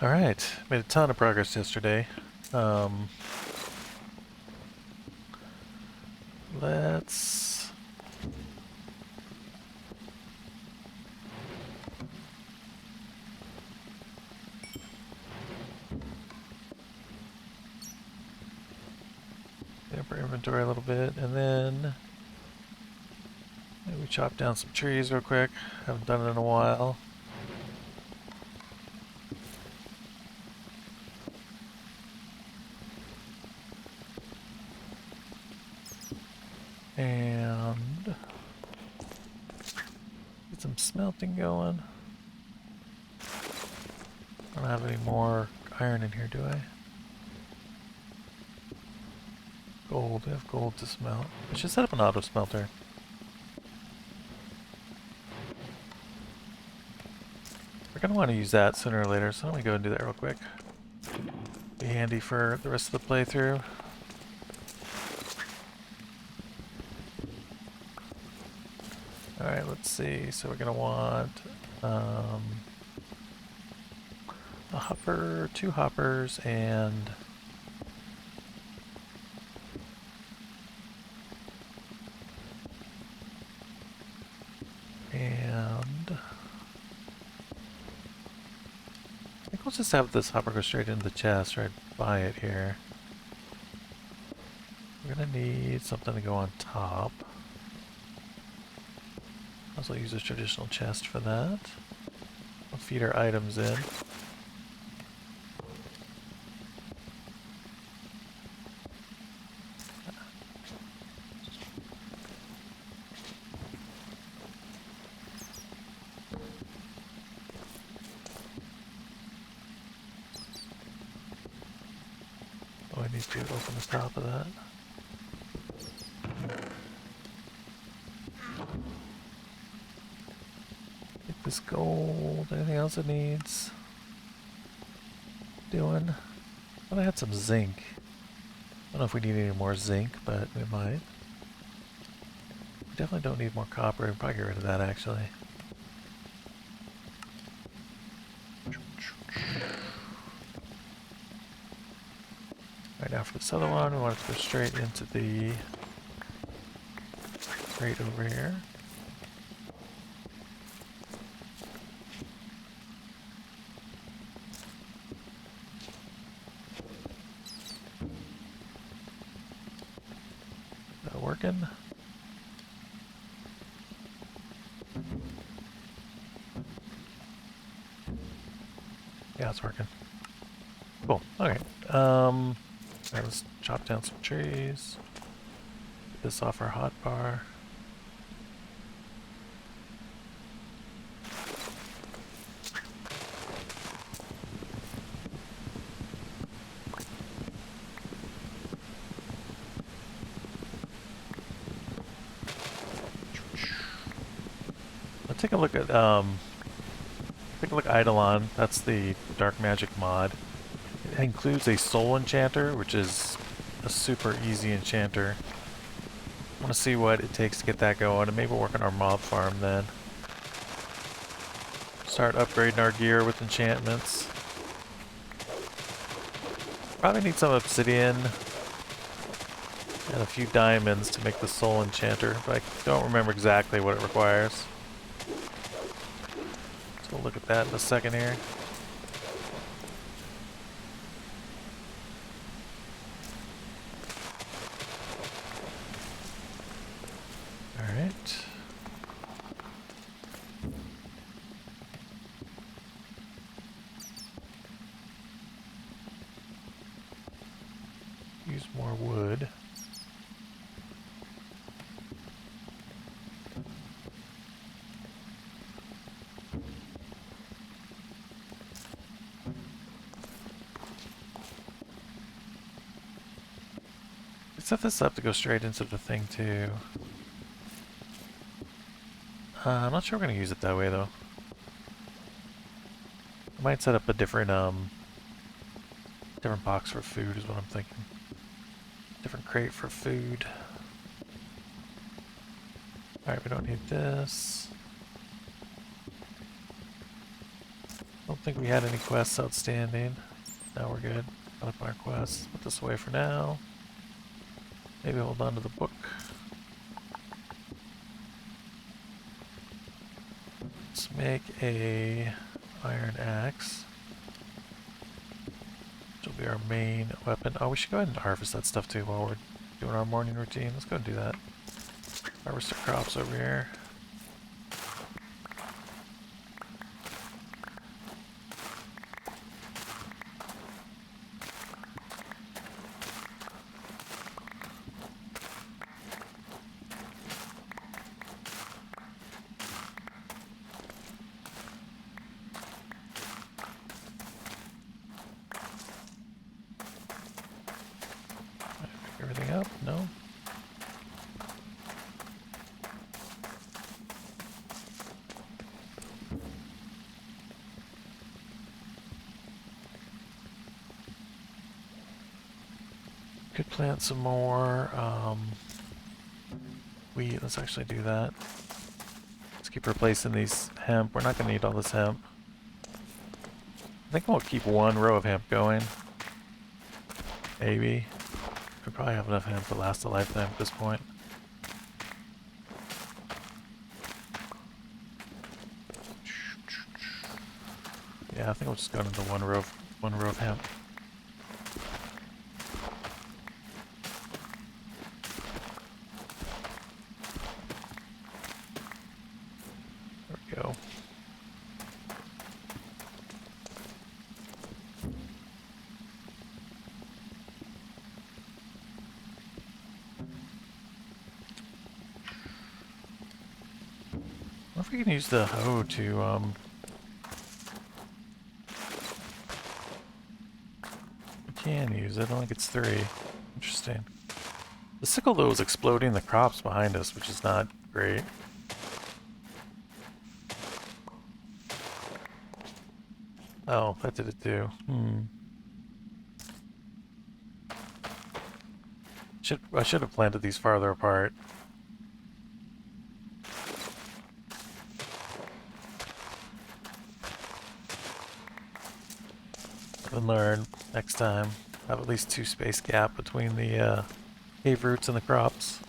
Alright, made a ton of progress yesterday. Um, let's... clean up our inventory a little bit, and then maybe chop down some trees real quick. Haven't done it in a while. And get some smelting going. I don't have any more iron in here, do I? Gold, I have gold to smelt. I should set up an auto smelter. We're gonna want to use that sooner or later, so let me go and do that real quick. Be handy for the rest of the playthrough. Alright, let's see. So we're gonna want a hopper, 2 hoppers, and I think we'll just have this hopper go straight into the chest right by it here. We're gonna need something to go on top. Also use a traditional chest for that. We'll feed our items in. Oh, I need to open the top of that. Get this gold. Anything else it needs doing? Well, I had some zinc. I don't know if we need any more zinc, but we might. We definitely don't need more copper. We'll probably get rid of that actually. Right now for this other one, we want it to go straight into the crate over here. Is that working? Yeah, it's working. Cool. Okay. Alright, let's chop down some trees. Get this off our hotbar. Let's take a look at Eidolon. That's the dark magic mod. It includes a soul enchanter, which is a super easy enchanter. I want to see what it takes to get that going, and maybe work on our mob farm then. Start upgrading our gear with enchantments. Probably need some obsidian and a few diamonds to make the soul enchanter, but I don't remember exactly what it requires. So we'll look at that in a second here. Alright. Use more wood. Set this up to go straight into the thing too. I'm not sure we're going to use it that way though. I might set up a different different box for food is what I'm thinking. Different crate for food. Alright, we don't need this. Nope, think we had any quests outstanding. Now we're good. Up our quests. Put this away for now. Maybe hold on to the book. Let's make a iron axe. Which will be our main weapon. Oh, we should go ahead and harvest that stuff too while we're doing our morning routine. Let's go and do that. Harvest our crops over here. Everything up? No? Could plant some more wheat. Let's actually do that. Let's keep replacing these hemp. We're not going to need all this hemp. I think we'll keep one row of hemp going. Maybe. We probably have enough hemp to last a lifetime at this point. Yeah, I think we'll just go into one row of hemp. There we go. I wonder if we can use the hoe to we can use it. I don't think it's 3. Interesting. The sickle though is exploding the crops behind us, which is not great. Oh, that did it too. I should have planted these farther apart. And learn next time. Have at least 2 space gap between the cave roots and the crops.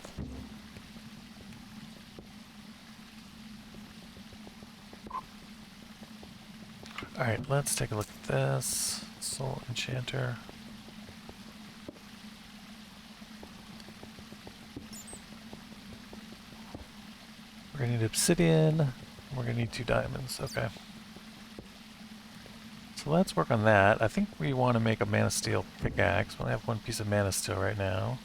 Alright, let's take a look at this. Soul Enchanter. We're gonna need obsidian. We're gonna need 2 diamonds. Okay. So let's work on that. I think we want to make a mana steel pickaxe. We only have 1 piece of mana steel right now.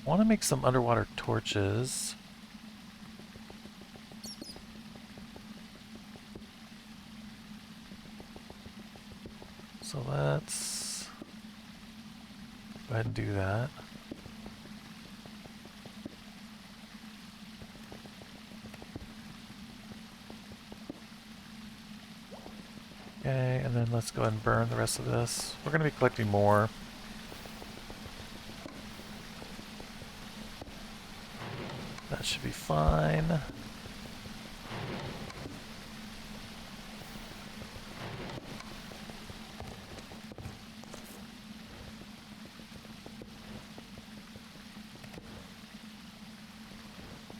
I want to make some underwater torches. So let's go ahead and do that. Okay, and then let's go ahead and burn the rest of this. We're going to be collecting more. That should be fine.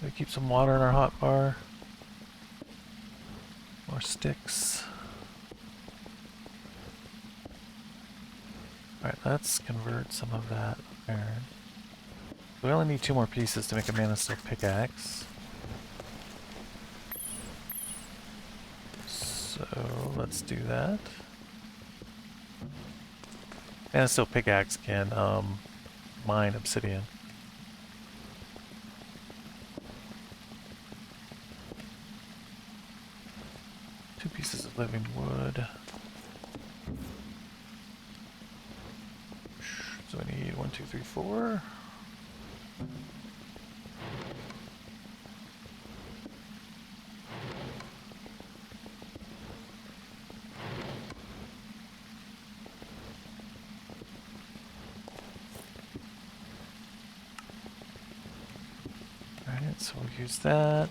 We keep some water in our hot bar. More sticks. Alright, let's convert some of that iron. We only need 2 more pieces to make a mana steel pickaxe. So let's do that. Mana steel pickaxe can mine obsidian. 2 pieces of living wood. So we need 1, 2, 3, 4. so we'll use that.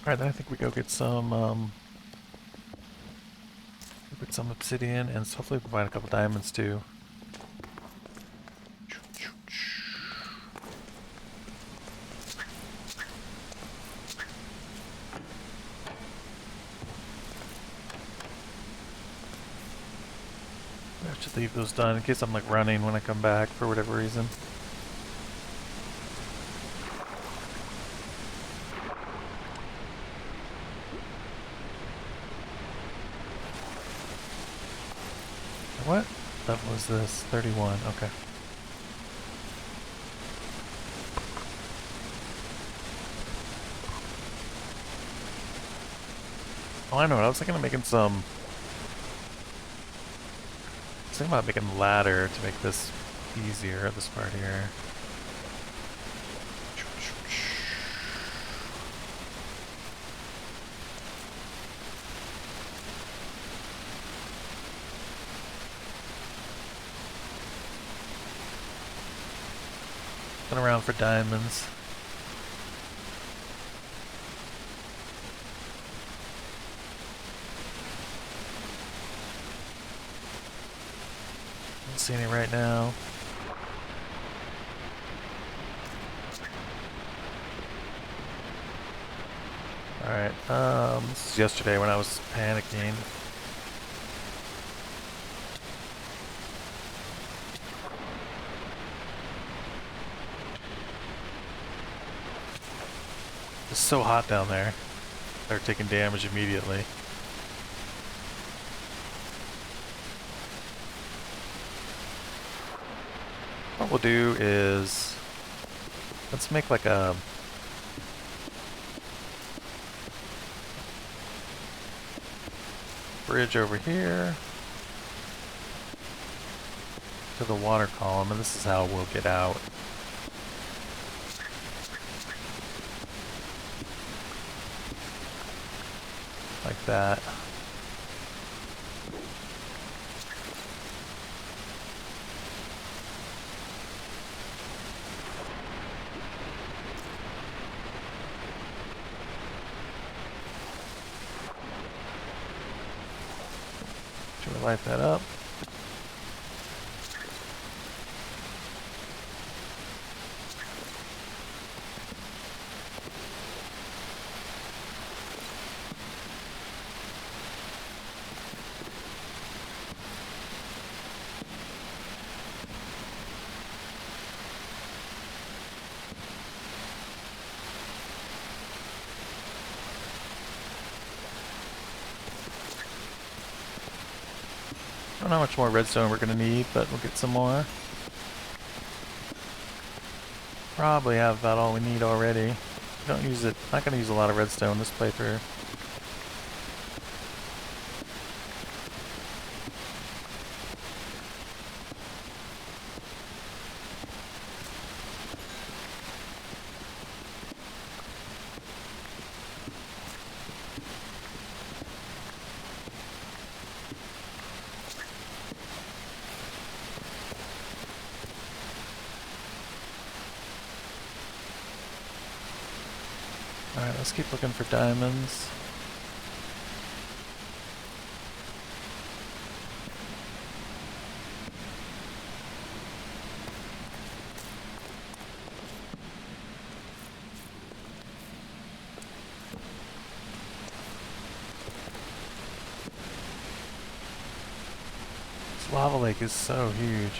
Alright, then I think we go get some obsidian, and hopefully we can find a couple diamonds too. I should leave those done in case I'm like running when I come back for whatever reason. What level is this? 31, okay. Oh, I know what I was thinking of making some. I was thinking about making a ladder to make this easier, this part here. Looking around for diamonds. Don't see any right now. Alright, this is yesterday when I was panicking. It's so hot down there. They're taking damage immediately. What we'll do is let's make like a bridge over here to the water column, and this is how we'll get out. Like that. Should we light that up? I don't know how much more redstone we're going to need, but we'll get some more. Probably have about all we need already. Don't use it. Not going to use a lot of redstone this playthrough. Alright, let's keep looking for diamonds. This lava lake is so huge.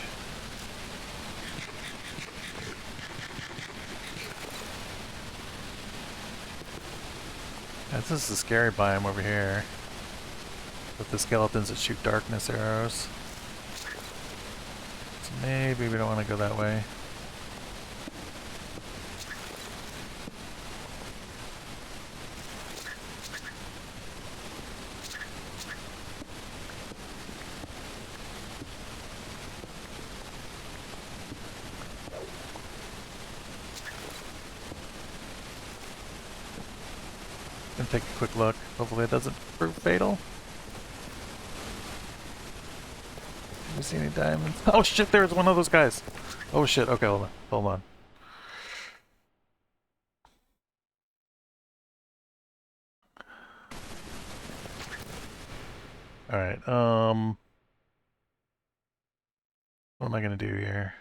This is the scary biome over here, with the skeletons that shoot darkness arrows. So maybe we don't want to go that way. Gonna take a quick look. Hopefully it doesn't prove fatal. we see any diamonds? Oh shit, there's one of those guys. Oh shit, okay, hold on. Hold on. Alright, what am I gonna do here?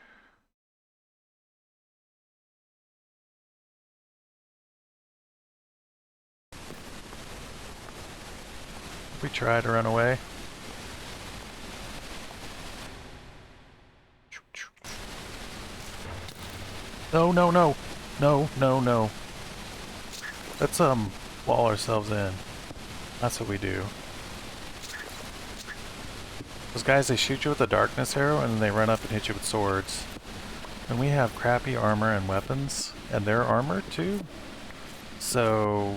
We try to run away. No, no, no. No, no, no. Let's, wall ourselves in. That's what we do. Those guys, they shoot you with a darkness arrow and then they run up and hit you with swords. And we have crappy armor and weapons, and they're armored too. So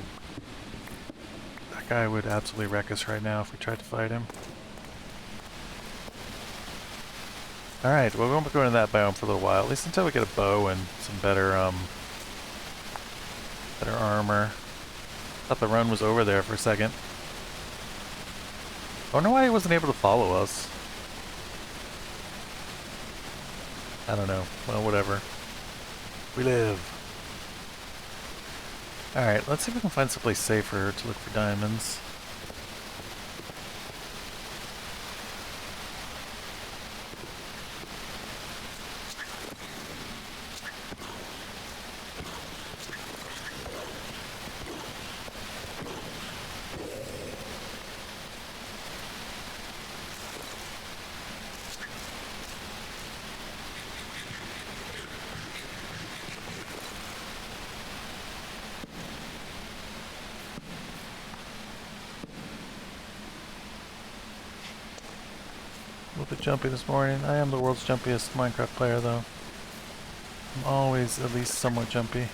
that guy would absolutely wreck us right now if we tried to fight him. Alright, well we won't be going to that biome for a little while, at least until we get a bow and some better, better armor. Thought the run was over there for a second. I wonder why he wasn't able to follow us. I don't know. Well, whatever. We live. Alright, let's see if we can find someplace safer to look for diamonds. A little bit jumpy this morning. I am the world's jumpiest Minecraft player though. I'm always at least somewhat jumpy.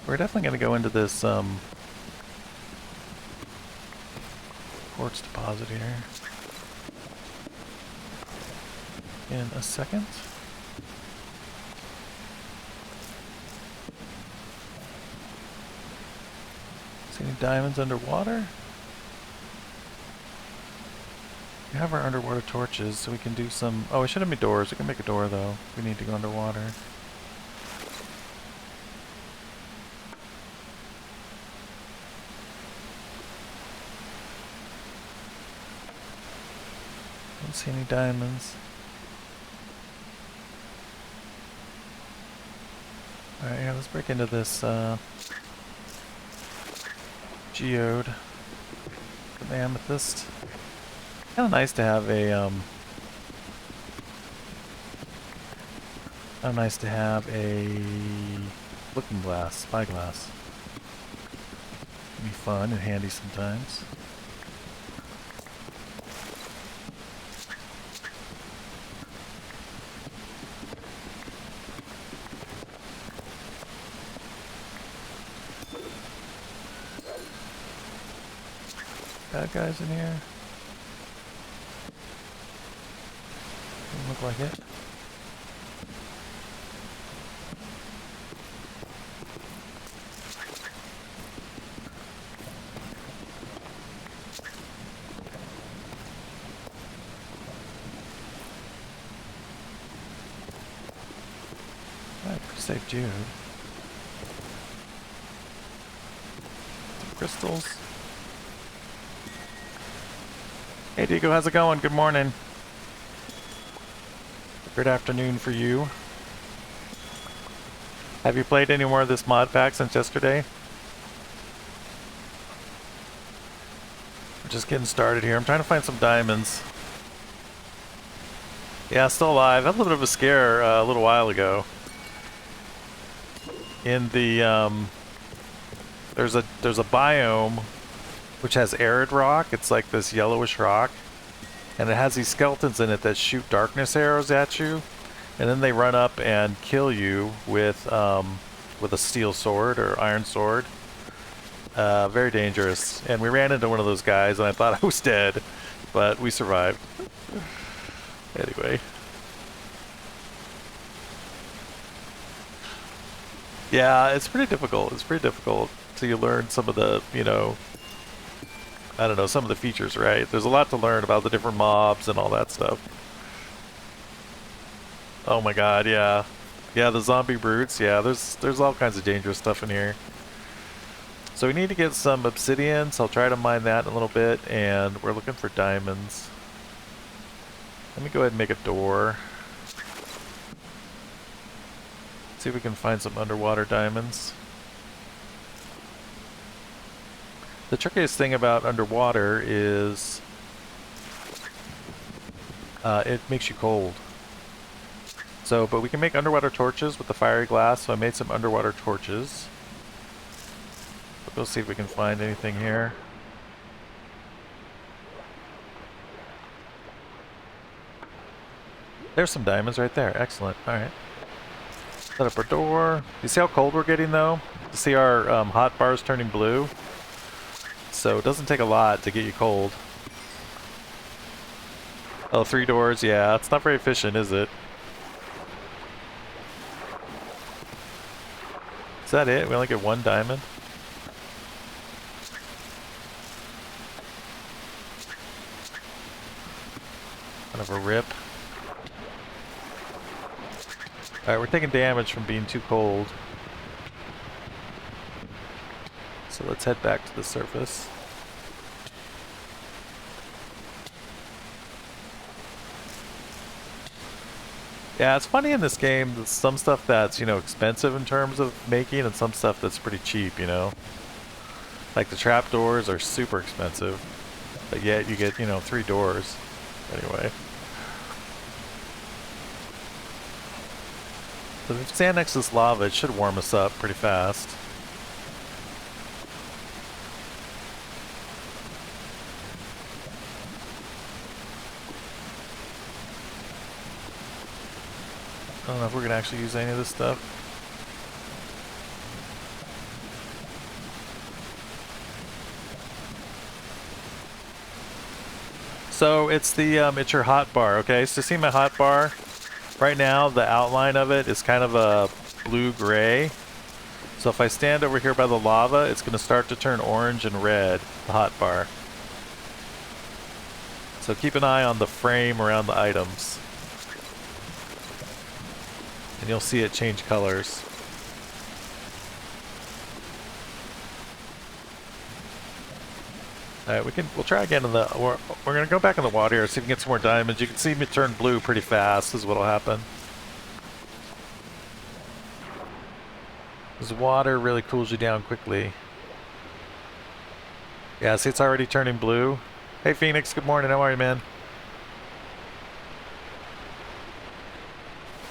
We're definitely going to go into this quartz deposit here in a second. See any diamonds underwater? We have our underwater torches, so we can do some... Oh, we should have made doors. We can make a door, though. We need to go underwater. Don't see any diamonds. Alright, here, let's break into this, geode. The amethyst. Kind of nice to have a, looking glass, spyglass. Can be fun and handy sometimes. Bad guys in here? Doesn't look like it. Alright, pretty safe Jude. Some crystals. Hey Diego, how's it going? Good morning. Good afternoon for you. Have you played any more of this mod pack since yesterday? We're just getting started here. I'm trying to find some diamonds. Yeah, still alive. I had a little bit of a scare a little while ago. In the there's a biome which has arid rock. It's like this yellowish rock, and it has these skeletons in it that shoot darkness arrows at you, and then they run up and kill you with a steel sword or iron sword. Very dangerous. And we ran into one of those guys, and I thought I was dead, but we survived. Anyway. Yeah, it's pretty difficult. It's pretty difficult. So you learn some of the, I don't know, some of the features, right? There's a lot to learn about the different mobs and all that stuff. Oh my god, yeah. Yeah, the zombie brutes, yeah, there's all kinds of dangerous stuff in here. So we need to get some obsidian, so I'll try to mine that in a little bit, and we're looking for diamonds. Let me go ahead and make a door. See if we can find some underwater diamonds. The trickiest thing about underwater is it makes you cold. So, but we can make underwater torches with the fiery glass, so I made some underwater torches. We'll see if we can find anything here. There's some diamonds right there. Excellent. Alright. Set up our door. You see how cold we're getting though? You see our hot bars turning blue? So it doesn't take a lot to get you cold. Oh, 3 doors. Yeah, it's not very efficient, is it? Is that it? We only get 1 diamond? Kind of a rip. Alright, we're taking damage from being too cold. So let's head back to the surface. Yeah, it's funny in this game, there's some stuff that's, expensive in terms of making and some stuff that's pretty cheap, Like the trapdoors are super expensive, but yet you get, 3 doors. Anyway. So if we stand next to this lava, it should warm us up pretty fast. I don't know if we're going to actually use any of this stuff. So it's it's your hot bar, okay? So see my hot bar? Right now, the outline of it is kind of a blue-gray. So if I stand over here by the lava, it's going to start to turn orange and red, the hot bar. So keep an eye on the frame around the items. And you'll see it change colors. Alright, we'll try again in the we're gonna go back in the water here, see if we can get some more diamonds. You can see me turn blue pretty fast is what'll happen. This water really cools you down quickly. Yeah, see it's already turning blue. Hey Phoenix, good morning, how are you, man?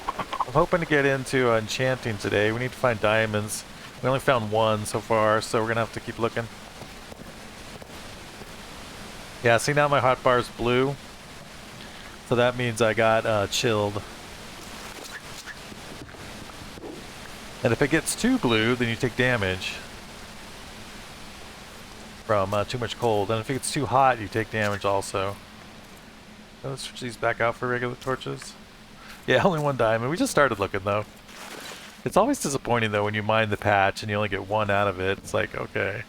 I'm hoping to get into enchanting today. We need to find diamonds. We only found 1 so far, so we're gonna have to keep looking. Yeah, see now my hot bar is blue. So that means I got chilled. And if it gets too blue, then you take damage from too much cold. And if it gets too hot, you take damage also. Let's switch these back out for regular torches. Yeah, only 1 diamond. We just started looking though. It's always disappointing though when you mine the patch and you only get 1 out of it. It's like, okay.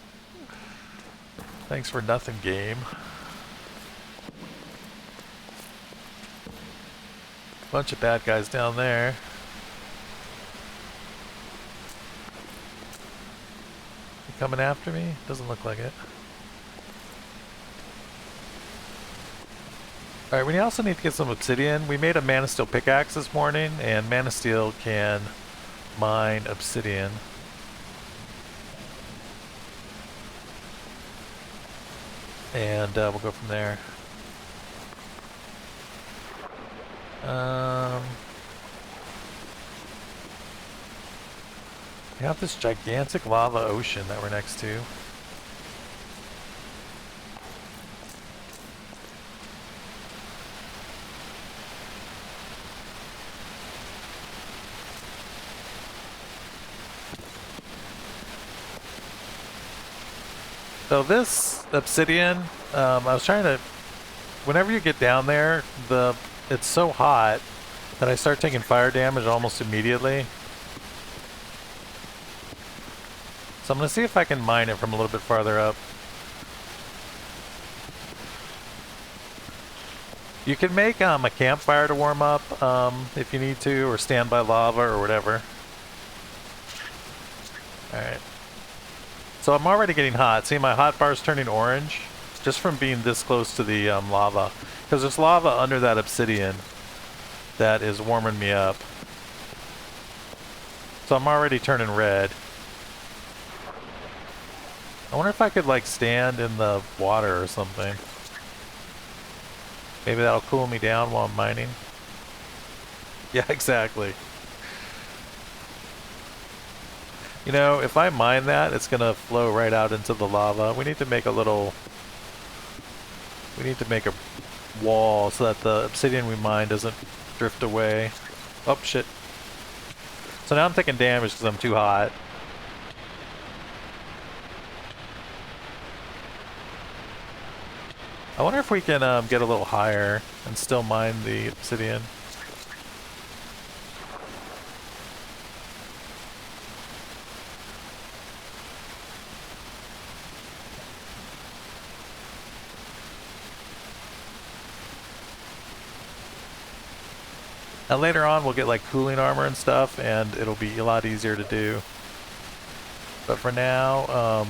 Thanks for nothing, game. Bunch of bad guys down there. You coming after me? Doesn't look like it. Alright, we also need to get some obsidian. We made a mana steel pickaxe this morning, and mana steel can mine obsidian. And we'll go from there. We have this gigantic lava ocean that we're next to. So this obsidian, I was trying to, whenever you get down there, it's so hot that I start taking fire damage almost immediately. So I'm going to see if I can mine it from a little bit farther up. You can make a campfire to warm up if you need to, or stand by lava or whatever. Alright. So I'm already getting hot. See, my hot bar's turning orange just from being this close to the lava. Because there's lava under that obsidian that is warming me up. So I'm already turning red. I wonder if I could like stand in the water or something. Maybe that'll cool me down while I'm mining. Yeah, exactly. You know, if I mine that, it's gonna flow right out into the lava. We need to make a little... We need to make a wall so that the obsidian we mine doesn't drift away. Oh, shit. So now I'm taking damage because I'm too hot. I wonder if we can get a little higher and still mine the obsidian. Now later on we'll get like cooling armor and stuff and it'll be a lot easier to do. But for now,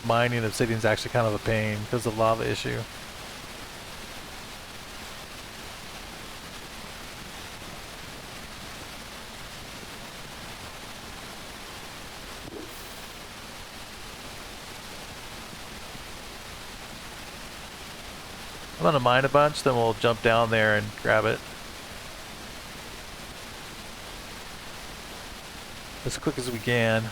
mining obsidian is actually kind of a pain because of the lava issue. I'm gonna mine a bunch, then we'll jump down there and grab it. As quick as we can.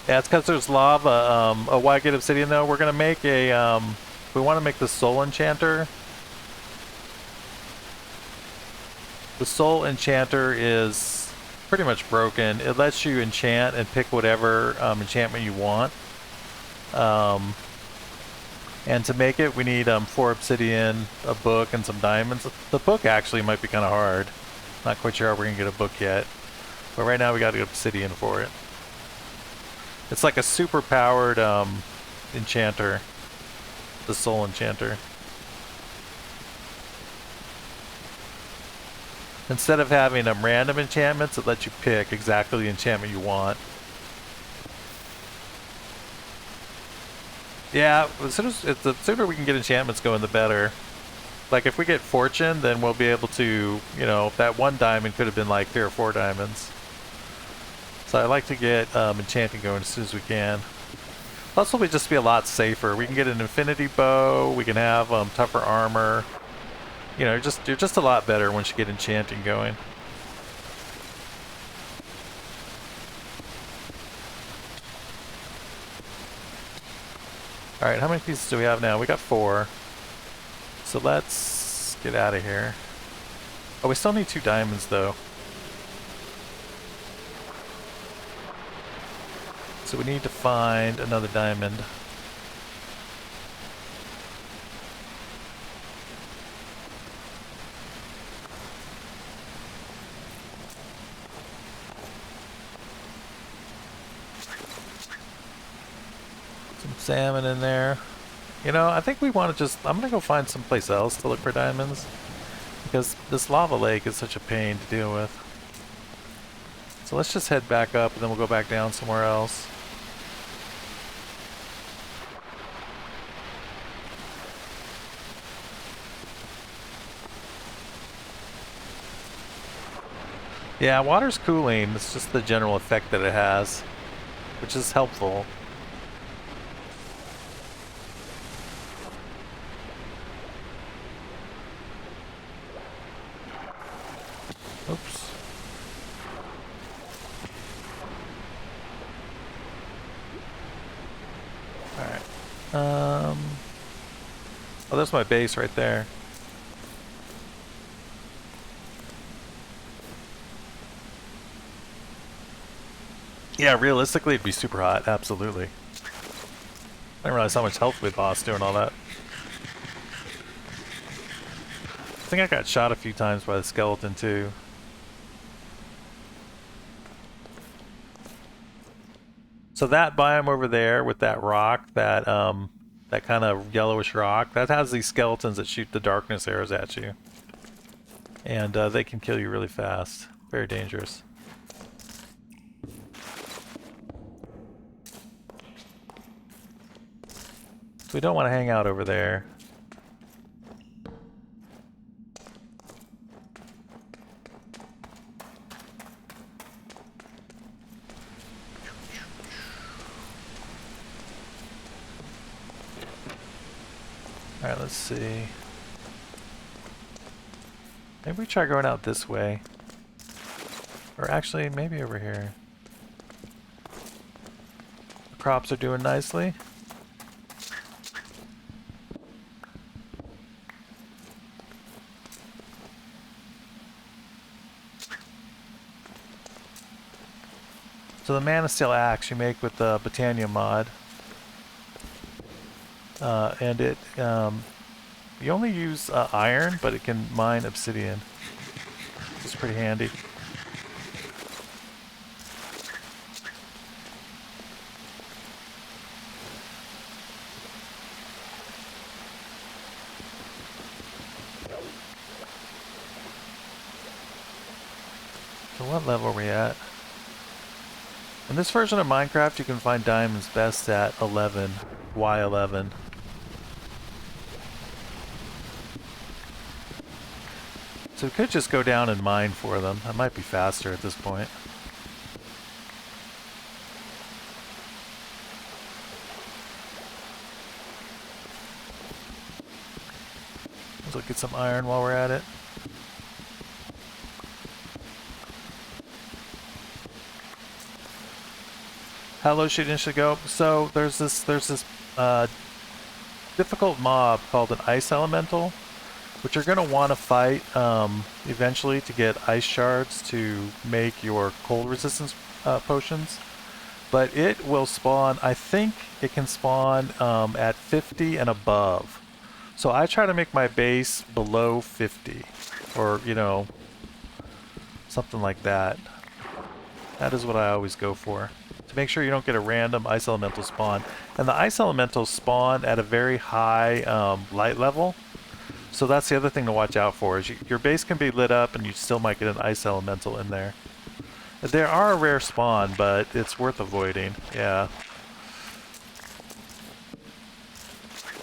Yeah, it's because there's lava. Why get obsidian though? We're gonna make a, we want to make the soul enchanter. The soul enchanter is pretty much broken. It lets you enchant and pick whatever enchantment you want. And to make it, we need 4 obsidian, a book, and some diamonds. The book actually might be kind of hard. Not quite sure how we're going to get a book yet. But right now we got to get obsidian for it. It's like a super powered enchanter. The soul enchanter. Instead of having random enchantments, it lets you pick exactly the enchantment you want. Yeah, the sooner we can get enchantments going, the better. Like if we get fortune, then we'll be able to, you know, that 1 diamond could have been like 3 or 4 diamonds. So I like to get enchanting going as soon as we can. Plus it'll just be a lot safer. We can get an infinity bow, we can have tougher armor. You know, you're just a lot better once you get enchanting going. Alright, how many pieces do we have now? We got 4. So let's get out of here. Oh, we still need 2 diamonds though. So we need to find another diamond. Salmon in there. You know, I think we want to just... I'm going to go find someplace else to look for diamonds. Because this lava lake is such a pain to deal with. So let's just head back up and then we'll go back down somewhere else. Yeah, water's cooling. It's just the general effect that it has, which is helpful. Oops. Alright. Oh, there's my base right there. Yeah, realistically it'd be super hot, absolutely. I didn't realize how much health we lost doing all that. I think I got shot a few times by the skeleton too. So that biome over there with that rock, that kind of yellowish rock, that has these skeletons that shoot the darkness arrows at you. And they can kill you really fast. Very dangerous. So we don't want to hang out over there. Alright, let's see. Maybe we try going out this way. Or actually, maybe over here. The crops are doing nicely. So the Mana Steel axe you make with the Botania mod. And it, you only use iron, but it can mine obsidian. It's pretty handy. So what level are we at? In this version of Minecraft, you can find diamonds best at 11, Y11. So we could just go down and mine for them. That might be faster at this point. Let's look at some iron while we're at it. How low should it initially go? So there's this difficult mob called an ice elemental, which you're going to want to fight eventually to get ice shards to make your cold resistance potions. But it will spawn, I think it can spawn at 50 and above. So I try to make my base below 50, or, you know, something like that. That is what I always go for, to make sure you don't get a random ice elemental spawn. And the ice elementals spawn at a very high light level. So that's the other thing to watch out for, is your base can be lit up and you still might get an ice elemental in there. They are a rare spawn, but it's worth avoiding, yeah.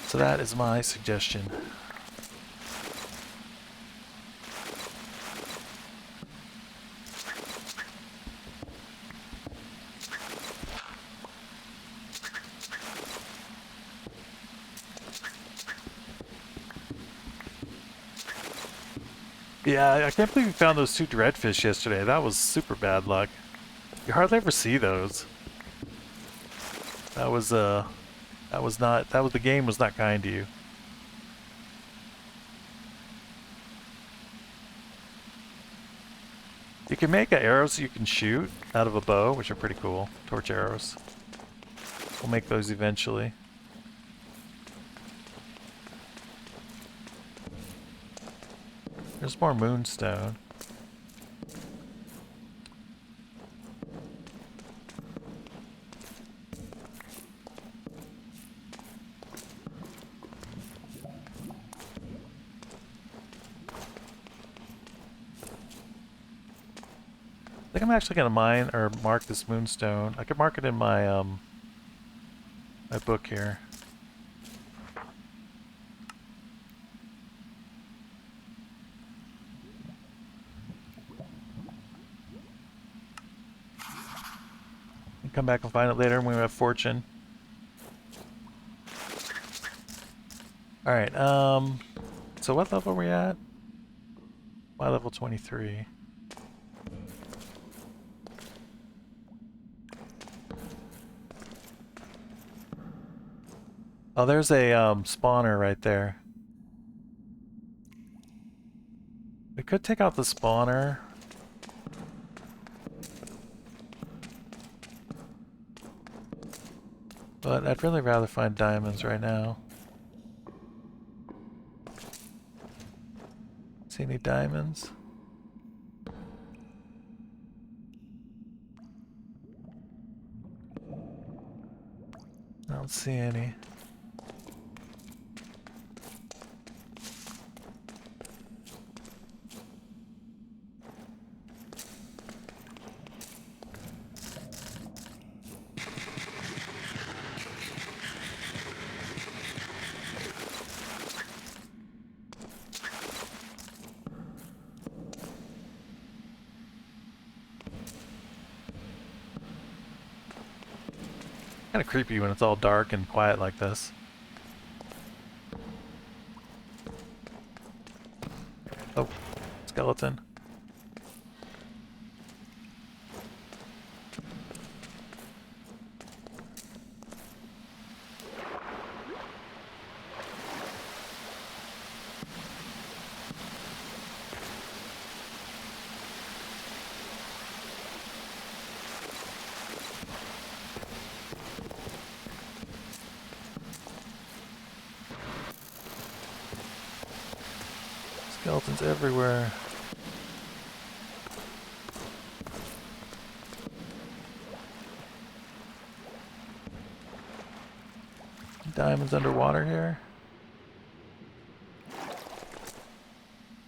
So that is my suggestion. Yeah, I can't believe we found those 2 dreadfish yesterday. That was super bad luck. You hardly ever see those. That was the game was not kind to you. You can make arrows you can shoot out of a bow, which are pretty cool. Torch arrows. We'll make those eventually. There's more moonstone. I think I'm actually gonna mine or mark this moonstone. I could mark it in my my book here. And come back and find it later when we have fortune. Alright, so what level are we at? My level 23. Oh, there's a spawner right there. We could take out the spawner. But I'd really rather find diamonds right now. See any diamonds? I don't see any. Kind of creepy when it's all dark and quiet like this. Oh, skeleton. Skeletons everywhere. Diamonds underwater here.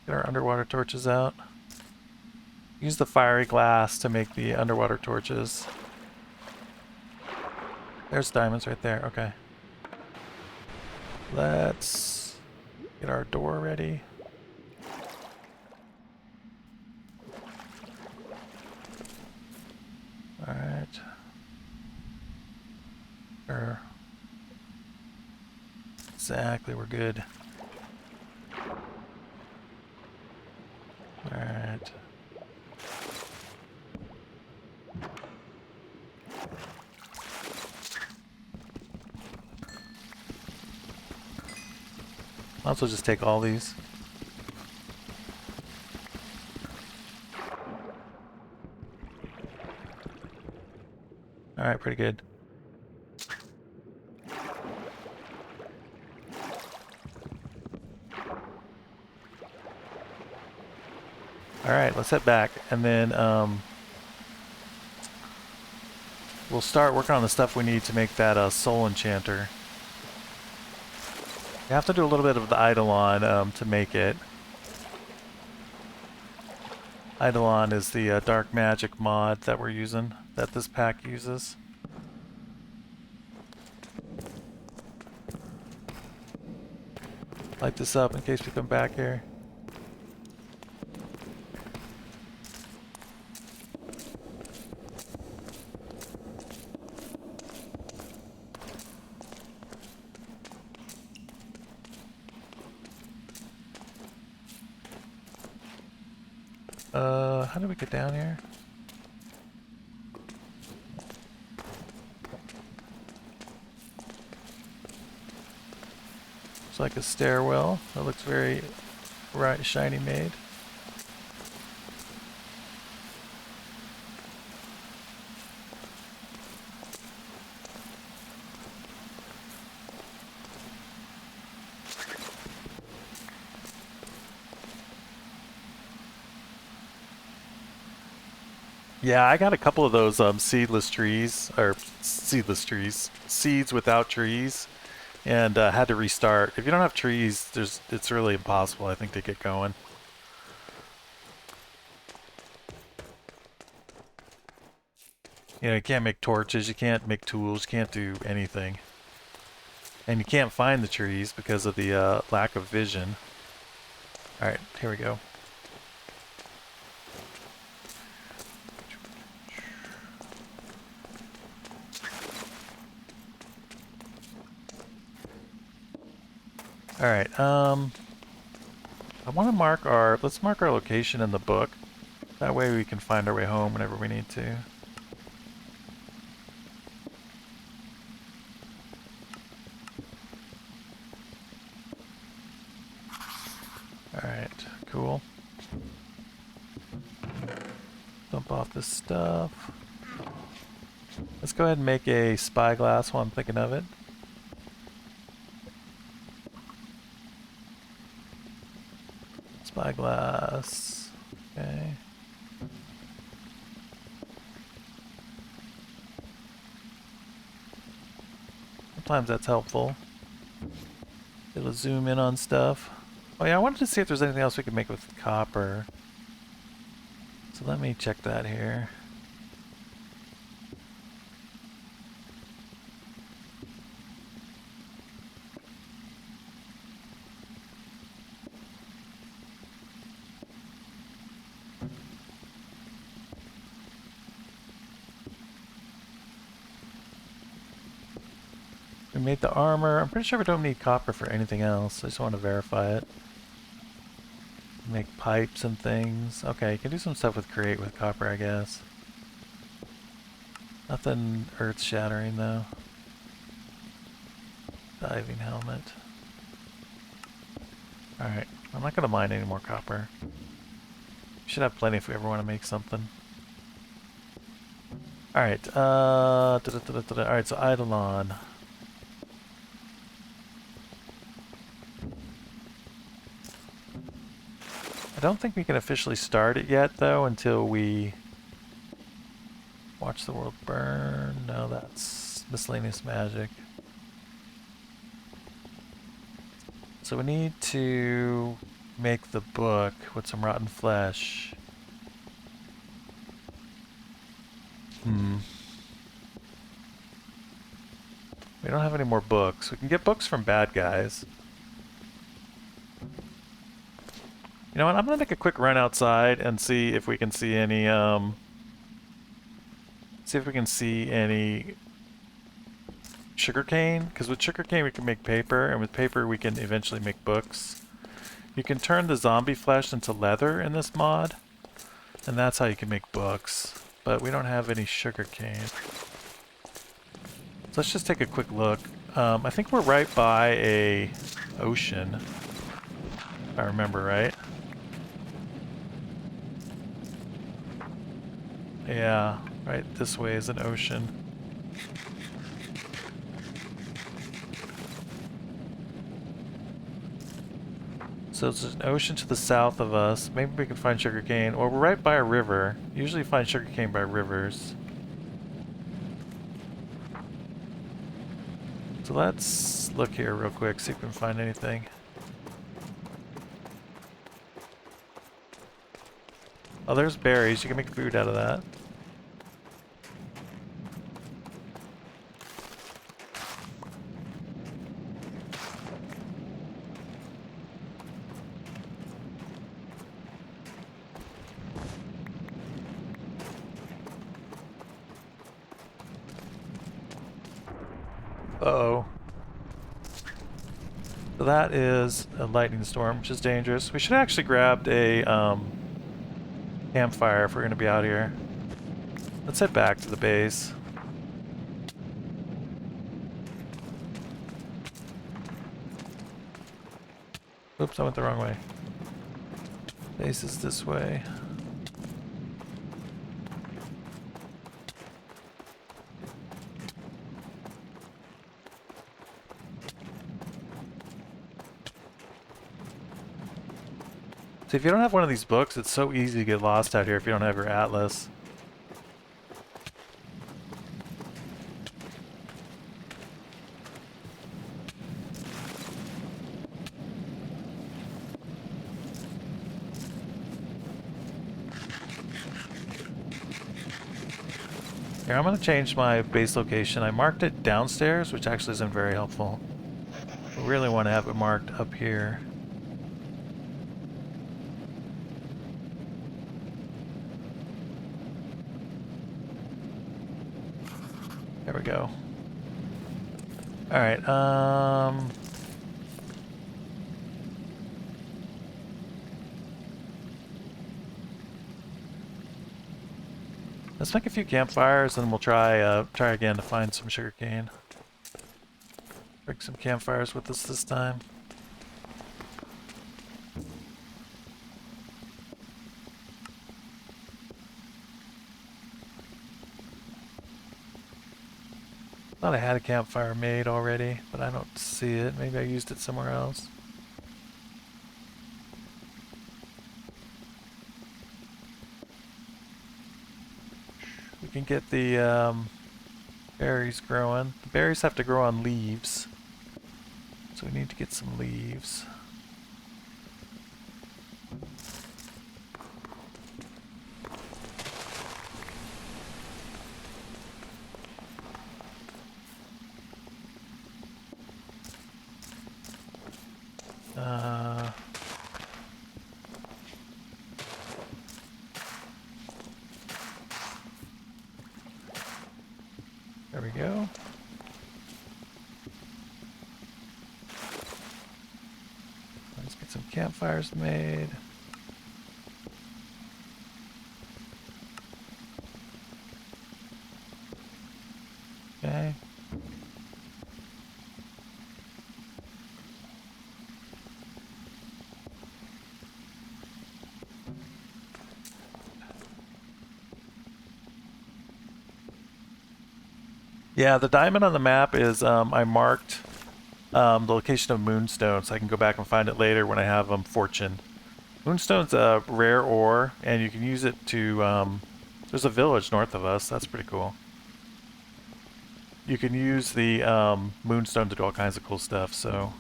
Get our underwater torches out. Use the fiery glass to make the underwater torches. There's diamonds right there. Okay. Let's get our door ready. Alright. Exactly, we're good. Alright. I'll also just take all these. Alright, pretty good. Alright, let's head back, and then we'll start working on the stuff we need to make that soul enchanter. You have to do a little bit of the Eidolon to make it. Eidolon is the dark magic mod that we're using, that this pack uses. Light this up in case we come back here. How do we get down here? It's like a stairwell. That looks very bright, shiny made. Yeah, I got a couple of those seedless trees, or seeds without trees, and had to restart. If you don't have trees, it's really impossible, I think, to get going. You know, you can't make torches, you can't make tools, you can't do anything. And you can't find the trees because of the lack of vision. Alright, here we go. Alright, I want to let's mark our location in the book. That way we can find our way home whenever we need to. Alright, cool. Dump off this stuff. Let's go ahead and make a spyglass while I'm thinking of it. Spyglass. Okay. Sometimes that's helpful. It'll zoom in on stuff. Oh yeah, I wanted to see if there's anything else we could make with copper. So let me check that here. We made the armor. I'm pretty sure we don't need copper for anything else. I just want to verify it. Make pipes and things. Okay, you can do some stuff with create with copper, I guess. Nothing earth-shattering though. Diving helmet. Alright, I'm not going to mine any more copper. We should have plenty if we ever want to make something. Alright, alright, so Eidolon. I don't think we can officially start it yet, though, until we watch the world burn. No, that's miscellaneous magic. So we need to make the book with some rotten flesh. We don't have any more books. We can get books from bad guys. You know what? I'm gonna make a quick run outside and see if we can see any sugarcane, because with sugarcane we can make paper, and with paper we can eventually make books. You can turn the zombie flesh into leather in this mod, and that's how you can make books. But we don't have any sugarcane. So let's just take a quick look. I think we're right by a ocean, if I remember right. Yeah, right this way is an ocean. So there's an ocean to the south of us. Maybe we can find sugarcane. Or we're right by a river. Usually find sugarcane by rivers. So let's look here real quick, see if we can find anything. Oh, there's berries. You can make food out of that. Uh-oh. So that is a lightning storm, which is dangerous. We should have actually grabbed a campfire if we're going to be out here. Let's head back to the base. Oops, I went the wrong way. Base is this way. So if you don't have one of these books, it's so easy to get lost out here if you don't have your atlas. Here, I'm going to change my base location. I marked it downstairs, which actually isn't very helpful. I really want to have it marked up here. There we go. Alright, let's make a few campfires and we'll try again to find some sugarcane. Bring some campfires with us this time. Thought I had a campfire made already, but I don't see it. Maybe I used it somewhere else. We can get the berries growing. The berries have to grow on leaves, so we need to get some leaves. There we go. Let's get some campfires made. Okay. Yeah, the diamond on the map is I marked the location of moonstone, so I can go back and find it later when I have fortune. Moonstone's a rare ore, and you can use it to. There's a village north of us. That's pretty cool. You can use the moonstone to do all kinds of cool stuff. So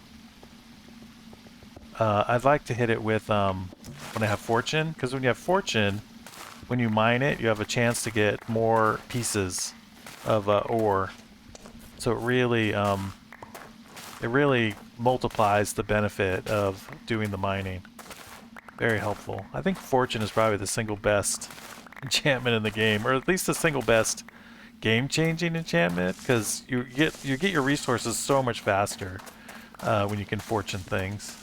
I'd like to hit it with when I have fortune, because when you have fortune, when you mine it, you have a chance to get more pieces of ore. So it really multiplies the benefit of doing the mining. Very helpful. I think fortune is probably the single best enchantment in the game, or at least the single best game-changing enchantment, because you get your resources so much faster when you can fortune things.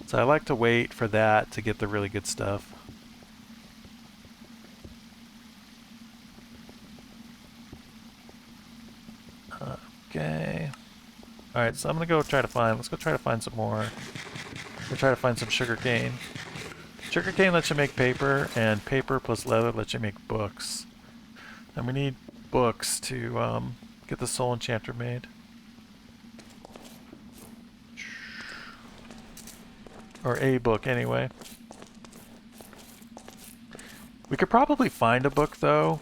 So I like to wait for that to get the really good stuff. Okay. Alright, so I'm gonna go try to find, let's go try to find some more. We'll try to find some sugarcane. Sugarcane lets you make paper, and paper plus leather lets you make books. And we need books to get the soul enchanter made. Or a book, anyway. We could probably find a book, though,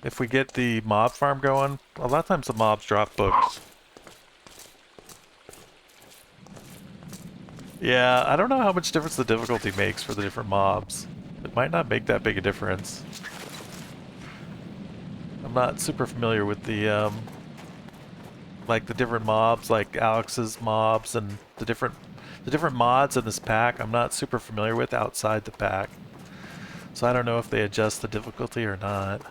if we get the mob farm going. A lot of times the mobs drop books. Yeah, I don't know how much difference the difficulty makes for the different mobs. It might not make that big a difference. I'm not super familiar with the, like the different mobs, like Alex's mobs and the different mods in this pack. I'm not super familiar with outside the pack. So I don't know if they adjust the difficulty or not.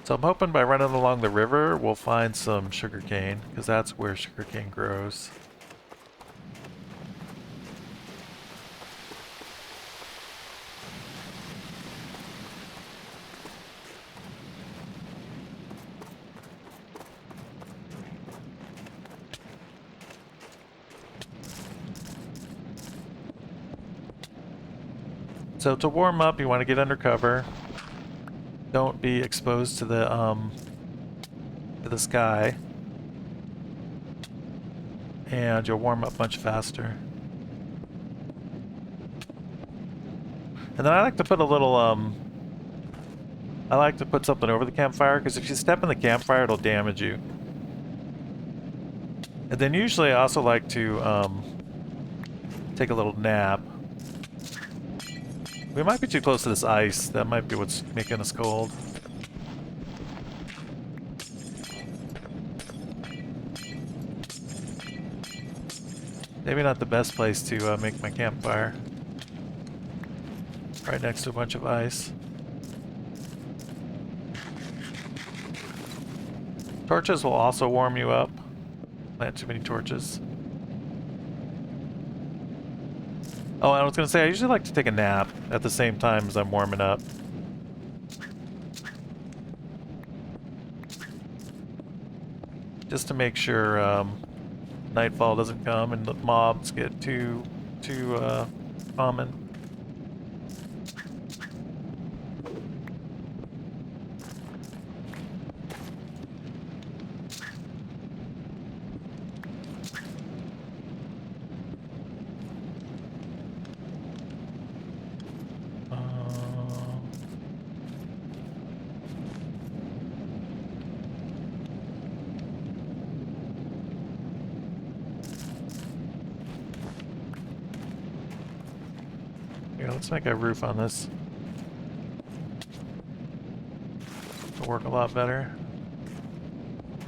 So I'm hoping by running along the river, we'll find some sugarcane, because that's where sugarcane grows. So to warm up, you want to get under cover. Don't be exposed to the sky, and you'll warm up much faster. And then I like to put a little I like to put something over the campfire, because if you step in the campfire, it'll damage you. And then usually I also like to take a little nap. We might be too close to this ice. That might be what's making us cold. Maybe not the best place to make my campfire. Right next to a bunch of ice. Torches will also warm you up. Plant too many torches. Oh, I was going to say, I usually like to take a nap at the same time as I'm warming up. Just to make sure nightfall doesn't come and the mobs get too common. Here, let's make a roof on this. It'll work a lot better.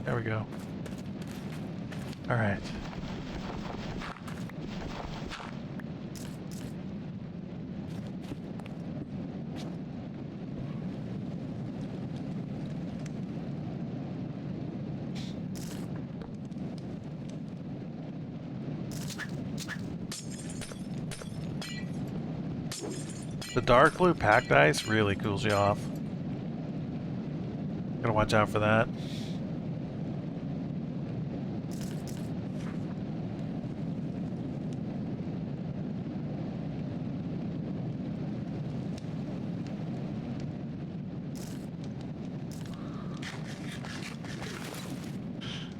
There we go. Alright. The dark blue packed ice really cools you off. Gotta watch out for that.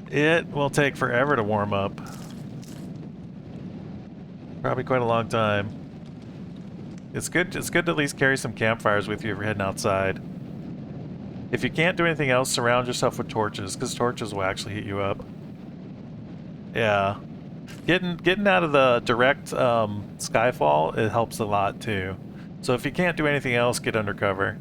It will take forever to warm up. Probably quite a long time. It's good to at least carry some campfires with you if you're heading outside. If you can't do anything else, surround yourself with torches, because torches will actually heat you up. Yeah. Getting out of the direct skyfall, it helps a lot too. So if you can't do anything else, get under cover.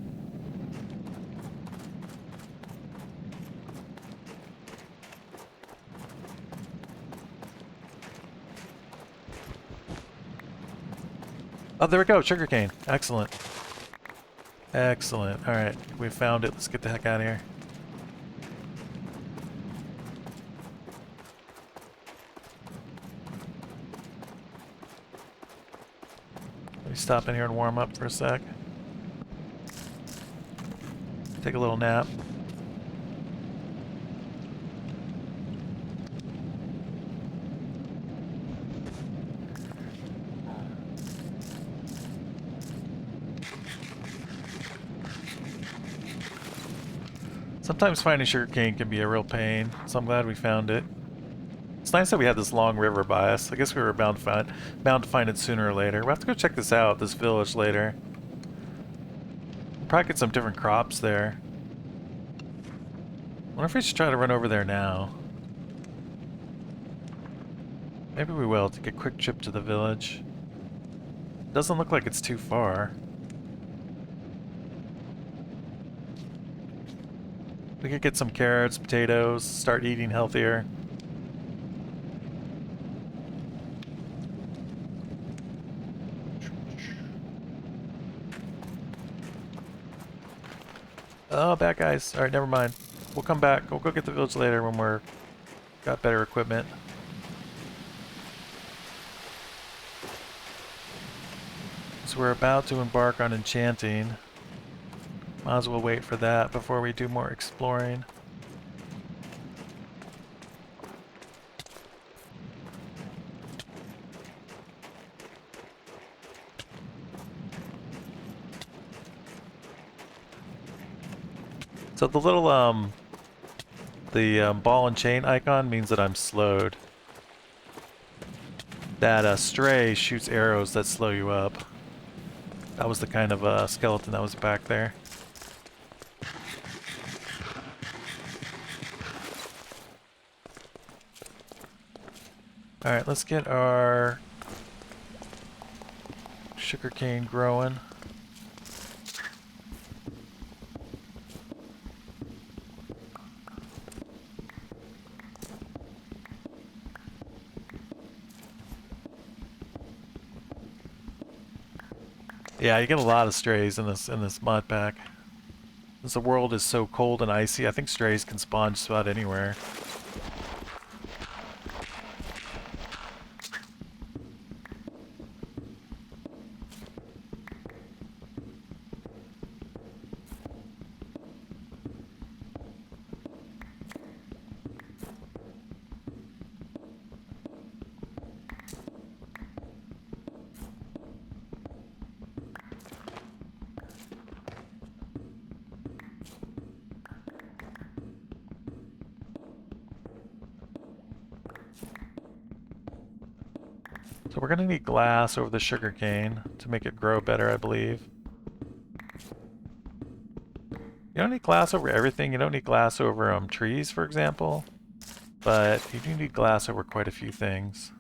Oh, there we go, sugarcane. Excellent. Excellent. Alright, we found it. Let's get the heck out of here. Let me stop in here and warm up for a sec. Take a little nap. Sometimes finding sugarcane can be a real pain, so I'm glad we found it. It's nice that we had this long river by us. I guess we were bound to find it sooner or later. We'll have to go check this out, this village, later. We'll probably get some different crops there. I wonder if we should try to run over there now. Maybe we will, take a quick trip to the village. Doesn't look like it's too far. We could get some carrots, potatoes, start eating healthier. Oh, bad guys. Alright, never mind. We'll come back. We'll go get the village later when we're got better equipment. So we're about to embark on enchanting. Might as well wait for that before we do more exploring. So the little ball and chain icon means that I'm slowed. That stray shoots arrows that slow you up. That was the kind of skeleton that was back there. Alright, let's get our sugarcane growing. Yeah, you get a lot of strays in this mod pack. Since the world is so cold and icy, I think strays can spawn just about anywhere. So we're going to need glass over the sugarcane to make it grow better, I believe. You don't need glass over everything. You don't need glass over trees, for example. But you do need glass over quite a few things.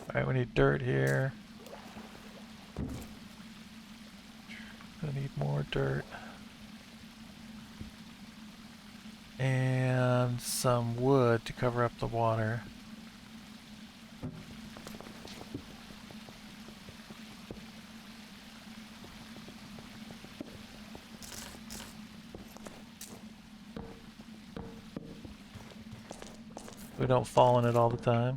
Alright, we need dirt here. I need more dirt. And some wood to cover up the water. We don't fall in it all the time.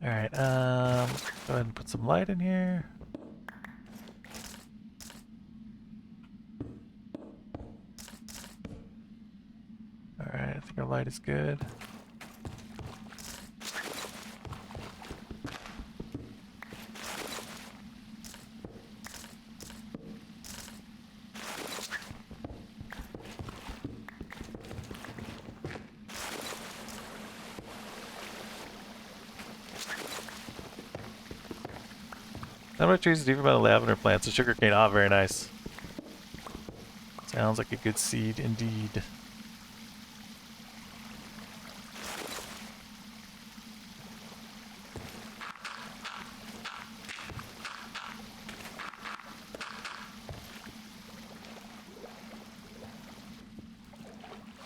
Alright, go ahead and put some light in here. Alright, I think our light is good. Number of trees is different by the lavender plants. The sugarcane, ah, very nice. Sounds like a good seed indeed.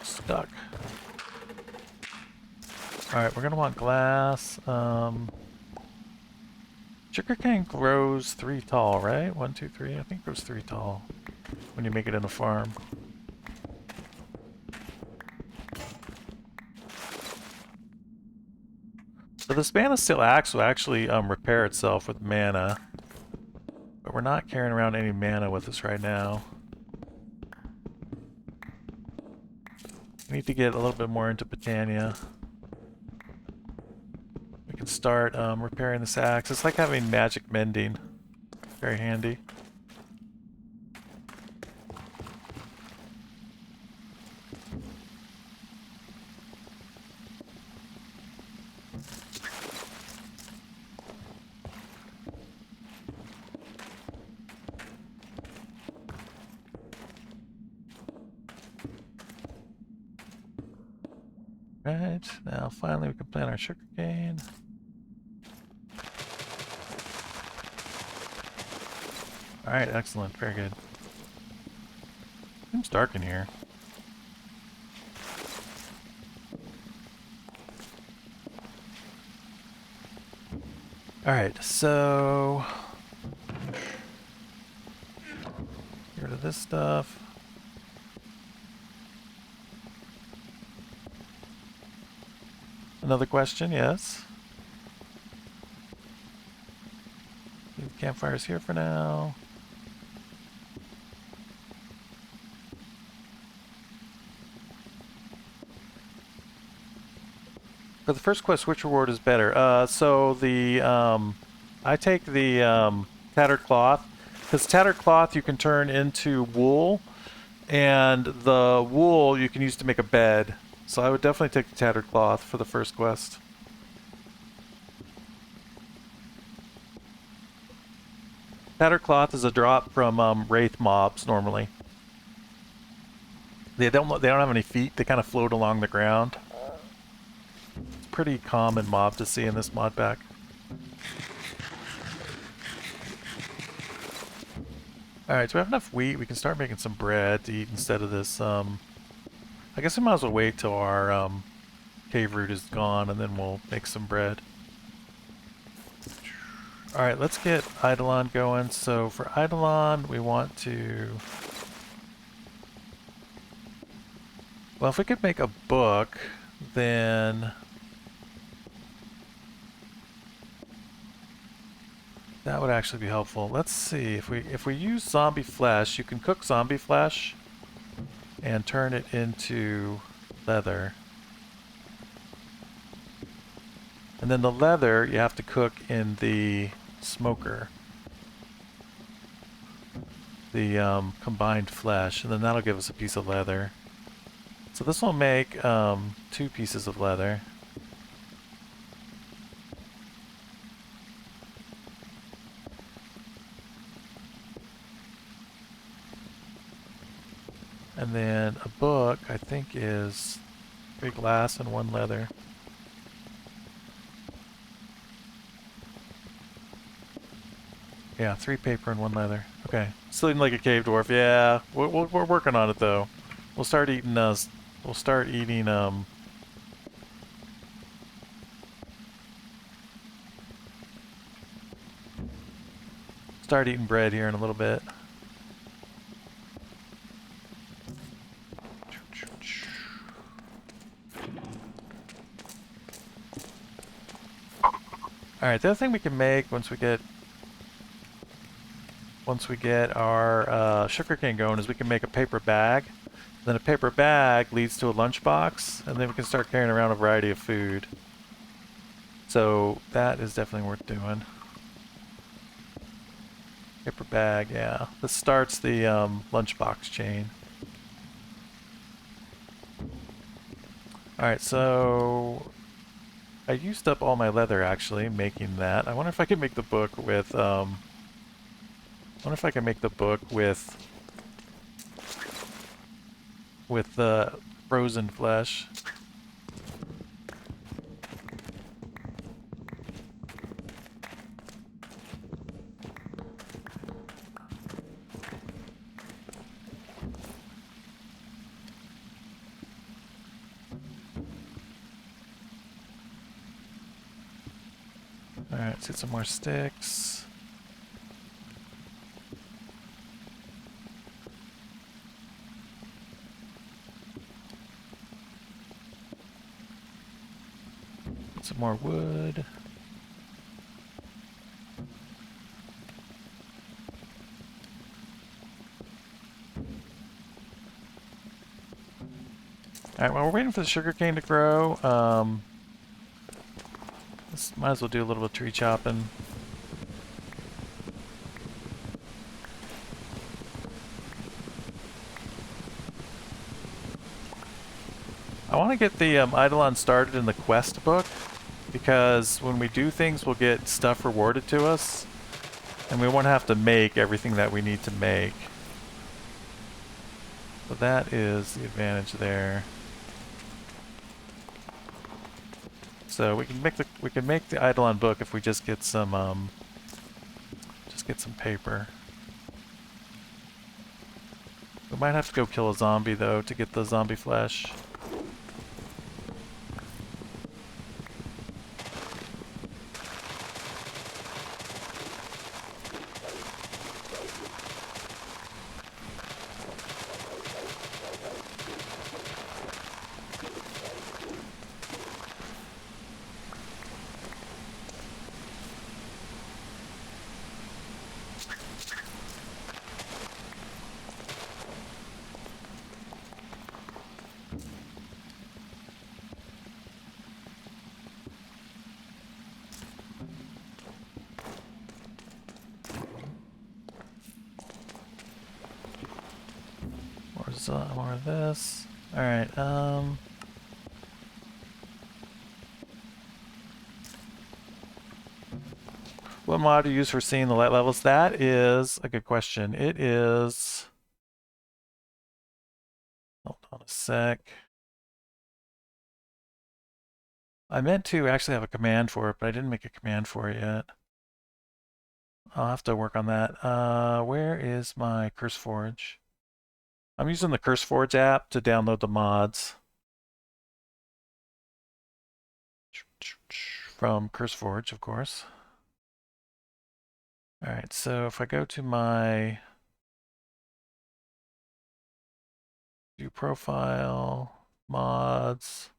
Stuck. Alright, we're gonna want glass. Sugarcane grows 3 tall, right? 1, 2, 3. I think it grows 3 tall when you make it in a farm. So this mana steel axe will actually repair itself with mana, but we're not carrying around any mana with us right now. We need to get a little bit more into Botania. We can start repairing this axe. It's like having magic mending. Very handy. Right, now finally we can plant our sugarcane. Alright, excellent, very good. Seems dark in here. Alright, so get rid of this stuff. Another question, yes. Leave campfires here for now. For the first quest, which reward is better? So the I take the tattered cloth, because tattered cloth you can turn into wool, and the wool you can use to make a bed. So I would definitely take the tattered cloth for the first quest. Tattered cloth is a drop from wraith mobs normally. They don't have any feet. They kind of float along the ground. It's a pretty common mob to see in this mod pack. Alright, so we have enough wheat. We can start making some bread to eat instead of this. I guess we might as well wait till our cave root is gone and then we'll make some bread. Alright, let's get Eidolon going. So for Eidolon, we want to... Well, if we could make a book, then... that would actually be helpful. Let's see, if we use zombie flesh, you can cook zombie flesh and turn it into leather. And then the leather you have to cook in the smoker. The combined flesh, and then that'll give us a piece of leather. So this will make 2 pieces of leather. And then a book, I think, is 3 glass and 1 leather. Yeah, 3 paper and 1 leather. Okay. Still eating like a cave dwarf. Yeah, we're working on it though. We'll start eating we'll start eating bread here in a little bit. All right, the other thing we can make once we get our sugarcane going is we can make a paper bag. Then a paper bag leads to a lunchbox, and then we can start carrying around a variety of food. So that is definitely worth doing. Paper bag, yeah. This starts the lunchbox chain. Alright, so I used up all my leather actually making that. I wonder if I can make the book with the frozen flesh. Alright, let's get some more sticks. Get some more wood. Alright, while we're waiting for the sugarcane to grow, might as well do a little bit of tree chopping. I want to get the Eidolon started in the quest book, because when we do things, we'll get stuff rewarded to us, and we won't have to make everything that we need to make. So that is the advantage there. So we can make the Eidolon book if we just get some paper. We might have to go kill a zombie though to get the zombie flesh. More of this. Alright, what mod do you use for seeing the light levels? That is a good question. It is... Hold on a sec. I meant to actually have a command for it, but I didn't make a command for it yet. I'll have to work on that. Where is my CurseForge? I'm using the CurseForge app to download the mods from CurseForge, of course. Alright, so if I go to my view profile, mods,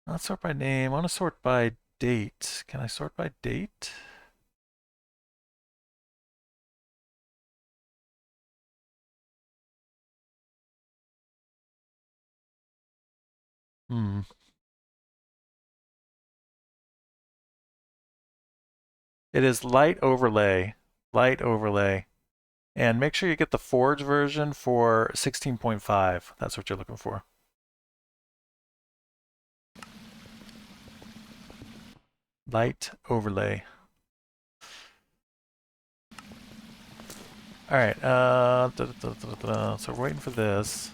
not sort by name. I want to sort by date. Can I sort by date? Hmm. It is light overlay. Light overlay. And make sure you get the Forge version for 16.5. That's what you're looking for. Light overlay. Alright, so we're waiting for this.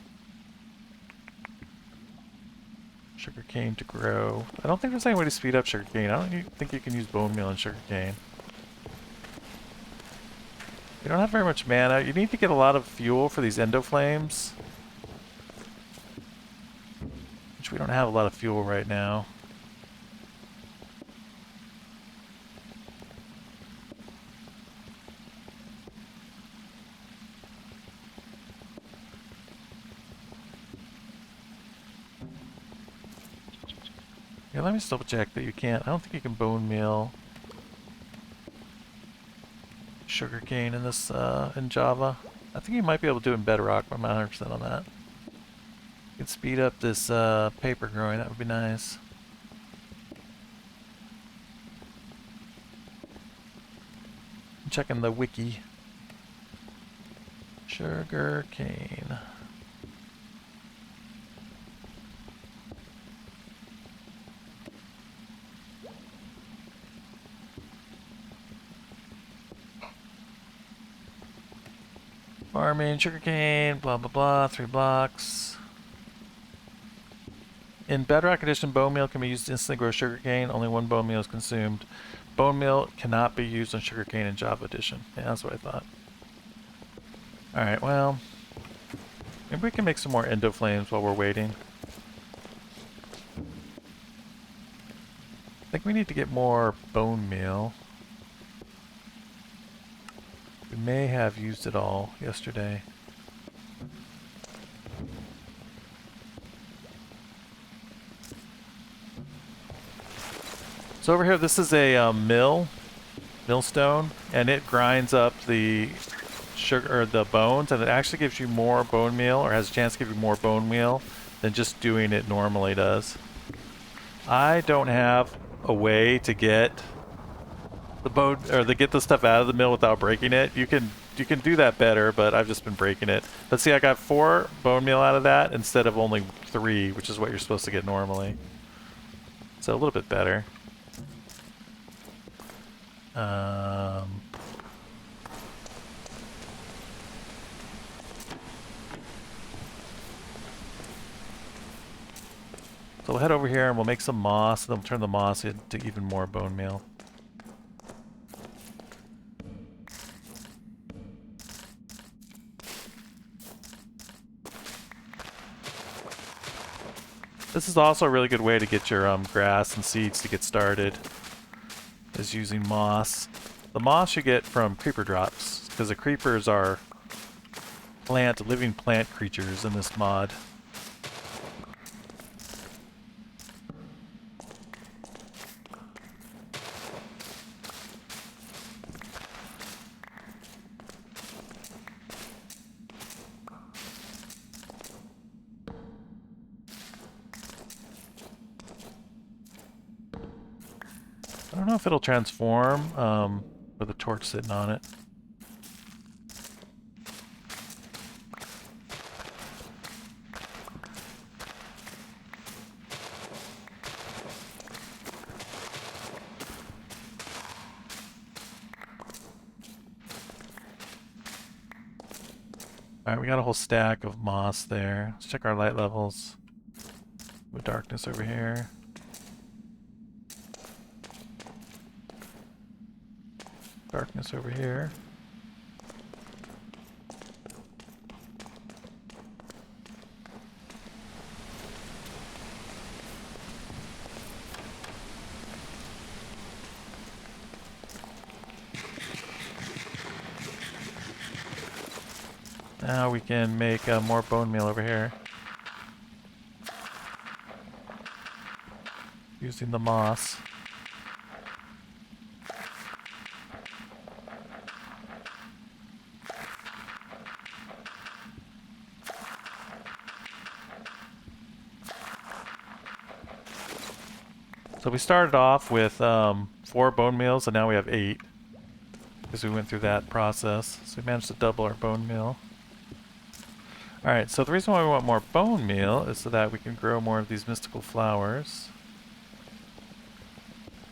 Sugarcane to grow. I don't think there's any way to speed up sugarcane. I don't think you can use bone meal in sugarcane. You don't have very much mana. You need to get a lot of fuel for these endoflames. Which we don't have a lot of fuel right now. Yeah, let me just double check that you can't. I don't think you can bone meal sugarcane in this in Java. I think you might be able to do it in Bedrock, but I'm not 100% on that. You can speed up this paper growing. That would be nice. I'm checking the wiki. Sugarcane. Farming, sugarcane, blah blah blah, 3 blocks. In Bedrock Edition, bone meal can be used to instantly grow sugarcane. Only 1 bone meal is consumed. Bone meal cannot be used on sugarcane in Java Edition. Yeah, that's what I thought. Alright, well, maybe we can make some more endoflames while we're waiting. I think we need to get more bone meal. We may have used it all yesterday. So over here, this is a millstone, and it grinds up the sugar or the bones, and it actually gives you more bone meal, or has a chance to give you more bone meal than just doing it normally does. I don't have a way to get the bone or to get the stuff out of the mill without breaking it. You can do that better, but I've just been breaking it. But see, I got 4 bone meal out of that instead of only 3, which is what you're supposed to get normally. So a little bit better. So we'll head over here and we'll make some moss, and then we'll turn the moss into even more bone meal. This is also a really good way to get your grass and seeds to get started, is using moss. The moss you get from creeper drops, because the creepers are living plant creatures in this mod. I don't know if it'll transform with a torch sitting on it. Alright, we got a whole stack of moss there. Let's check our light levels. With darkness over here. Darkness over here. Now we can make more bone meal over here. Using the moss. So we started off with 4 bone meals, and now we have 8. Because we went through that process. So we managed to double our bone meal. Alright, so the reason why we want more bone meal is so that we can grow more of these mystical flowers.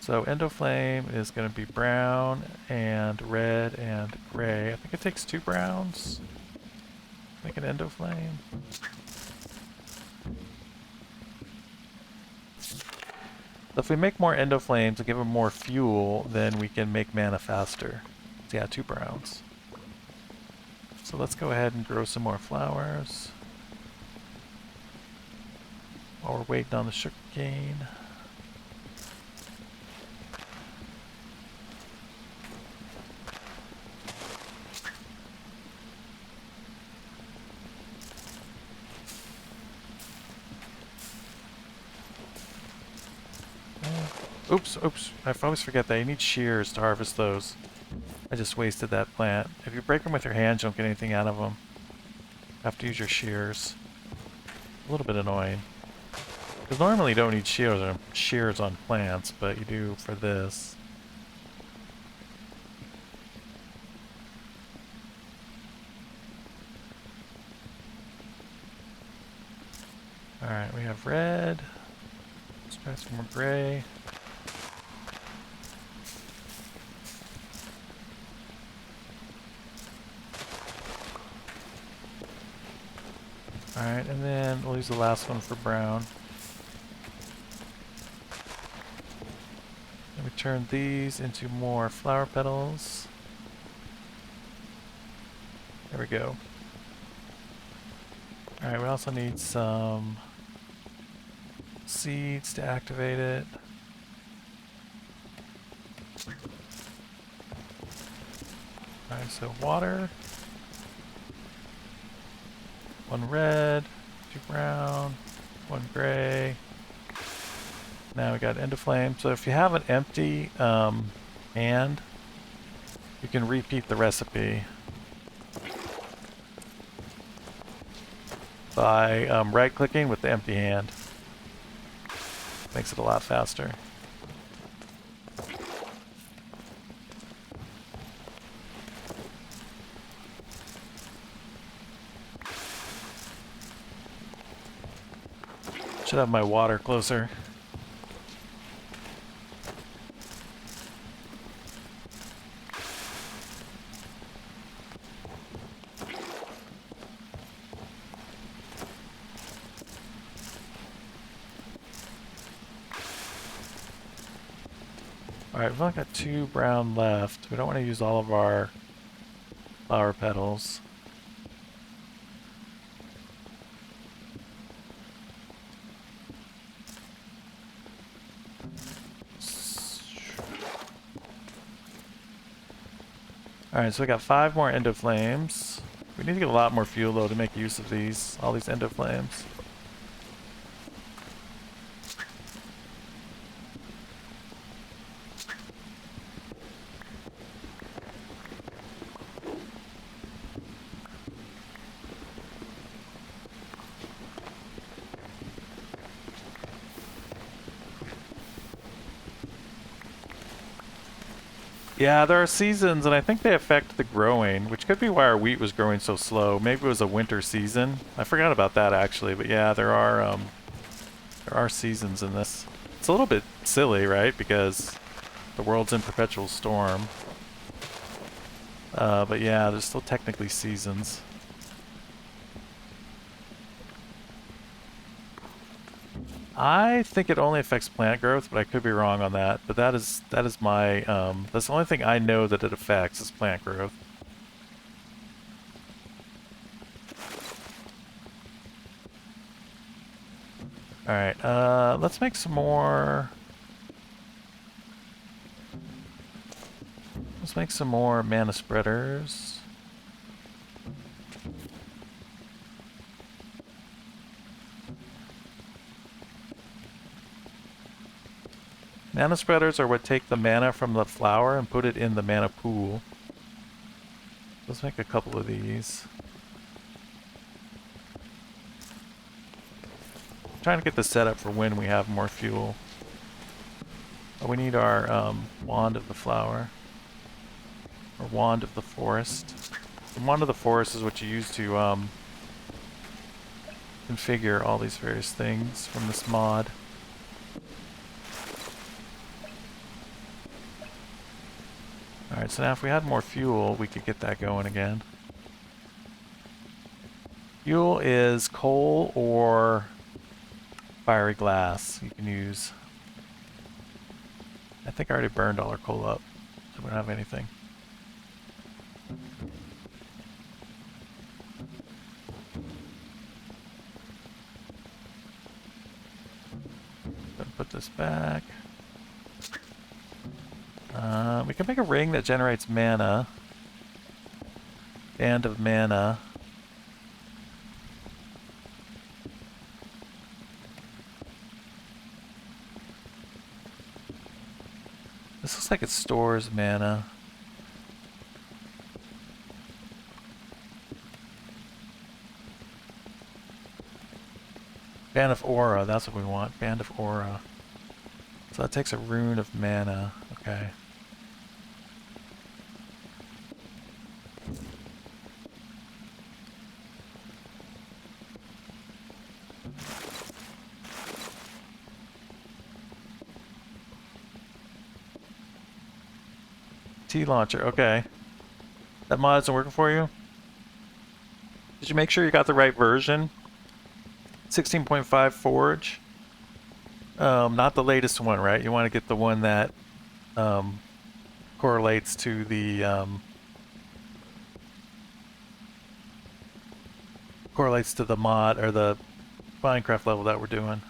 So Endoflame is going to be brown and red and gray. I think it takes 2 browns. Make an Endoflame. So if we make more Endoflames and give them more fuel, then we can make mana faster. So yeah, 2 browns. So let's go ahead and grow some more flowers while we're waiting on the sugarcane. Oops, I always forget that you need shears to harvest those. I just wasted that plant. If you break them with your hands, you don't get anything out of them. You have to use your shears. A little bit annoying. Because normally you don't need shears on plants, but you do for this. Alright, we have red. Let's try some more gray. Alright, and then we'll use the last one for brown. And we turn these into more flower petals. There we go. Alright, we also need some seeds to activate it. Alright, so water. 1 red, 2 brown, 1 gray. Now we got Endoflame. So if you have an empty hand, you can repeat the recipe by right-clicking with the empty hand. Makes it a lot faster. Should have my water closer. Alright, we've only got 2 brown left. We don't want to use all of our flower petals. Alright, so we got 5 more Endoflames. We need to get a lot more fuel though to make use of these, all these Endoflames. Yeah, there are seasons, and I think they affect the growing, which could be why our wheat was growing so slow. Maybe it was a winter season. I forgot about that actually, but yeah, there are seasons in this. It's a little bit silly, right? Because the world's in perpetual storm. But yeah, there's still technically seasons. I think it only affects plant growth, but I could be wrong on that. But that is my that's the only thing I know that it affects is plant growth. All right, let's make some more. Let's make some more mana spreaders. Mana spreaders are what take the mana from the flower and put it in the mana pool. Let's make a couple of these. I'm trying to get the setup for when we have more fuel. Oh, we need our wand of the flower. Or wand of the forest. The wand of the forest is what you use to configure all these various things from this mod. Alright, so now if we had more fuel, we could get that going again. Fuel is coal or fiery glass you can use. I think I already burned all our coal up, so we don't have anything. Gonna put this back. We can make a ring that generates mana. Band of mana. This looks like it stores mana. Band of Aura, that's what we want. Band of Aura. So that takes a rune of mana. Okay. T-launcher, okay. That mod isn't working for you? Did you make sure you got the right version? 16.5 Forge? Not the latest one, right? You want to get the one that correlates to the mod or the Minecraft level that we're doing.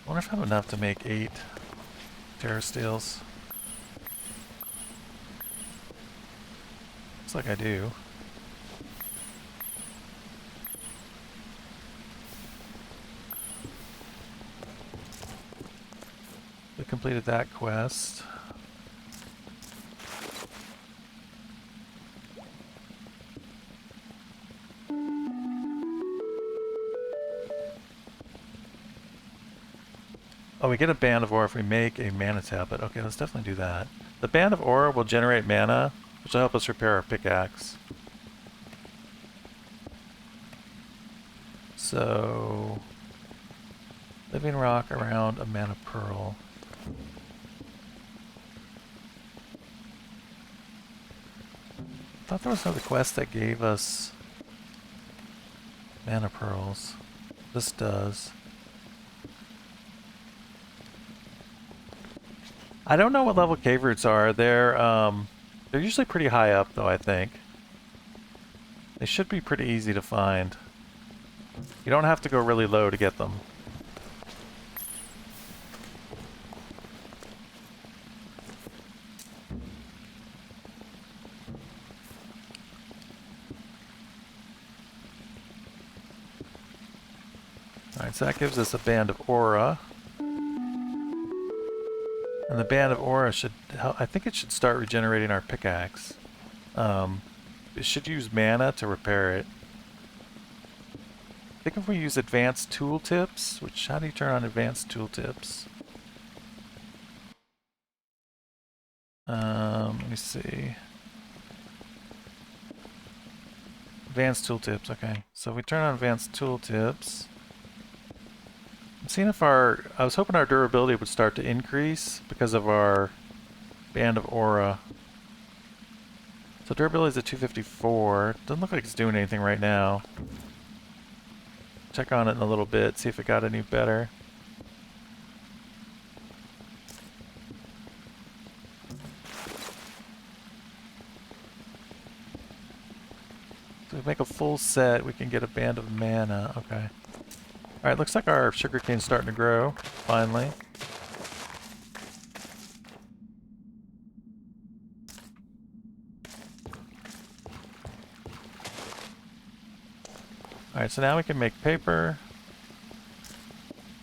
I wonder if I have enough to make 8 terrasteels. Looks like I do. We completed that quest. Oh, we get a Band of Aura if we make a mana tablet. Okay, let's definitely do that. The Band of Aura will generate mana, which will help us repair our pickaxe. So, living rock around a mana pearl. I thought there was another quest that gave us mana pearls. This does. I don't know what level cave roots are. They're usually pretty high up, though, I think. They should be pretty easy to find. You don't have to go really low to get them. Alright, so that gives us a Band of Aura. And the Band of Aura should help. I think it should start regenerating our pickaxe. It should use mana to repair it. I think if we use advanced tooltips, which, how do you turn on advanced tooltips? Let me see. Advanced tooltips, okay. So if we turn on advanced tooltips, I'm seeing if I was hoping our durability would start to increase because of our Band of Aura. So durability is at 254. Doesn't look like it's doing anything right now. Check on it in a little bit, see if it got any better. So if we make a full set, we can get a Band of Mana. Okay. Alright, looks like our sugarcane's starting to grow, finally. Alright, so now we can make paper.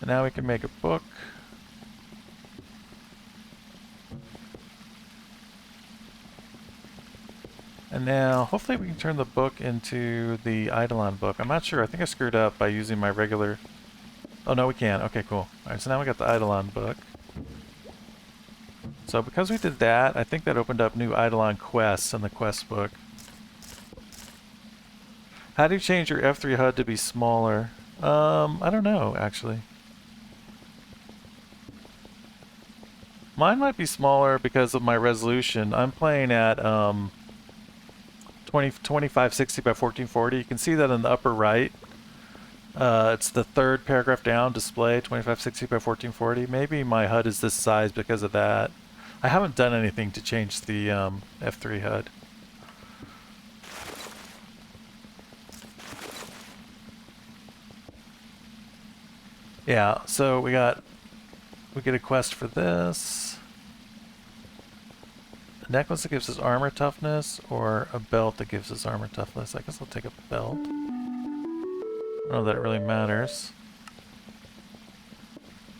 And now we can make a book. And now, hopefully we can turn the book into the Eidolon book. I'm not sure. I think I screwed up by using my regular... Oh, no, we can. Okay, cool. Alright, so now we got the Eidolon book. So because we did that, I think that opened up new Eidolon quests in the quest book. How do you change your F3 HUD to be smaller? I don't know, actually. Mine might be smaller because of my resolution. I'm playing at 2560 by 1440. You can see that in the upper right. It's the third paragraph down, display 2560 by 1440. Maybe my HUD is this size because of that. I haven't done anything to change the F3 HUD. Yeah, so we get a quest for this. A necklace that gives us armor toughness, or a belt that gives us armor toughness. I guess I'll take a belt. I don't know that it really matters.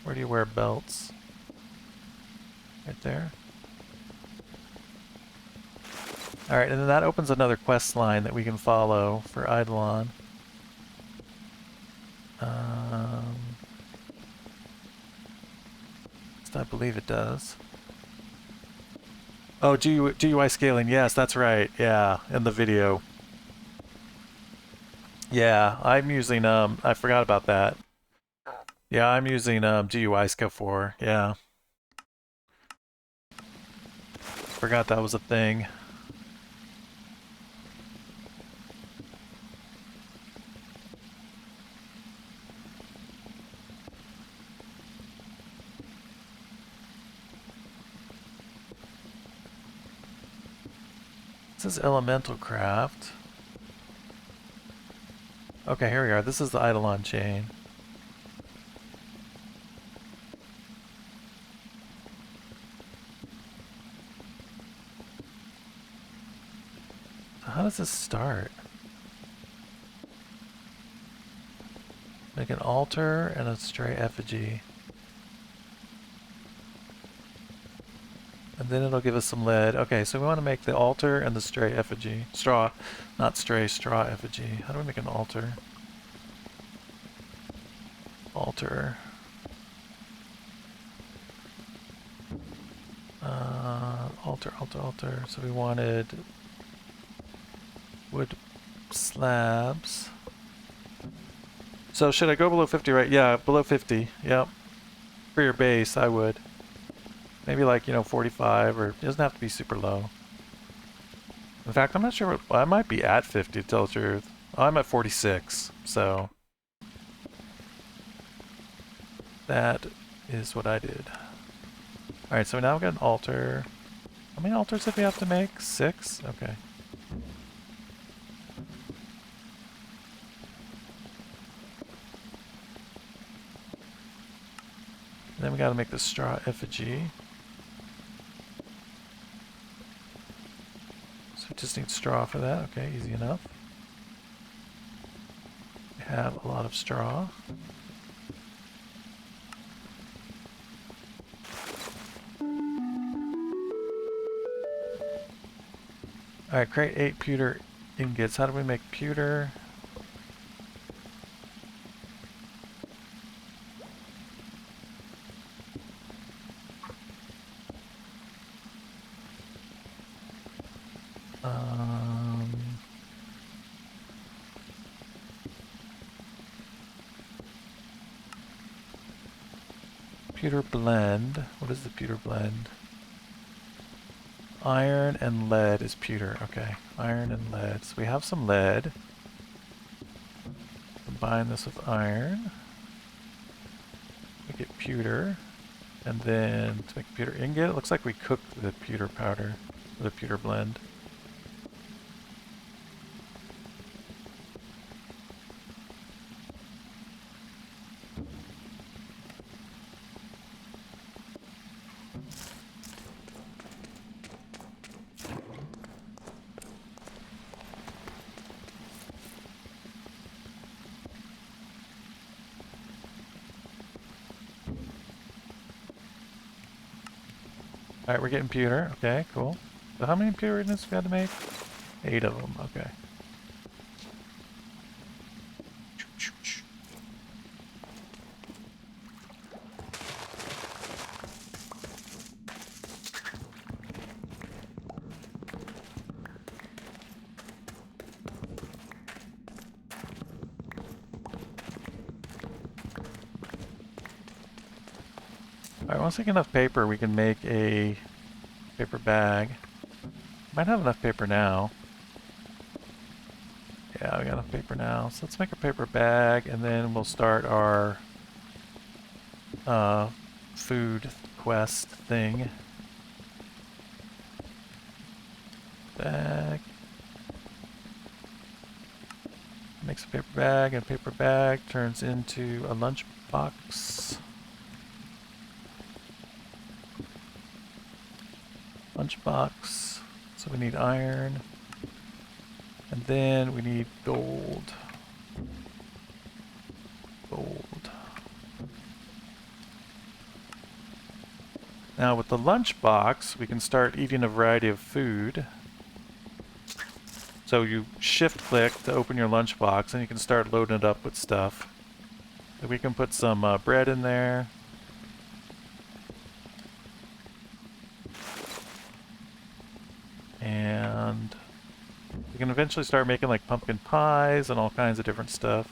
Where do you wear belts? Right there. Alright, and then that opens another quest line that we can follow for Eidolon. I believe it does. Oh, GUI scaling. Yes, that's right. Yeah, in the video. Yeah, I'm using, I forgot about that. Yeah, I'm using GUI Scale 4. Yeah. Forgot that was a thing. This is Elemental Craft. Okay, here we are. This is the Eidolon chain. So how does this start? Make an altar and a stray effigy. And then it'll give us some lead. Okay, so we want to make the altar and the stray effigy. Straw. Not stray, straw effigy. How do we make an altar? Altar. Altar. So we wanted wood slabs. So should I go below 50, right? Yeah, below 50. Yep. For your base, I would. Maybe like, 45, or it doesn't have to be super low. In fact, I'm not sure what, I might be at 50 to tell the truth. Oh, I'm at 46, so that is what I did. Alright, so now we've got an altar. How many altars did we have to make? 6? Okay. And then we gotta make the straw effigy. So we just need straw for that. Okay, easy enough. We have a lot of straw. Alright, create 8 pewter ingots. How do we make pewter? Pewter blend. What is the pewter blend? Iron and lead is pewter. Okay, iron and lead. So we have some lead. Combine this with iron. Make it pewter. And then to make pewter ingot, it looks like we cooked the pewter powder, the pewter blend. Alright, we're getting pewter. Okay, cool. So how many pewter ingots we got to make? 8 of them. Okay. Alright, once we get enough paper, we can make a paper bag. Might have enough paper now. Yeah, we got enough paper now. So let's make a paper bag, and then we'll start our food quest thing. Bag. Makes a paper bag, and paper bag turns into a lunch box. Lunchbox. So we need iron. And then we need gold. Gold. Now with the lunchbox, we can start eating a variety of food. So you shift click to open your lunchbox and you can start loading it up with stuff. And we can put some bread in there. And we can eventually start making like pumpkin pies and all kinds of different stuff.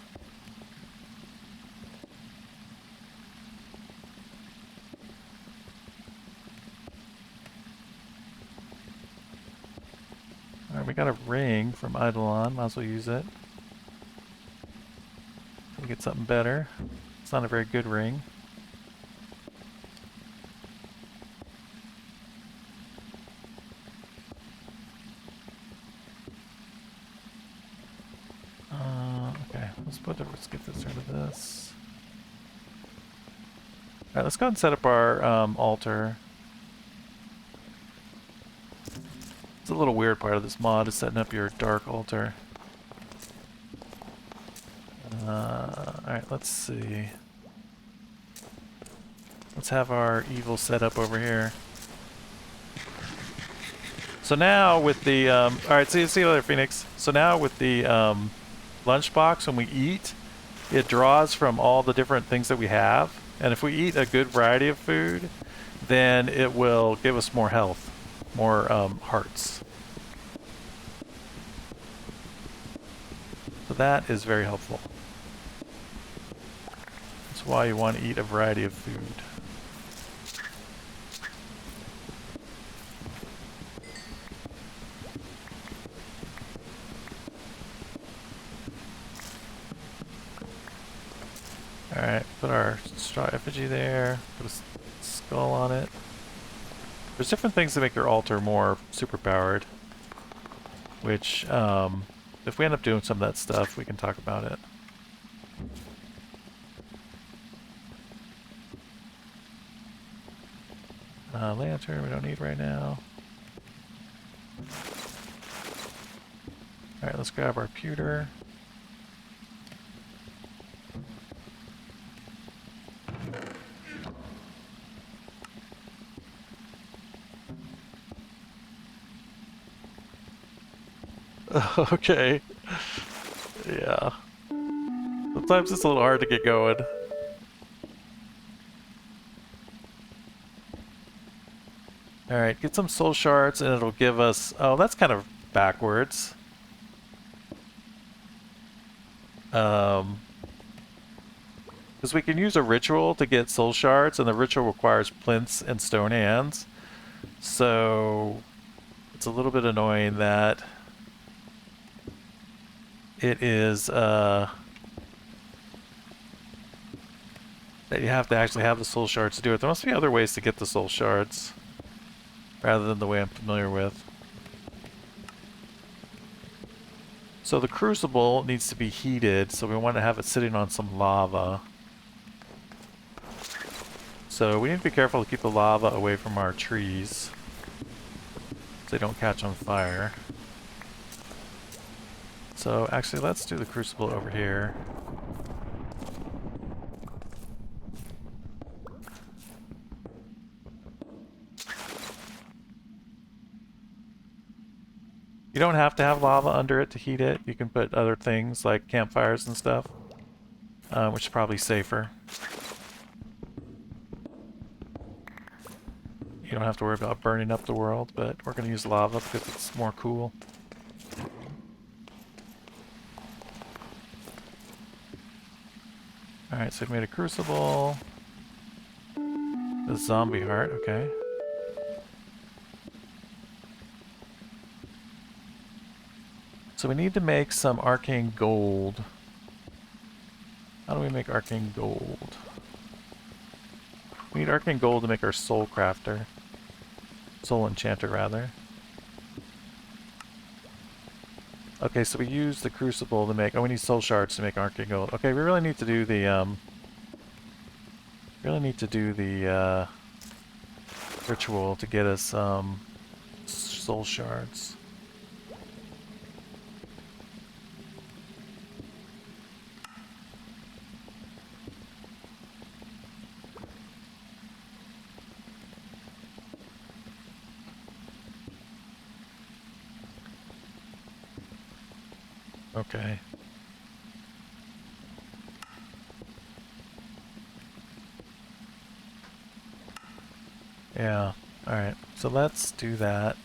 Alright, we got a ring from Eidolon, might as well use it. We'll get something better. It's not a very good ring. Okay, let's get this rid of this. Alright, let's go ahead and set up our altar. It's a little weird part of this mod is setting up your dark altar. Alright, let's see. Let's have our evil set up over here. So now with the, alright, see you later, Phoenix. So now with the lunchbox, when we eat, it draws from all the different things that we have. And if we eat a good variety of food, then it will give us more health, more hearts. So that is very helpful. That's why you want to eat a variety of food. Alright, put our straw effigy there, put a skull on it. There's different things that make your altar more superpowered, which, if we end up doing some of that stuff, we can talk about it. Lantern we don't need right now. Alright, let's grab our pewter. Okay. Yeah. Sometimes it's a little hard to get going. Alright, get some soul shards and it'll give us... Oh, that's kind of backwards. Because we can use a ritual to get soul shards, and the ritual requires plinths and stone hands. So it's a little bit annoying that it is that you have to actually have the soul shards to do it. There must be other ways to get the soul shards rather than the way I'm familiar with. So the crucible needs to be heated, so we want to have it sitting on some lava. So we need to be careful to keep the lava away from our trees so they don't catch on fire. So actually let's do the crucible over here. You don't have to have lava under it to heat it. You can put other things like campfires and stuff, which is probably safer. You don't have to worry about burning up the world, but we're going to use lava because it's more cool. Alright, so we've made a crucible. The zombie heart, okay. So we need to make some arcane gold. How do we make arcane gold? We need arcane gold to make our soul crafter. Soul enchanter, rather. Okay, so we use the crucible to make... Oh, we need soul shards to make arcane gold. Okay, we really need to do the, ritual to get us, soul shards. Okay. Yeah, alright. So let's do that.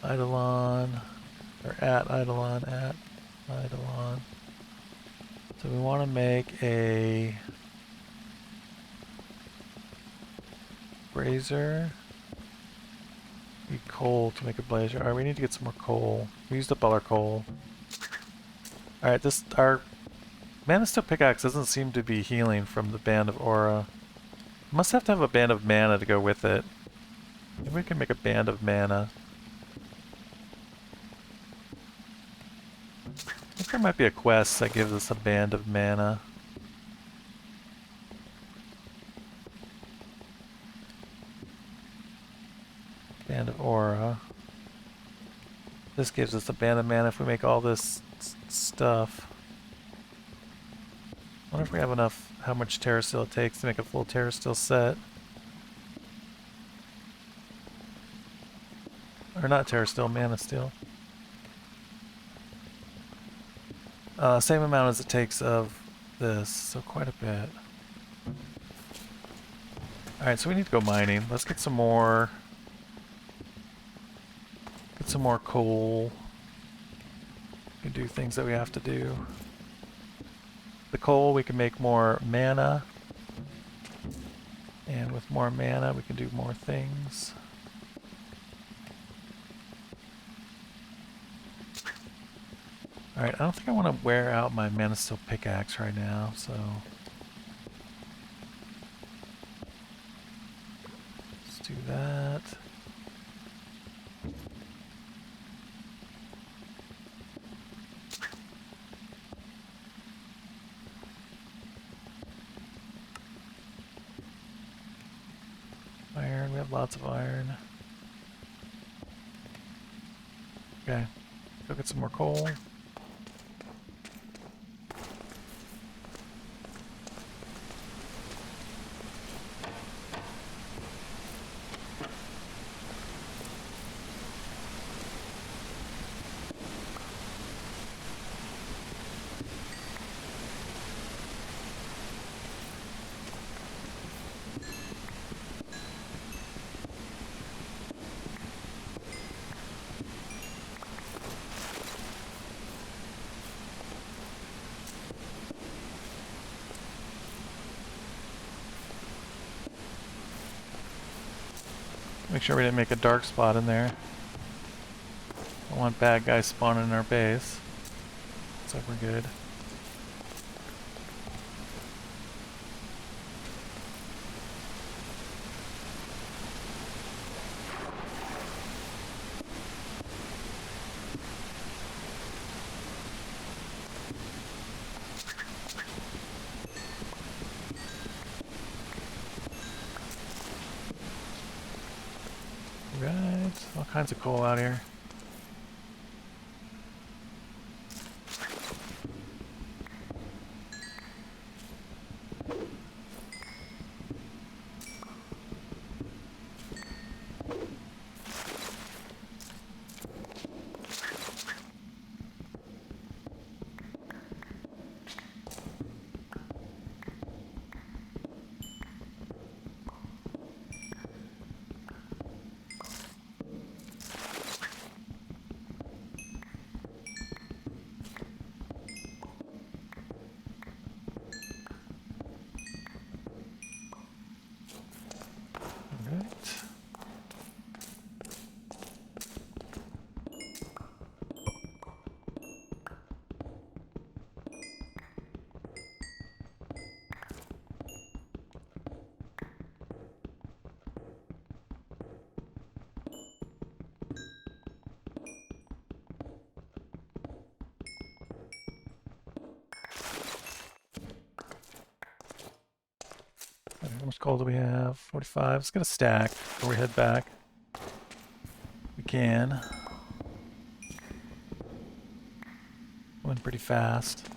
Eidolon, or at Eidolon, at Eidolon. So we want to make a brazier. Need coal to make a brazier. Alright, we need to get some more coal. We used up all our coal. Alright, our Mana Steel Pickaxe doesn't seem to be healing from the Band of Aura. Must have to have a Band of Mana to go with it. Maybe we can make a Band of Mana. I think there might be a quest that gives us a Band of Mana. Band of Aura. This gives us a Band of Mana if we make all this stuff. I wonder if we have enough, how much Terra Steel it takes to make a full Terra Steel set. Or not Terra Steel, Mana Steel. Same amount as it takes of this, so quite a bit. Alright, so we need to go mining. Let's get some more... Get some more coal. We can do things that we have to do. The coal, we can make more mana. And with more mana, we can do more things. Alright, I don't think I want to wear out my Mana Steel Pickaxe right now, so... Let's do that. Iron, we have lots of iron. Okay, go get some more coal. Make sure we didn't make a dark spot in there. Don't want bad guys spawning in our base. Looks like we're good. Right, all kinds of coal out here. much coal do we have? 45. It's gonna stack before we head back. We can. Went pretty fast.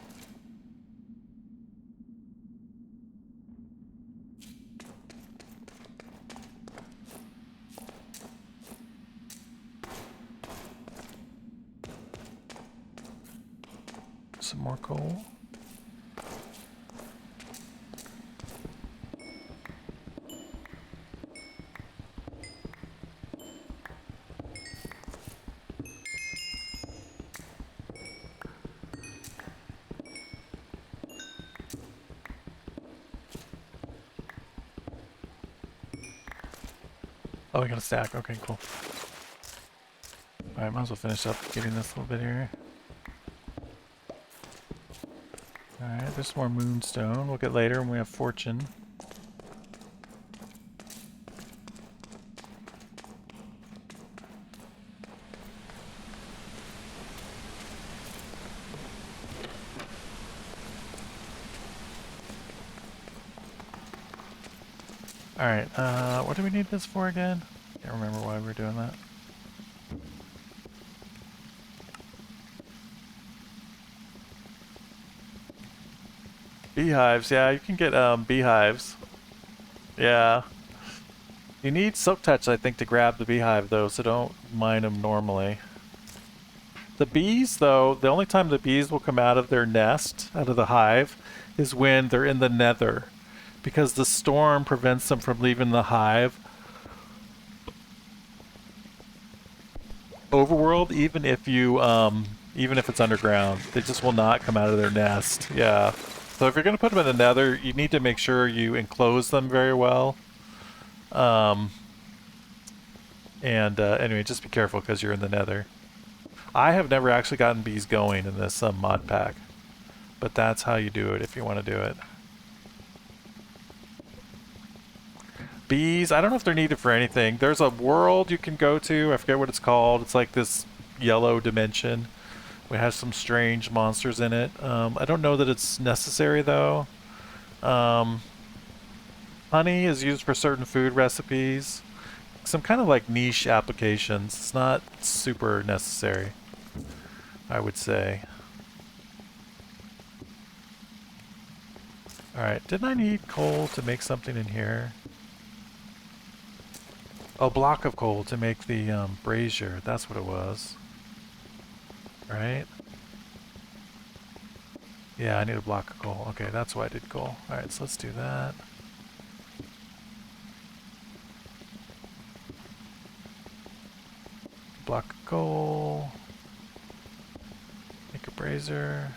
Some more coal. Oh, we got a stack. Okay, cool. Alright, might as well finish up getting this little bit here. Alright, there's more moonstone. We'll get later when we have fortune. Alright, what do we need this for again? Can't remember why we were doing that. Beehives, yeah, you can get beehives. Yeah. You need silk touch, I think, to grab the beehive though, so don't mine them normally. The bees, though, the only time the bees will come out of their nest, out of the hive, is when they're in the nether. Because the storm prevents them from leaving the hive. Overworld, even if it's underground, they just will not come out of their nest. Yeah. So if you're going to put them in the nether, you need to make sure you enclose them very well. Anyway, just be careful because you're in the nether. I have never actually gotten bees going in this mod pack, but that's how you do it if you want to do it. Bees, I don't know if they're needed for anything. There's a world you can go to, I forget what it's called. It's like this yellow dimension. We have some strange monsters in it. I don't know that it's necessary though. Honey is used for certain food recipes. Some kind of like niche applications. It's not super necessary, I would say. Alright, didn't I need coal to make something in here? Oh, block of coal to make the brazier. That's what it was. Right? Yeah, I need a block of coal. Okay, that's why I did coal. Alright, so let's do that. Block of coal. Make a brazier.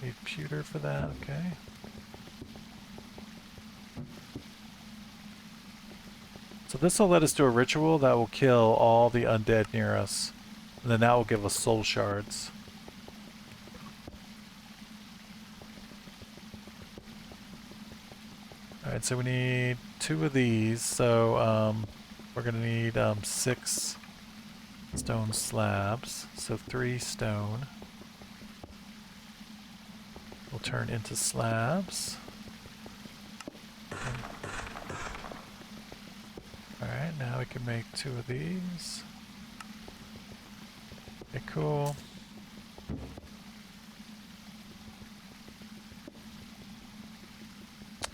Need pewter for that, okay. So this will let us do a ritual that will kill all the undead near us. And then that will give us soul shards. Alright, so we need 2 of these. So we're going to need 6 stone slabs. So 3 stone will turn into slabs. Alright, now we can make 2 of these. Okay, cool.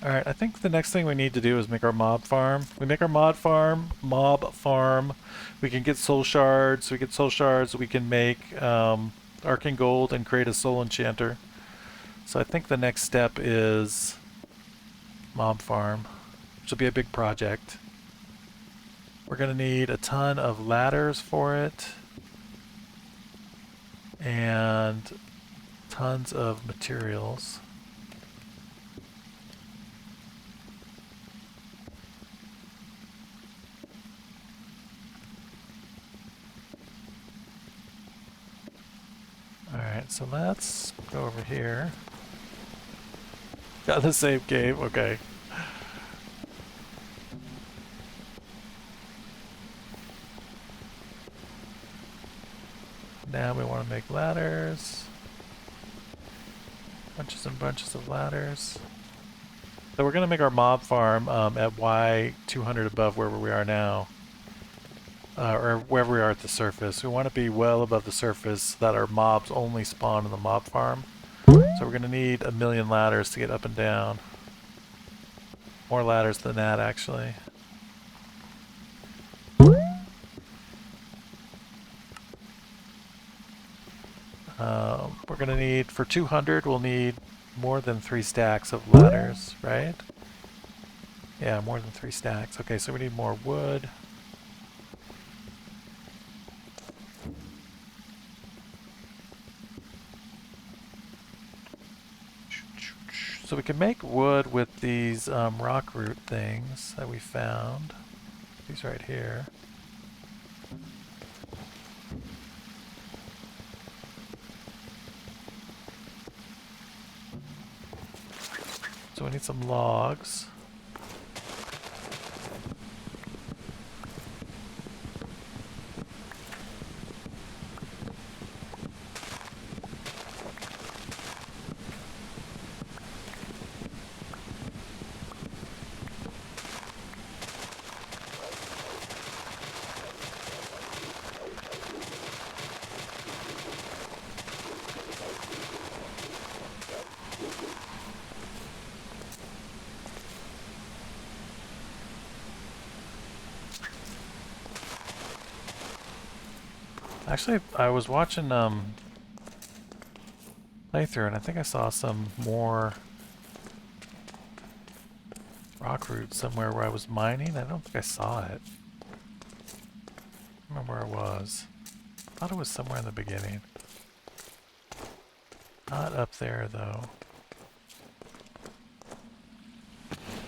Alright, I think the next thing we need to do is make our mob farm. We make our mob farm, we can get soul shards, we can make arcane gold and create a soul enchanter. So I think the next step is mob farm, which will be a big project. We're going to need a ton of ladders for it. And tons of materials. Alright, so let's go over here. Got the same game, okay. Now we want to make ladders. Bunches and bunches of ladders. So we're going to make our mob farm at Y 200 above where we are now. Or wherever we are at the surface. We want to be well above the surface so that our mobs only spawn in the mob farm. So we're going to need 1,000,000 ladders to get up and down. More ladders than that, actually. We're going to need, for 200, we'll need more than 3 stacks of ladders, right? Yeah, more than 3 stacks. Okay, so we need more wood. So we can make wood with these rock root things that we found. These right here. So we need some logs. Actually, I was watching playthrough and I think I saw some more rock root somewhere where I was mining. I don't think I saw it. I don't remember where it was. I thought it was somewhere in the beginning. Not up there though.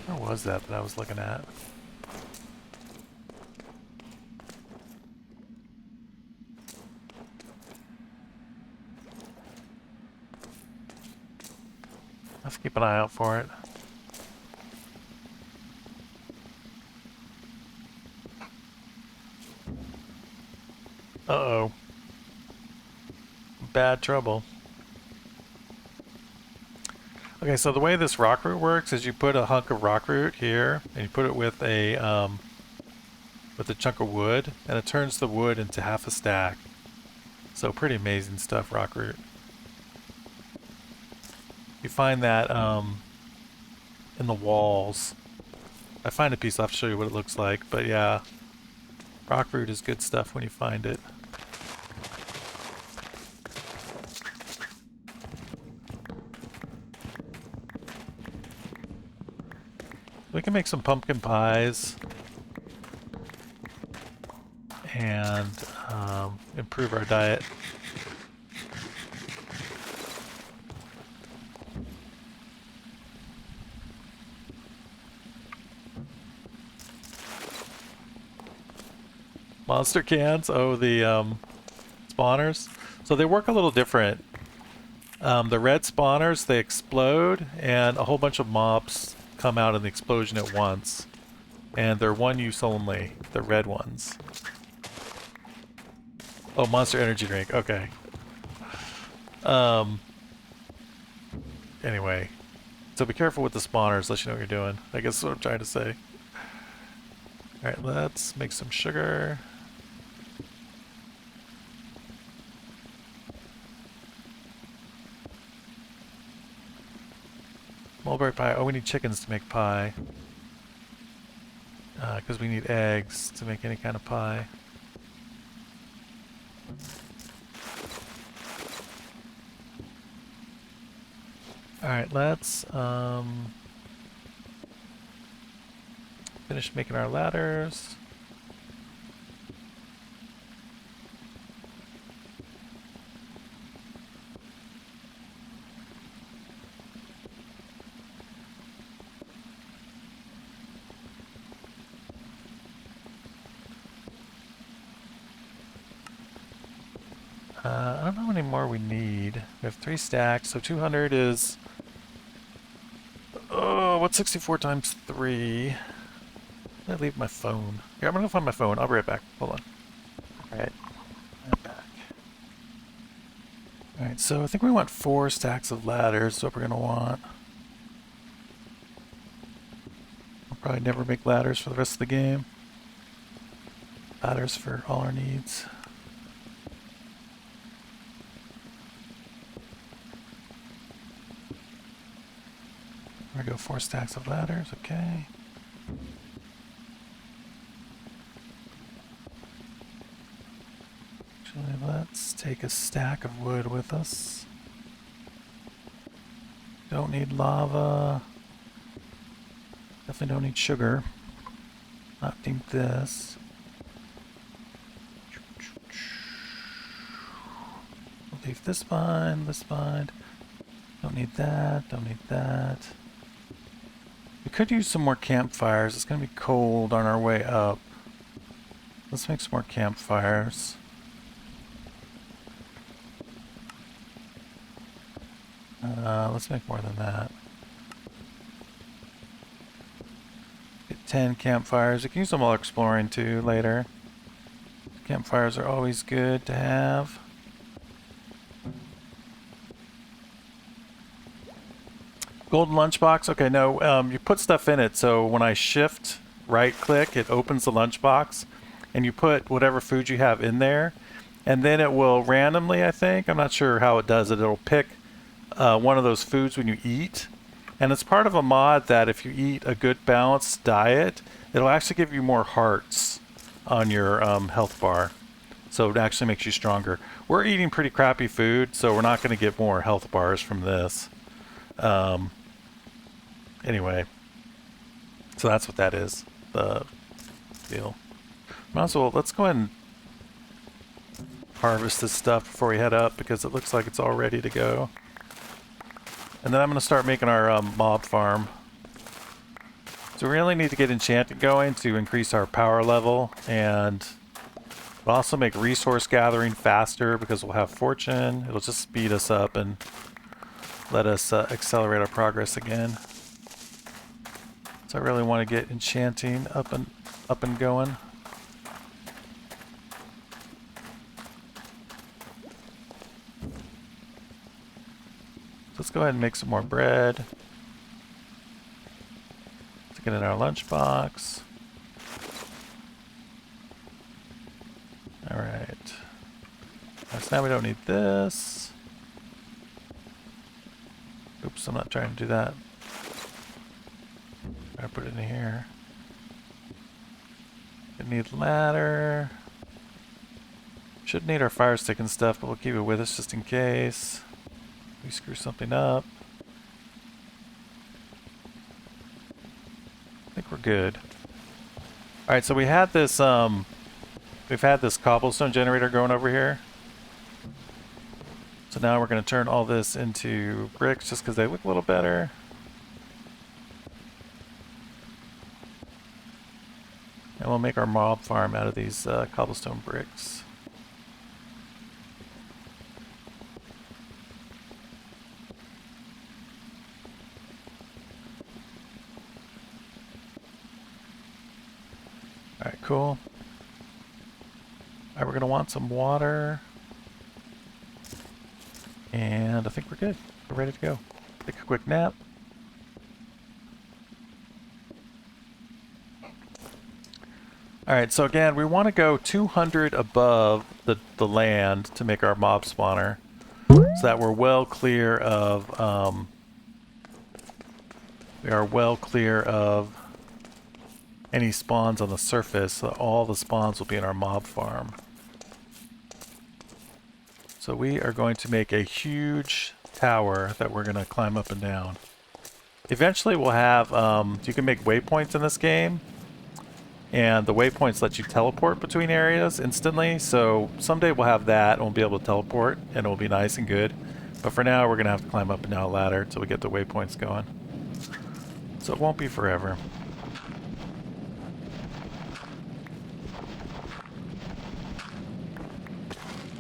Where was that I was looking at? Let's keep an eye out for it. Uh-oh. Bad trouble. Okay, so the way this rock root works is you put a hunk of rock root here, and you put it with a chunk of wood, and it turns the wood into half a stack. So pretty amazing stuff, rock root. You find that in the walls. I find a piece, I'll have to show you what it looks like, but yeah, rock root is good stuff when you find it. We can make some pumpkin pies and improve our diet. Monster cans? Oh, the spawners. So they work a little different. The red spawners, they explode, and a whole bunch of mobs come out in the explosion at once. And they're one use only, the red ones. Oh, Monster Energy Drink, okay. Anyway. So be careful with the spawners, let you know what you're doing. I guess that's what I'm trying to say. Alright, let's make some sugar. Mulberry pie. Oh, we need chickens to make pie. Because we need eggs to make any kind of pie. Alright, let's finish making our ladders. I don't know how many more we need. We have 3 stacks, so 200 is... Oh, what's 64 times 3? I leave my phone. Here, I'm gonna find my phone. I'll be right back. Hold on. Alright. I'm back. Alright, so I think we want 4 stacks of ladders. Is what we're gonna want. Probably never make ladders for the rest of the game. Ladders for all our needs. There we go, 4 stacks of ladders, okay. Actually, let's take a stack of wood with us. Don't need lava. Definitely don't need sugar. Not need this. We'll leave this behind, this behind. Don't need that, don't need that. We could use some more campfires. It's going to be cold on our way up. Let's make some more campfires. Let's make more than that. Get 10 campfires. We can use them while exploring too later. Campfires are always good to have. Golden lunchbox. Okay, no, you put stuff in it. So when I shift right click, it opens the lunchbox, and you put whatever food you have in there, and then it will randomly, I think, I'm not sure how it does it, it'll pick one of those foods when you eat. And it's part of a mod that if you eat a good balanced diet, it'll actually give you more hearts on your health bar. So it actually makes you stronger. We're eating pretty crappy food, so we're not going to get more health bars from this. Anyway, so that's what that is, the deal. Might as well, let's go ahead and harvest this stuff before we head up, because it looks like it's all ready to go. And then I'm going to start making our mob farm. So we really need to get enchanting going to increase our power level, and we'll also make resource gathering faster because we'll have fortune. It'll just speed us up and let us accelerate our progress again. So I really want to get enchanting up and going. Let's go ahead and make some more bread. Let's get in our lunchbox. Alright. So now we don't need this. Oops, I'm not trying to do that. I put it in here. We need ladder. Should need our fire stick and stuff, but we'll keep it with us just in case we screw something up. I think we're good. Alright, so we had this we've had this cobblestone generator going over here. So now we're going to turn all this into bricks just because they look a little better. And we'll make our mob farm out of these cobblestone bricks. Alright, cool. Alright, we're going to want some water. And I think we're good. We're ready to go. Take a quick nap. Alright, so again, we want to go 200 above the land to make our mob spawner, so that we're well clear of, we are well clear of any spawns on the surface, so all the spawns will be in our mob farm. So we are going to make a huge tower that we're going to climb up and down. Eventually we'll have, you can make waypoints in this game, and the waypoints let you teleport between areas instantly, so someday we'll have that and we'll be able to teleport and it'll be nice and good. But for now we're going to have to climb up and down a ladder until we get the waypoints going. So it won't be forever.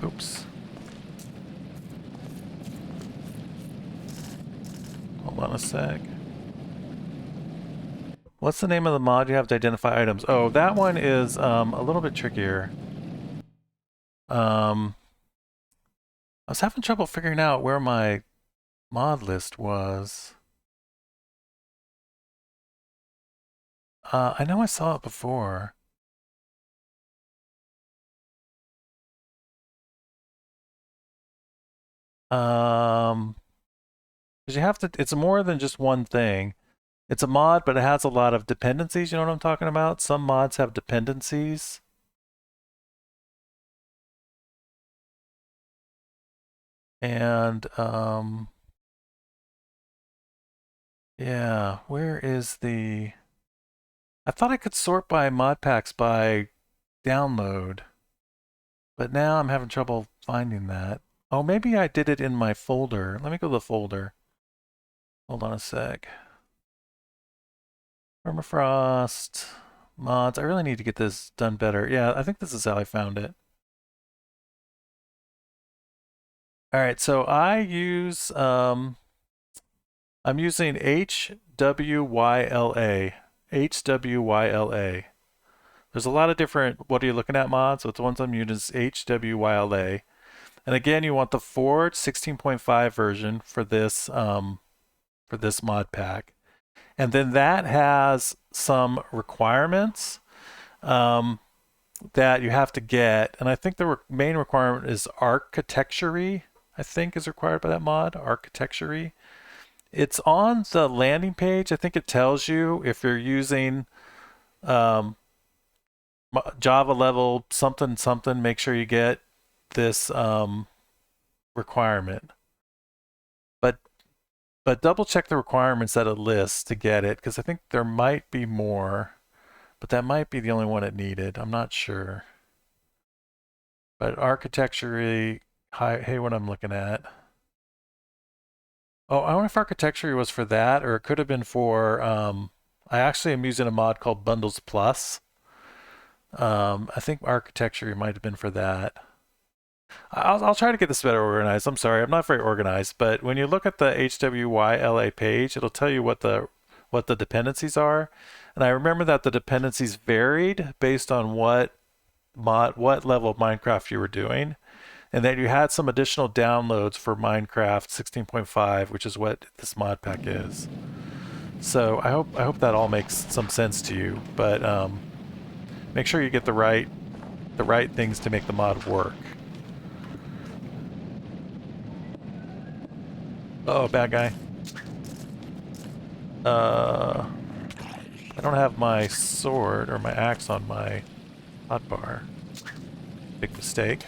Oops. Hold on a sec. What's the name of the mod you have to identify items? Oh, that one is a little bit trickier. I was having trouble figuring out where my mod list was. I know I saw it before. Um, 'Cause you have to, it's more than just one thing. It's a mod, but it has a lot of dependencies. You know what I'm talking about? Some mods have dependencies. And, yeah, where is the... I thought I could sort by mod packs by download, but now I'm having trouble finding that. Oh, maybe I did it in my folder. Let me go to the folder. Hold on a sec. Permafrost mods. I really need to get this done better. Yeah, I think this is how I found it. All right, so I'm using HWYLA. HWYLA. There's a lot of different what are you looking at mods, but the ones I'm using is HWYLA. And again, you want the Forge 16.5 version for this mod pack. And then that has some requirements that you have to get. And I think the main requirement is architecture, I think is required by that mod, architecture. It's on the landing page. I think it tells you if you're using um, Java level something something, make sure you get this requirement. But double check the requirements that it lists to get it, because I think there might be more, but that might be the only one it needed. I'm not sure. But architecture, hey, what I'm looking at. Oh, I wonder if architecture was for that, or it could have been for. I actually am using a mod called Bundles Plus. I think architecture might have been for that. I'll try to get this better organized. I'm sorry, I'm not very organized, but when you look at the HWYLA page, it'll tell you what the dependencies are. And I remember that the dependencies varied based on what level of Minecraft you were doing, and that you had some additional downloads for Minecraft 16.5, which is what this mod pack is. So I hope that all makes some sense to you. But make sure you get the right things to make the mod work. Oh, bad guy. I don't have my sword or my axe on my hotbar. Big mistake.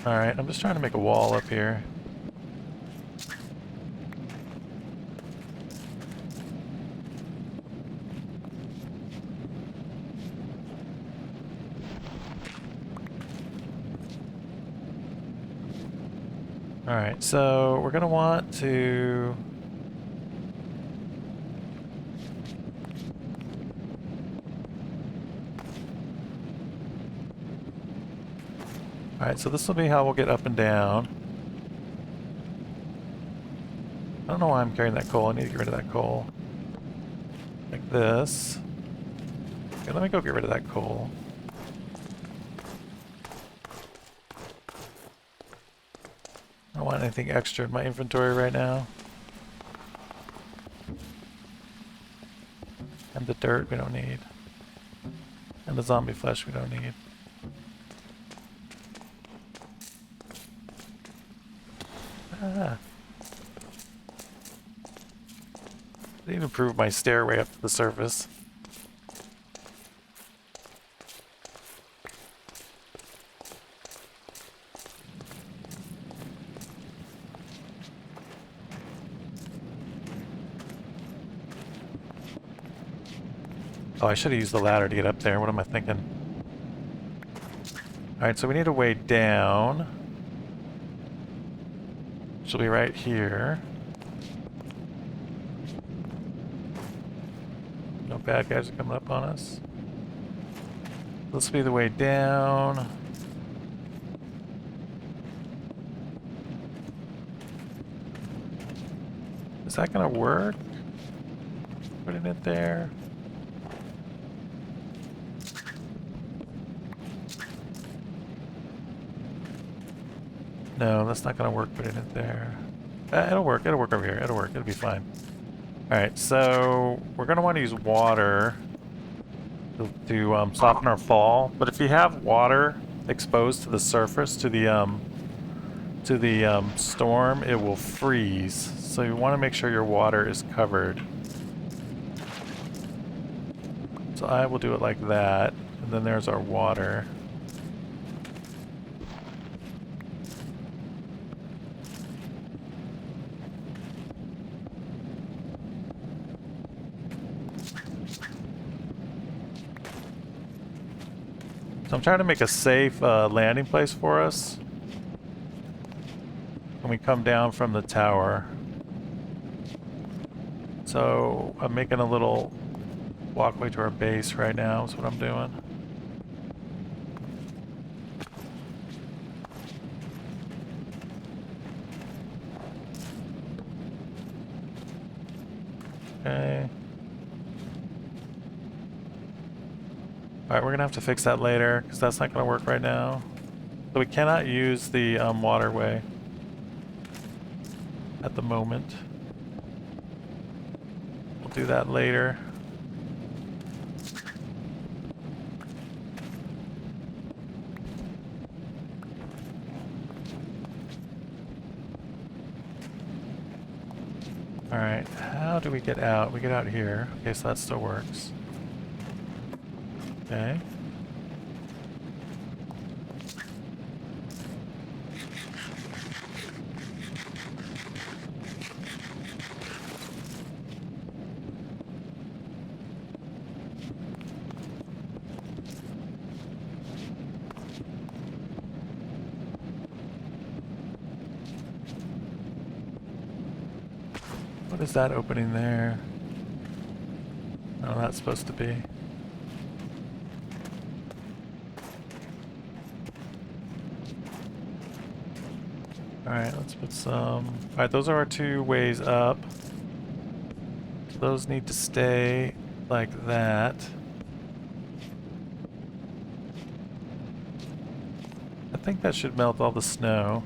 Alright, I'm just trying to make a wall up here. Alright, so we're going to want to... Alright, so this will be how we'll get up and down. I don't know why I'm carrying that coal. I need to get rid of that coal. Like this. Okay, let me go get rid of that coal. I don't want anything extra in my inventory right now. And the dirt we don't need. And the zombie flesh we don't need. Ah. I need to improve my stairway up to the surface. Oh, I should have used the ladder to get up there. What am I thinking? Alright, so we need a way down. She'll be right here. No bad guys are coming up on us. This will be the way down. that gonna work? Putting it there. No, that's not gonna work putting it there. It'll work over here. It'll work, it'll be fine. Alright, so we're gonna want to use water to soften our fall. But if you have water exposed to the surface, to the storm, it will freeze. So you want to make sure your water is covered. So I will do it like that, and then there's our water. So I'm trying to make a safe landing place for us when we come down from the tower. So I'm making a little walkway to our base right now is what I'm doing. Okay. Alright, we're gonna have to fix that later, because that's not gonna work right now. So we cannot use the waterway at the moment. We'll do that later. Alright, how do we get out? We get out here. Okay, so that still works. Okay. What is that opening there? Oh, that's supposed to be. Alright, let's put some... Alright, those are our two ways up. So those need to stay like that. I think that should melt all the snow.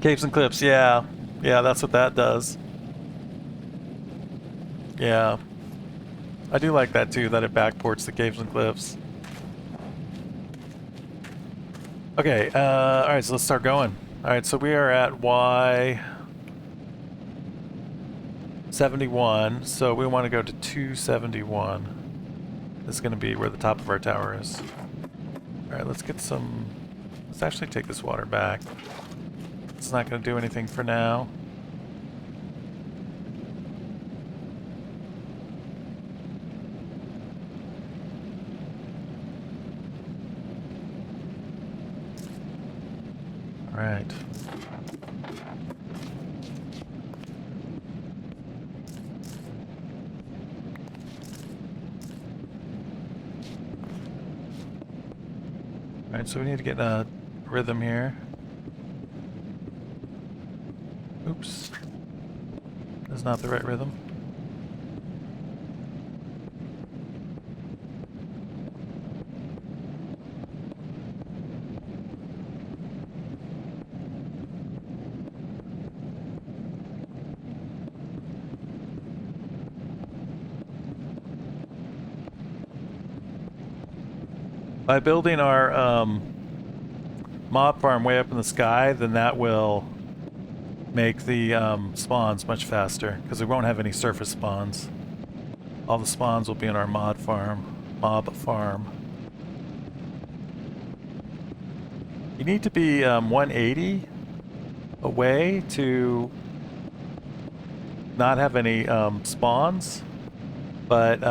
Caves and cliffs, yeah. Yeah, that's what that does. Yeah. I do like that too, that it backports the caves and cliffs. Okay, alright, so let's start going. Alright, so we are at Y 71, so we want to go to 271. This is going to be where the top of our tower is. Alright, let's get some... Let's actually take this water back. It's not going to do anything for now. All right. All right, so we need to get a rhythm here. Oops. That's not the right rhythm. By building our mob farm way up in the sky, then that will make the spawns much faster, because we won't have any surface spawns. All the spawns will be in our mob farm. You need to be 180 away to not have any spawns, but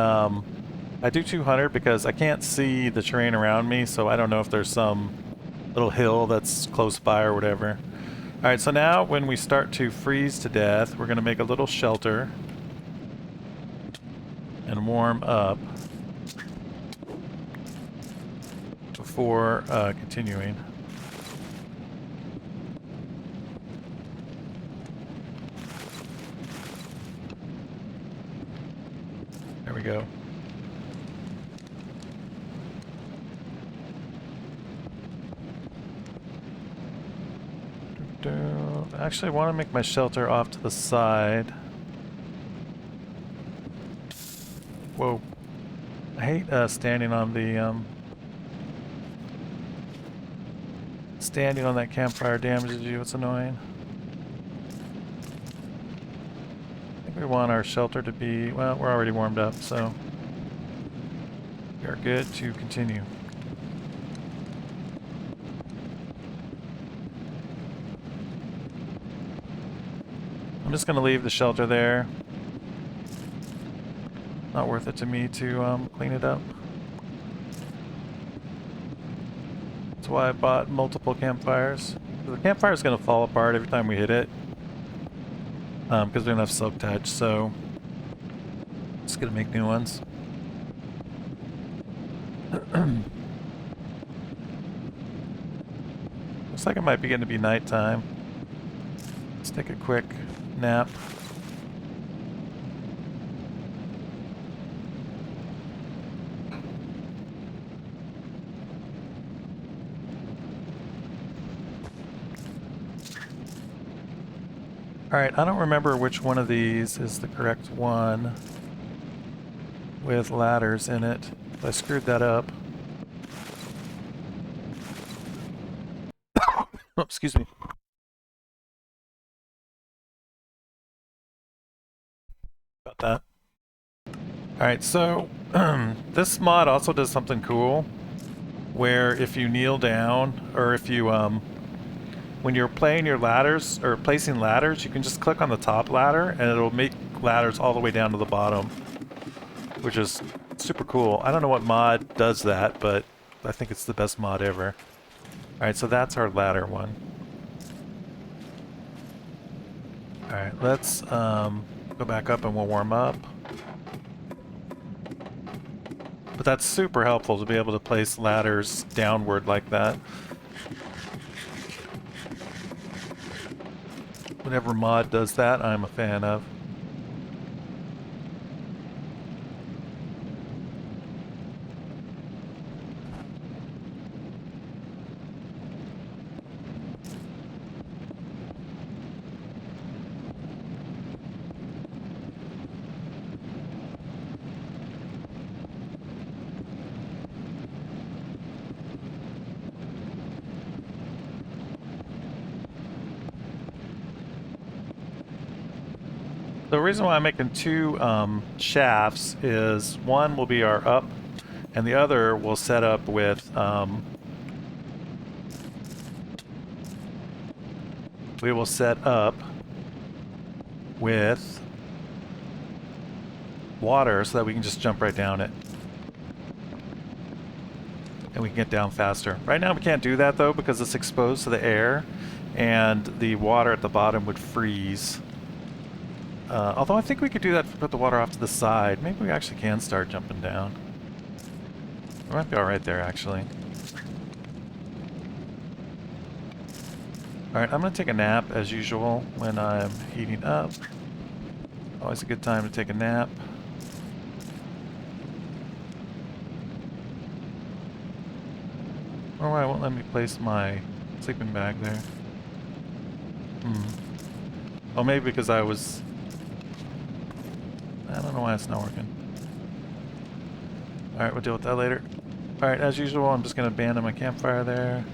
I do 200 because I can't see the terrain around me, so I don't know if there's some little hill that's close by or whatever. Alright, so now when we start to freeze to death, we're going to make a little shelter and warm up before continuing. There we go. Actually, I want to make my shelter off to the side. Whoa. I hate standing on the standing on that campfire damages you. It's annoying. I think we want our shelter to be, well, we're already warmed up, so we are good to continue. I'm just going to leave the shelter there. Not worth it to me to clean it up. That's why I bought multiple campfires. The campfire is going to fall apart every time we hit it. Because we don't have soak touch, so just going to make new ones. Looks like it might be getting to be nighttime. Let's take a quick nap. Alright, I don't remember which one of these is the correct one with ladders in it. I screwed that up. Oh, excuse me. About that. Alright, so this mod also does something cool where if you kneel down, or if you when you're playing your ladders or placing ladders, you can just click on the top ladder and it'll make ladders all the way down to the bottom, which is super cool. I don't know what mod does that, but I think it's the best mod ever. Alright, so that's our ladder one. Alright, let's go back up and we'll warm up. But that's super helpful to be able to place ladders downward like that. Whatever mod does that, I'm a fan of. The reason why I'm making two shafts is one will be our up, and the other will set up with we will set up with water so that we can just jump right down it. And we can get down faster. Right now we can't do that though because it's exposed to the air and the water at the bottom would freeze. Although I think we could do that if we put the water off to the side. Maybe we actually can start jumping down. We might be alright there actually. Alright, I'm going to take a nap as usual when I'm heating up. Always a good time to take a nap. Or why it won't let me place my sleeping bag there. Oh, maybe because I was... I don't know why it's not working. Alright, we'll deal with that later. Alright, as usual, I'm just going to abandon my campfire there.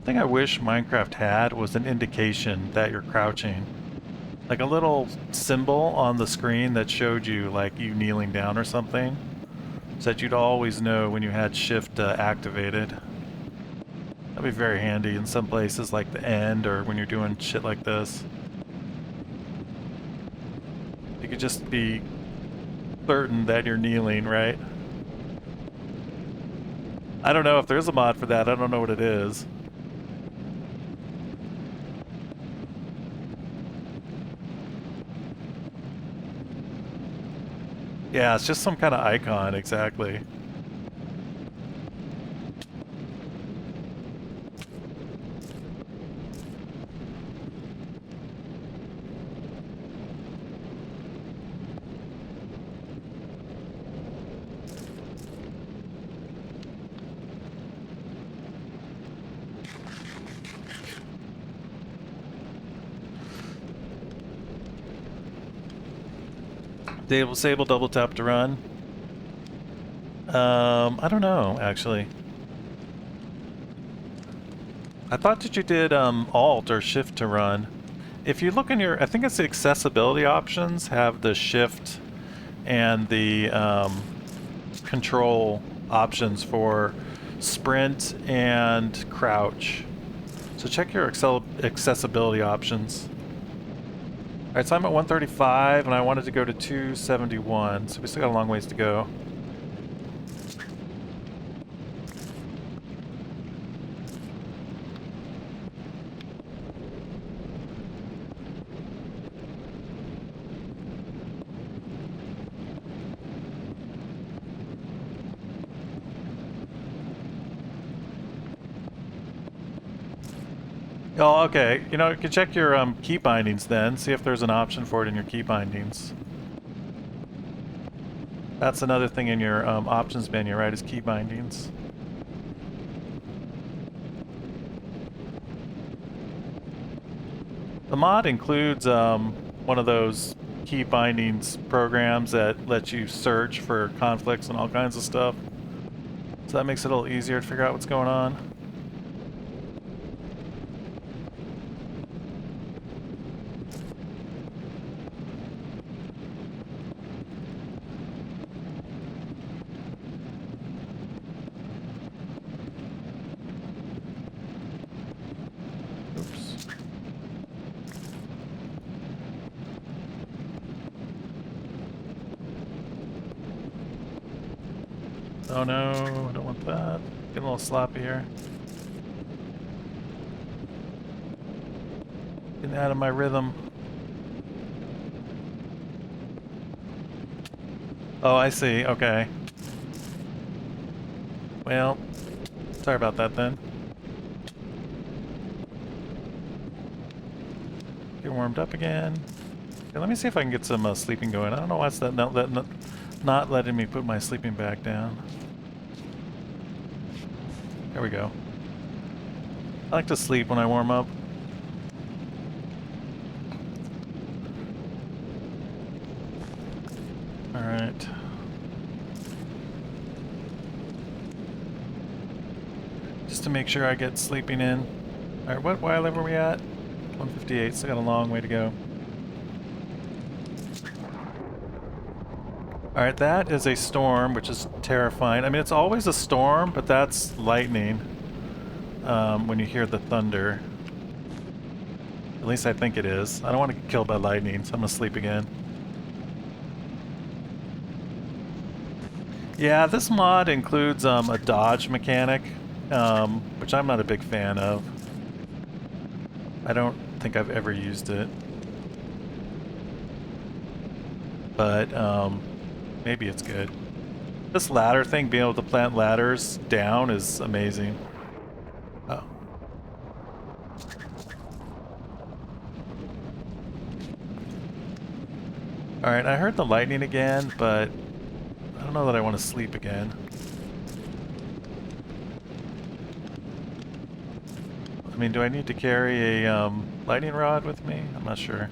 Thing I wish Minecraft had was an indication that you're crouching. Like a little symbol on the screen that showed you like you kneeling down or something. So that you'd always know when you had shift activated. That'd be very handy in some places like the end or when you're doing shit like this. You could just be certain that you're kneeling, right? I don't know if there's a mod for that. I don't know what it is. Yeah, it's just some kind of icon, exactly. Disable double tap to run. I don't know, actually. I thought that you did Alt or Shift to run. If you look in your, I think it's the accessibility options have the Shift and the control options for sprint and crouch. So check your accessibility options. Alright, so I'm at 135 and I wanted to go to 271, so we still got a long ways to go. Oh, okay. You know, you can check your key bindings then, see if there's an option for it in your key bindings. That's another thing in your options menu, right, is key bindings. The mod includes one of those key bindings programs that lets you search for conflicts and all kinds of stuff. So that makes it a little easier to figure out what's going on. Oh no, I don't want that. Getting a little sloppy here. Getting out of my rhythm. Oh, I see. Okay. Well, sorry about that then. Get warmed up again. Okay, let me see if I can get some sleeping going. I don't know why it's not letting me put my sleeping bag down. There we go. I like to sleep when I warm up. Alright. Just to make sure I get sleeping in. Alright, what level are we at? 158, so I got a long way to go. Alright, that is a storm, which is terrifying. I mean, it's always a storm, but that's lightning. When you hear the thunder. At least I think it is. I don't want to get killed by lightning, so I'm gonna sleep again. Yeah, this mod includes a dodge mechanic, which I'm not a big fan of. I don't think I've ever used it. But, maybe it's good. This ladder thing, being able to plant ladders down is amazing. Oh. Alright, I heard the lightning again, but I don't know that I want to sleep again. I mean, do I need to carry a lightning rod with me? I'm not sure.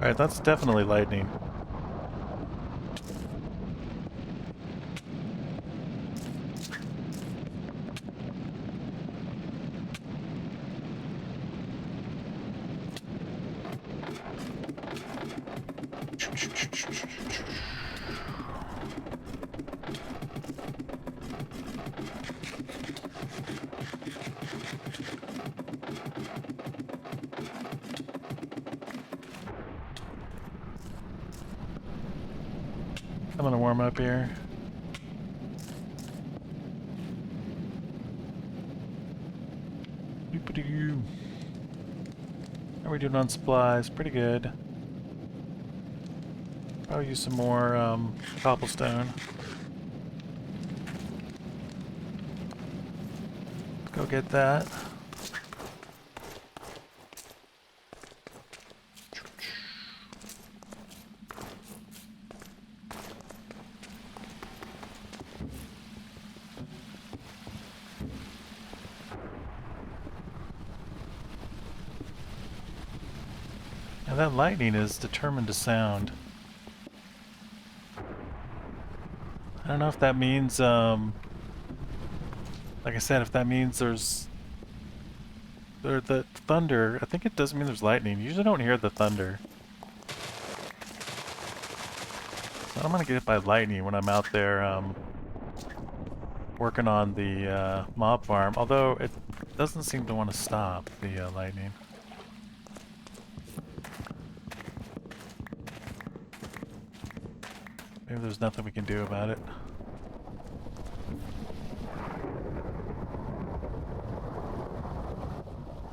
Alright, that's definitely lightning. I'm gonna warm up here. How are we doing on supplies? Pretty good. I'll use some more cobblestone. Go get that. Now that lightning is determined to sound. I don't know if that means, like I said, if that means there's the thunder. I think it does mean there's lightning. You usually don't hear the thunder. So I'm gonna get hit by lightning when I'm out there working on the mob farm. Although it doesn't seem to want to stop the lightning. Maybe there's nothing we can do about it.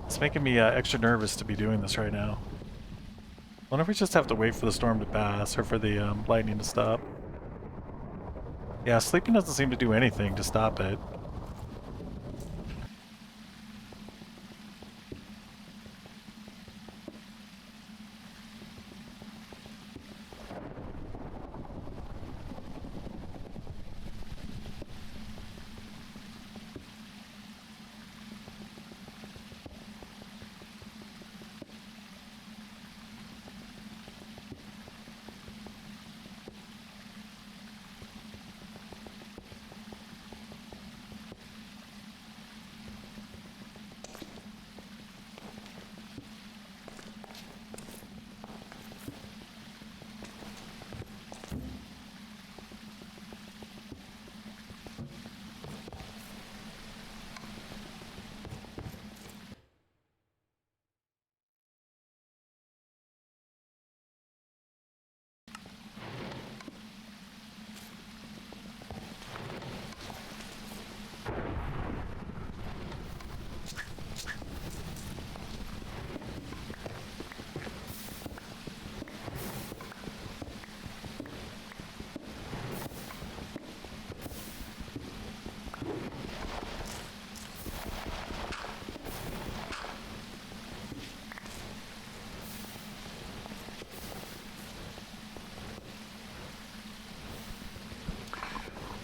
It's making me extra nervous to be doing this right now. Wonder if we just have to wait for the storm to pass, or for the lightning to stop. Yeah, sleeping doesn't seem to do anything to stop it.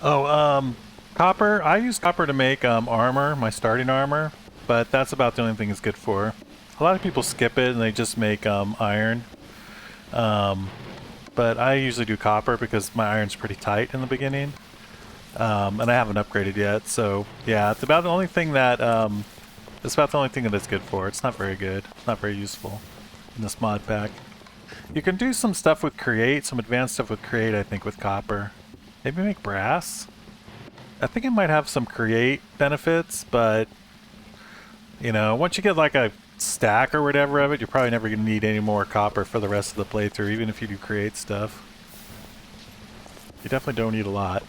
Oh, copper. I use copper to make armor, my starting armor, but that's about the only thing it's good for. A lot of people skip it and they just make iron. But I usually do copper because my iron's pretty tight in the beginning. And I haven't upgraded yet, so yeah, it's about the only thing that it's good for. It's not very good. It's not very useful in this mod pack. You can do some stuff with create, some advanced stuff with create, I think, with copper. Maybe make brass? I think it might have some create benefits, but you know, once you get like a stack or whatever of it, you're probably never going to need any more copper for the rest of the playthrough, even if you do create stuff. You definitely don't need a lot.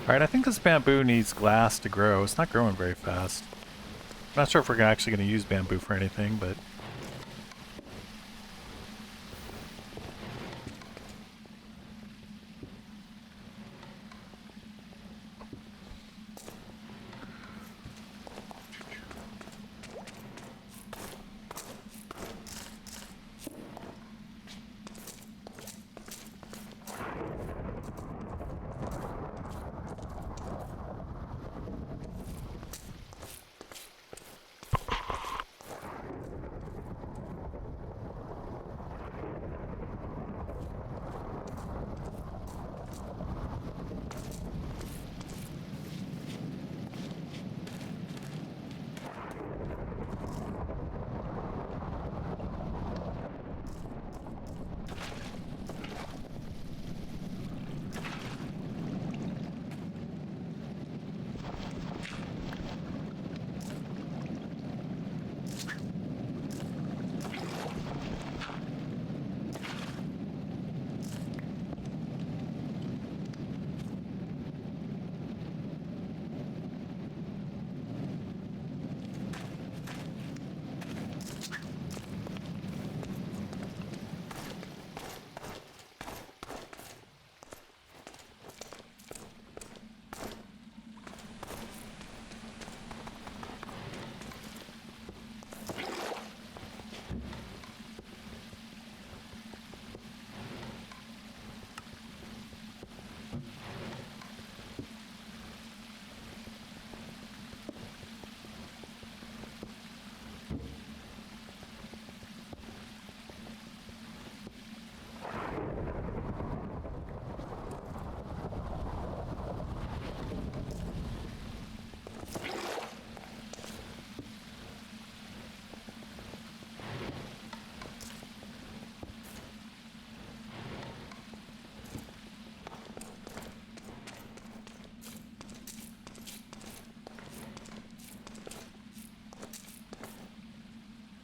Alright, I think this bamboo needs glass to grow. It's not growing very fast. I'm not sure if we're actually going to use bamboo for anything, but...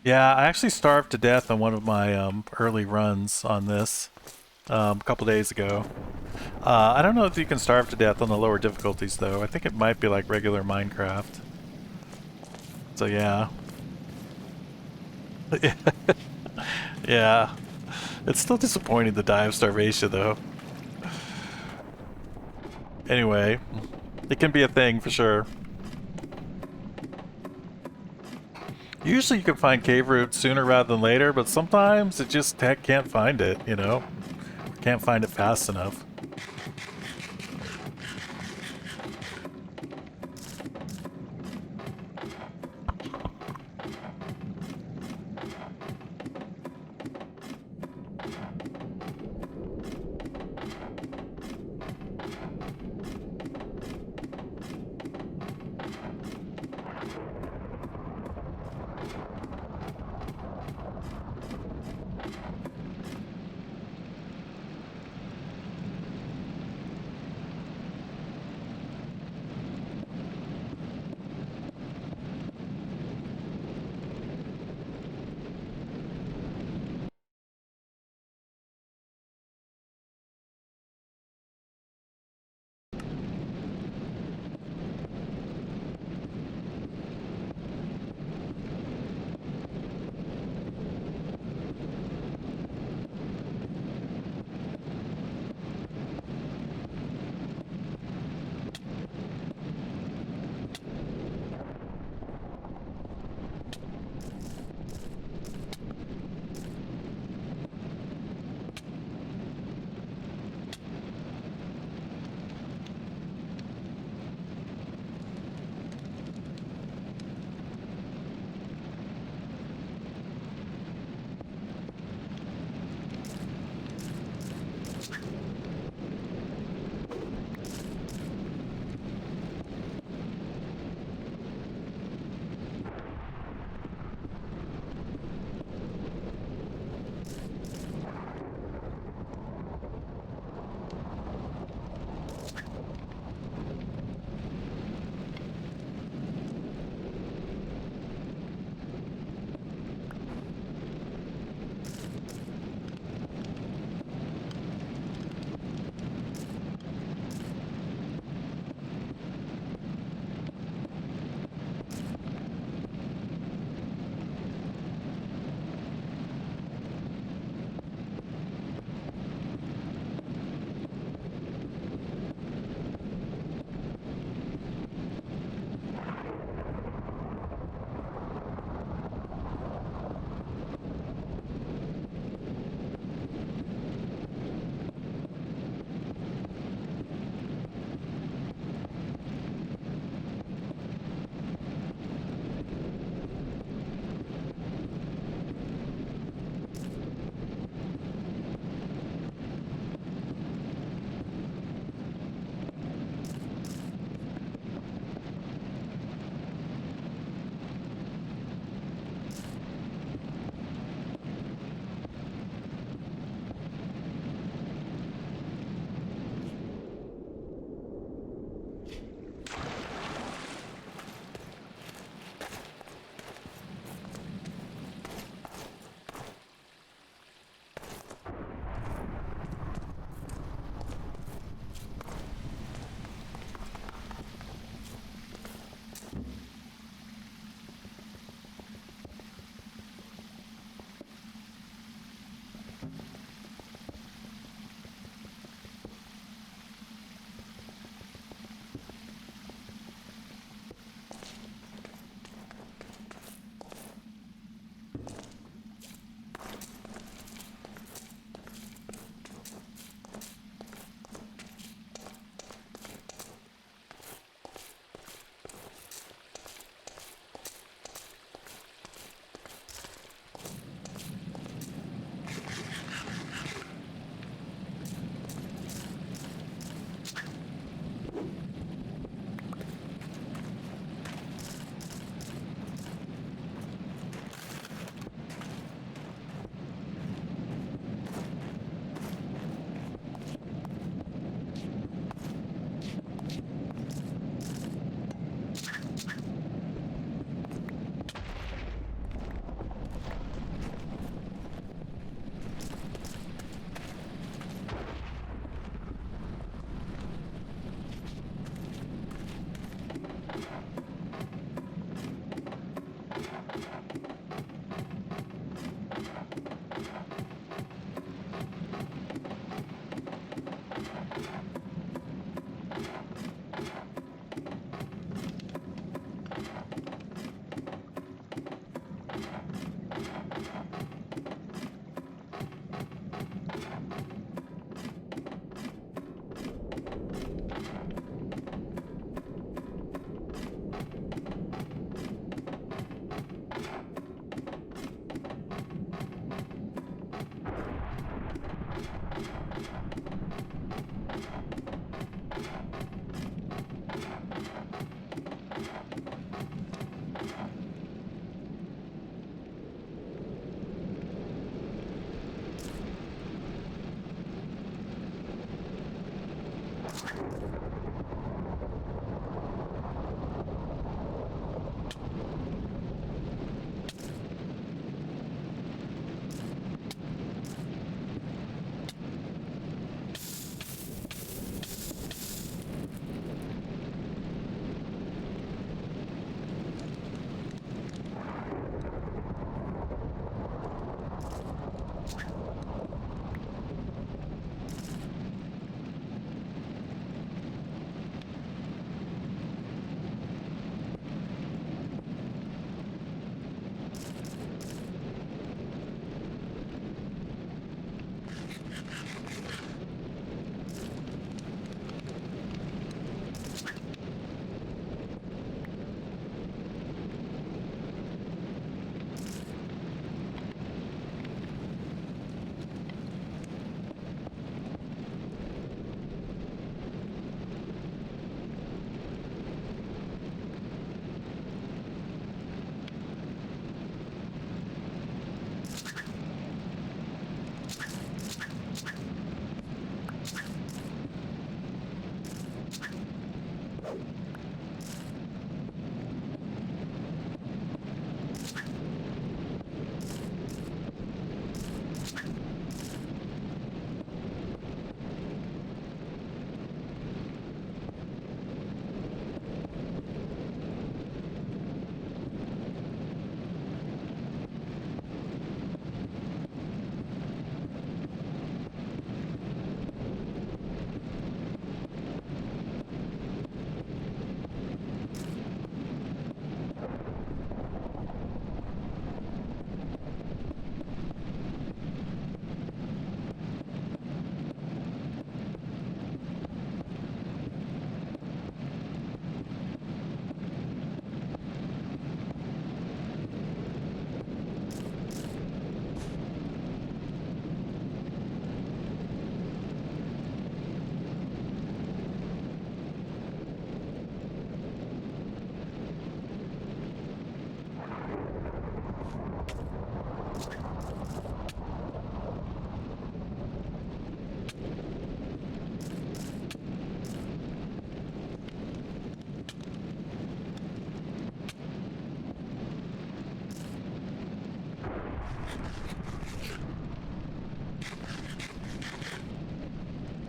Yeah, I actually starved to death on one of my early runs on this a couple days ago. I don't know if you can starve to death on the lower difficulties though. I think it might be like regular Minecraft. So yeah. Yeah. It's still disappointing to die of starvation though. Anyway, it can be a thing for sure. Usually you can find cave roots sooner rather than later, but sometimes it just heck can't find it, you know? Can't find it fast enough.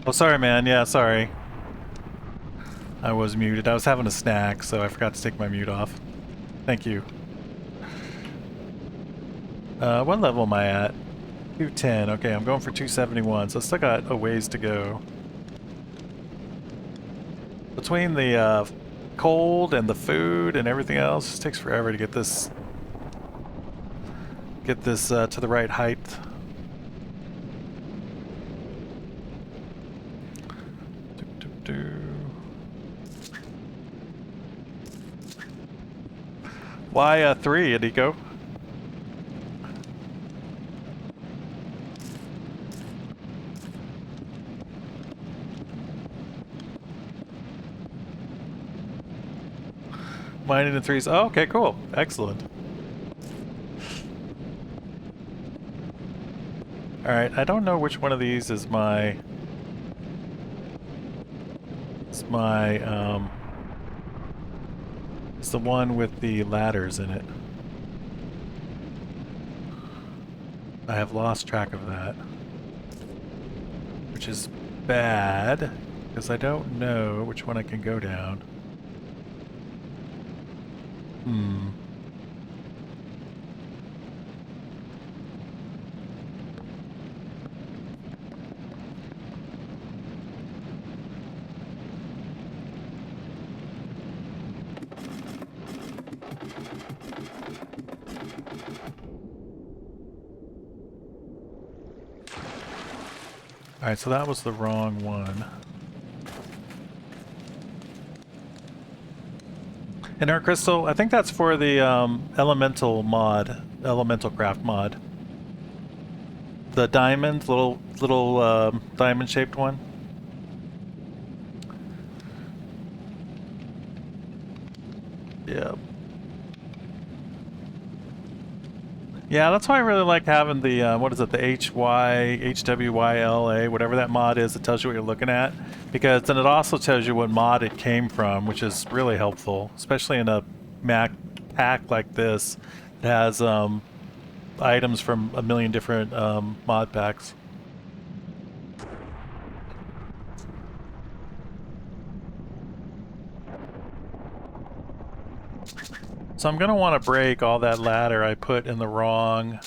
Oh, sorry, man. Yeah, sorry. I was muted. I was having a snack, so I forgot to take my mute off. Thank you. What level am I at? 210. Okay, I'm going for 271, so I still got a ways to go. Between the cold and the food and everything else, it takes forever to get this to the right height. Why 3, Adiko? Mining in 3s. Oh, okay, cool. Excellent. Alright, I don't know which one of these is my... It's the one with the ladders in it. I have lost track of that. Which is bad, because I don't know which one I can go down. Alright, so that was the wrong one. Inert crystal, I think that's for the elemental mod, elemental craft mod. The diamond, little diamond shaped one. Yep. Yeah, that's why I really like having the, what is it, the HWYLA, whatever that mod is that tells you what you're looking at. Because then it also tells you what mod it came from, which is really helpful, especially in a Mac pack like this that has items from a million different mod packs. So I'm going to want to break all that ladder I put in the wrong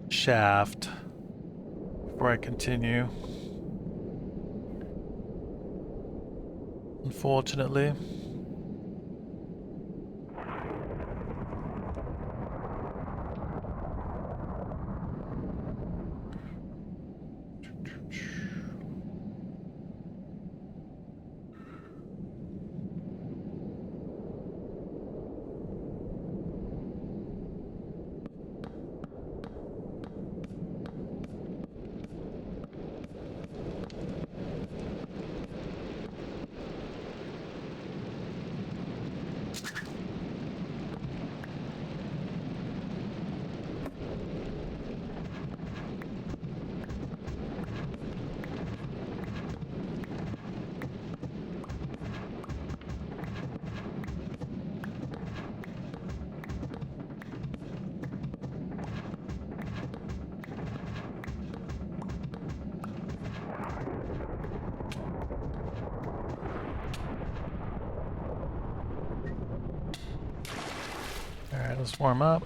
shaft before I continue. Unfortunately. Alright, let's warm up.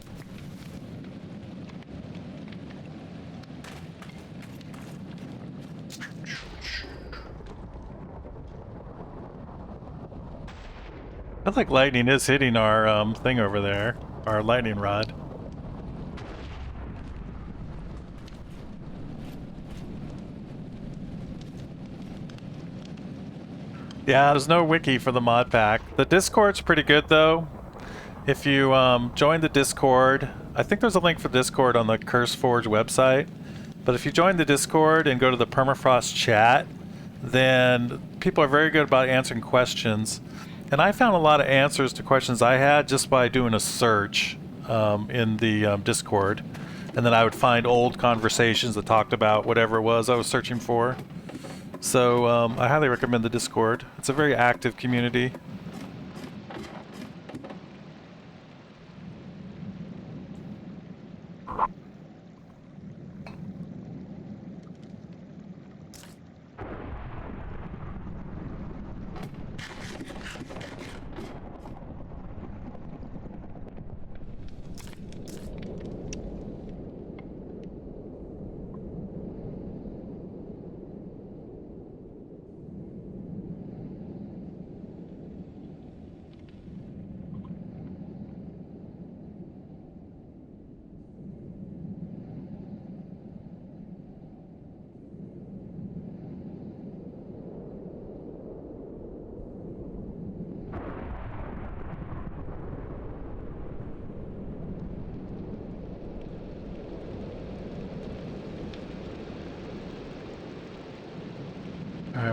I think lightning is hitting our thing over there, our lightning rod. Yeah, there's no wiki for the mod pack. The Discord's pretty good though. If you join the Discord, I think there's a link for Discord on the CurseForge website. But if you join the Discord and go to the Permafrost chat, then people are very good about answering questions. And I found a lot of answers to questions I had just by doing a search in the Discord. And then I would find old conversations that talked about whatever it was I was searching for. So I highly recommend the Discord. It's a very active community.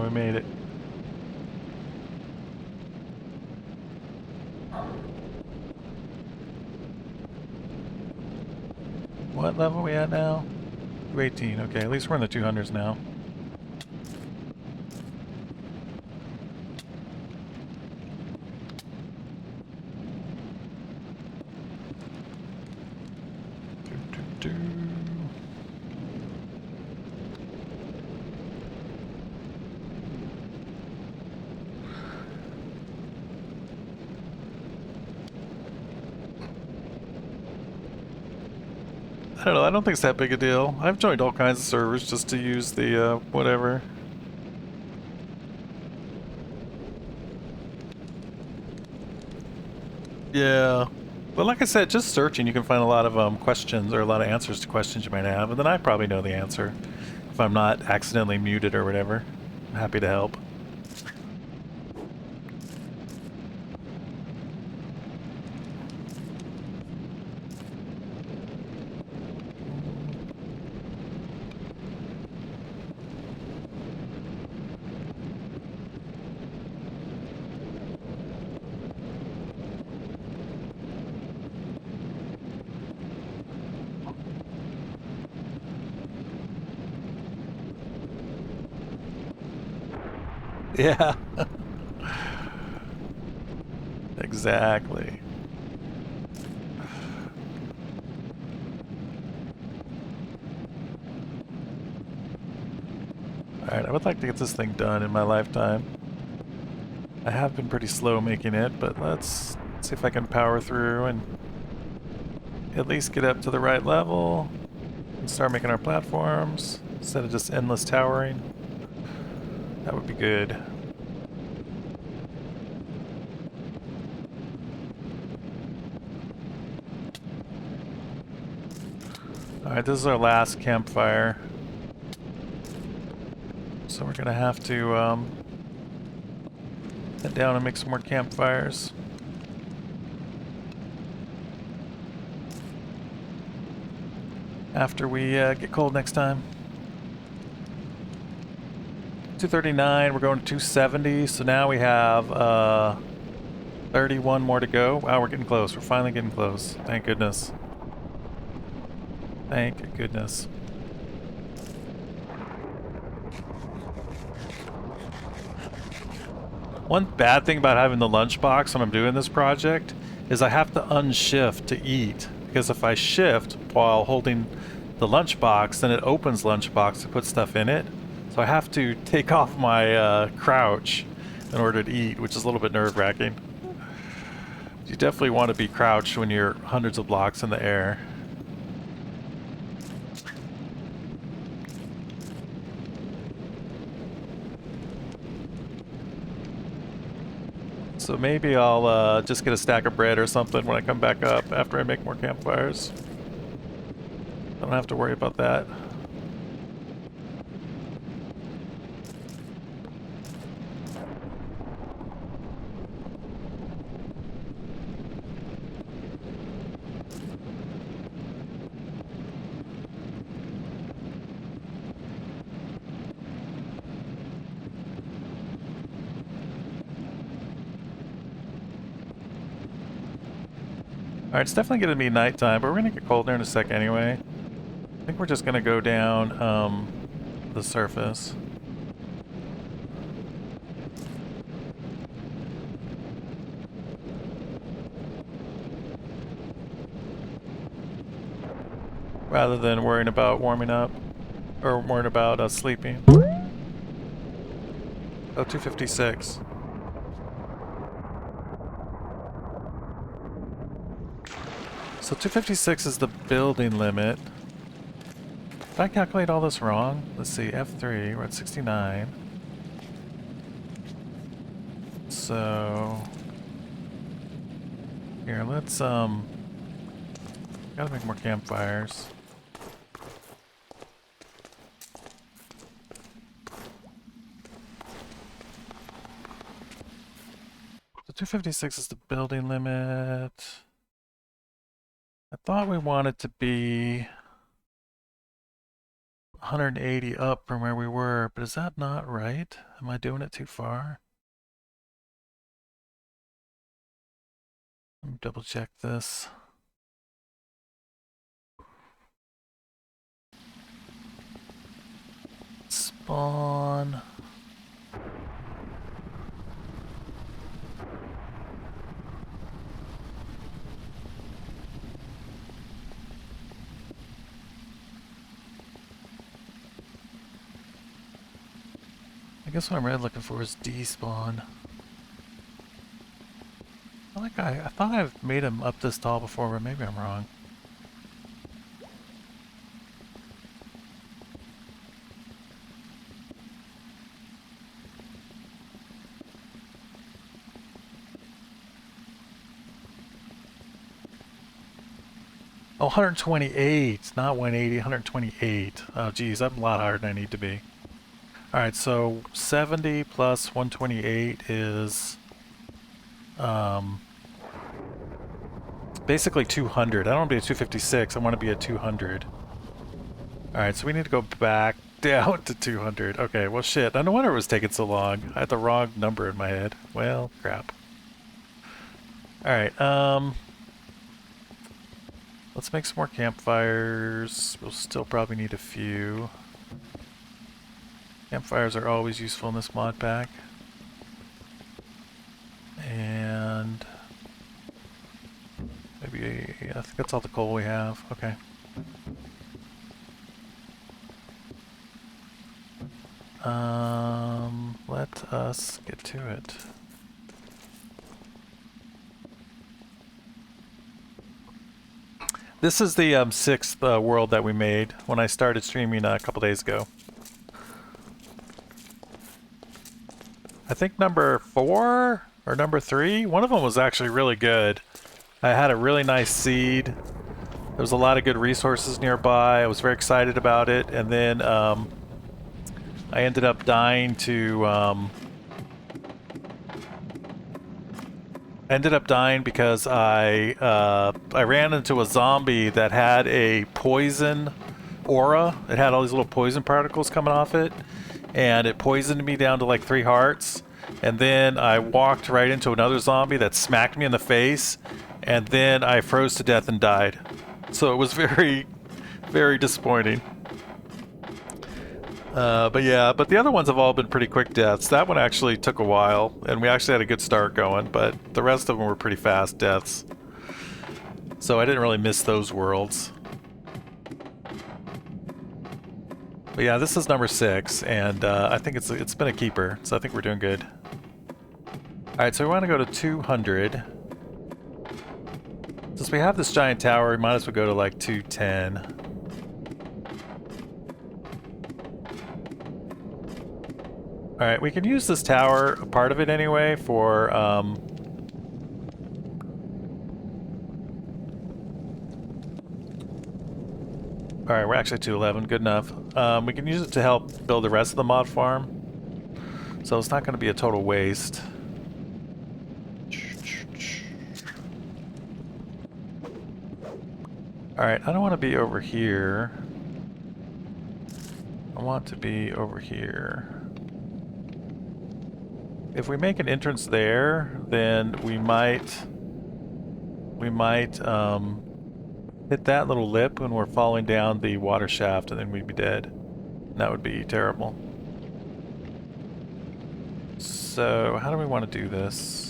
we made it. What level are we at now? 218. Okay, at least we're in the 200s now. I don't know, I don't think it's that big a deal. I've joined all kinds of servers just to use the, whatever. Yeah. But like I said, just searching, you can find a lot of questions or a lot of answers to questions you might have, and then I probably know the answer if I'm not accidentally muted or whatever. I'm happy to help. Yeah. Exactly. Alright, I would like to get this thing done in my lifetime. I have been pretty slow making it, but let's see if I can power through and at least get up to the right level and start making our platforms instead of just endless towering. That would be good. Alright, this is our last campfire. So we're gonna have to head down and make some more campfires. After we get cold next time. 239, we're going to 270, so now we have 31 more to go. Wow, we're getting close. We're finally getting close. Thank goodness. Thank goodness. One bad thing about having the lunchbox when I'm doing this project is I have to unshift to eat, because if I shift while holding the lunchbox, then it opens lunchbox to put stuff in it. So I have to take off my crouch in order to eat, which is a little bit nerve-wracking. You definitely want to be crouched when you're hundreds of blocks in the air. So maybe I'll just get a stack of bread or something when I come back up after I make more campfires. I don't have to worry about that. Alright, it's definitely going to be nighttime, but we're going to get colder in a sec anyway. I think we're just going to go down the surface. Rather than worrying about warming up, or worrying about sleeping. Oh, 256. So 256 is the building limit. Did I calculate all this wrong? Let's see, F3, we're at 69. So... here, let's, gotta make more campfires. So 256 is the building limit. I thought we wanted to be 180 up from where we were, but is that not right? Am I doing it too far? Let me double check this. Spawn. I guess what I'm really looking for is despawn. I thought I've made him up this tall before, but maybe I'm wrong. Oh, 128, not 180, 128. Oh, geez, I'm a lot higher than I need to be. Alright, so 70 plus 128 is basically 200. I don't want to be at 256, I want to be at 200. Alright, so we need to go back down to 200. Okay, well shit, no wonder it was taking so long. I had the wrong number in my head. Well, crap. Alright, let's make some more campfires. We'll still probably need a few. Campfires are always useful in this mod pack. And maybe, I think that's all the coal we have. Okay. Let us get to it. This is the sixth world that we made when I started streaming a couple days ago. I think number 4 or number 3, one of them was actually really good. I had a really nice seed. There was a lot of good resources nearby. I was very excited about it, and then I ended up dying to because I ran into a zombie that had a poison aura. It had all these little poison particles coming off it, and it poisoned me down to like 3 hearts. And then I walked right into another zombie that smacked me in the face, and then I froze to death and died. So it was very, very disappointing. But yeah, but the other ones have all been pretty quick deaths. That one actually took a while, and we actually had a good start going, but the rest of them were pretty fast deaths. So I didn't really miss those worlds. But yeah, this is number 6, and I think it's been a keeper, so I think we're doing good. Alright, so we want to go to 200. Since we have this giant tower, we might as well go to like 210. Alright, we can use this tower, a part of it anyway, for Alright, we're actually 211, good enough. We can use it to help build the rest of the mod farm. So it's not going to be a total waste. Alright, I don't want to be over here. I want to be over here. If we make an entrance there, then we might hit that little lip when we're falling down the water shaft, and then we'd be dead. And that would be terrible. So, how do we want to do this?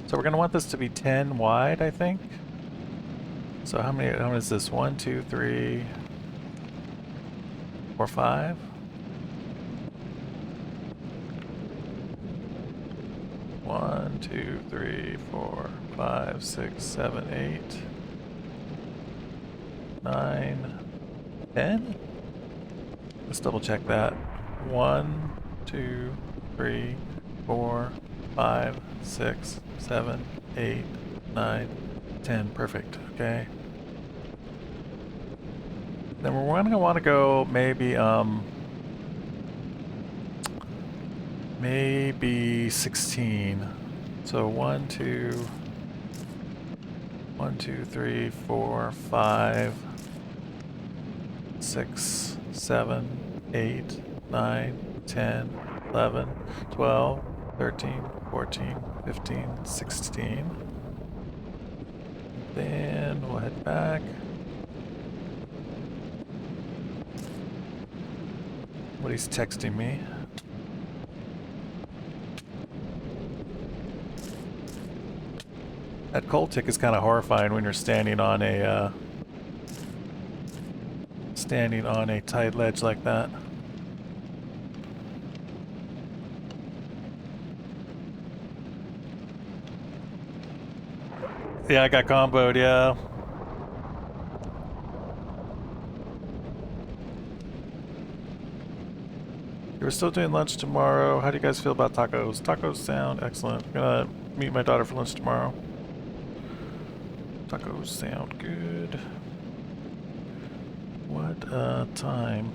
So we're going to want this to be 10 wide, I think. So how many is this? 1, 2, 3, 4, 5? One, 2, 3, 4, 5, 6, 7, 8, 9, 10? Let's double check that. 1, 2, 3, 4, 5, 6, 7, 8, 9, 10. Perfect. Okay. Then we're going to want to go maybe maybe 16. So 1, 2, 1, 2, 3, 4, 5, 6, 7, 8, 9, 10, 11, 12, 13, 14, 15, 16. Then we'll head back. What he's texting me. That cold tick is kind of horrifying when you're standing on a tight ledge like that. Yeah, I got comboed, yeah. We're still doing lunch tomorrow. How do you guys feel about tacos? Tacos sound excellent. I'm gonna meet my daughter for lunch tomorrow. Tacos sound good. What time?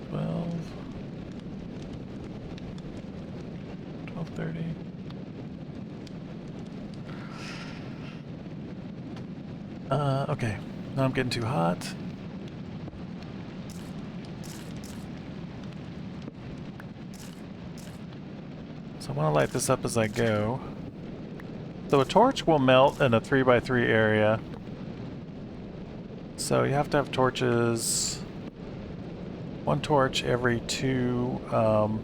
12. 12:30. Okay. Now I'm getting too hot. So I want to light this up as I go. So a torch will melt in a 3x3 area. So you have to have torches, one torch every 2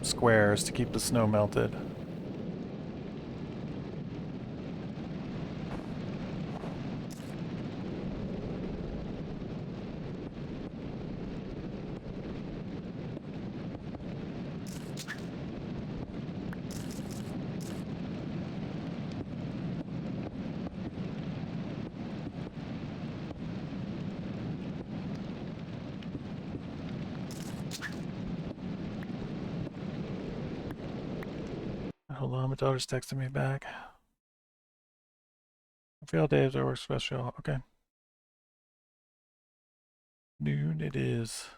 squares to keep the snow melted. Hold on, my daughter's texting me back. Fail days or work special. Okay. Noon it is.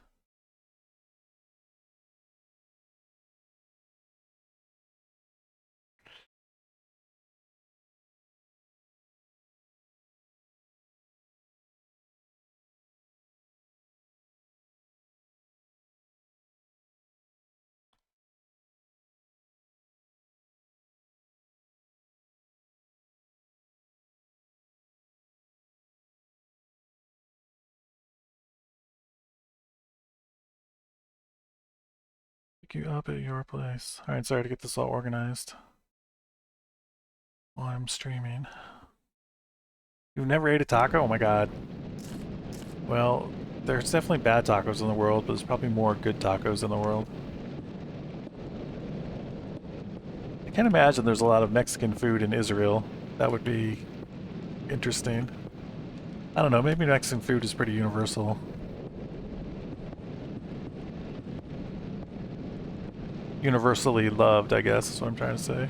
Pick you up at your place. Alright, sorry to get this all organized while I'm streaming. You've never ate a taco? Oh my god. Well, there's definitely bad tacos in the world, but there's probably more good tacos in the world. I can't imagine there's a lot of Mexican food in Israel. That would be interesting. I don't know, maybe Mexican food is pretty universal. Universally loved, I guess, is what I'm trying to say.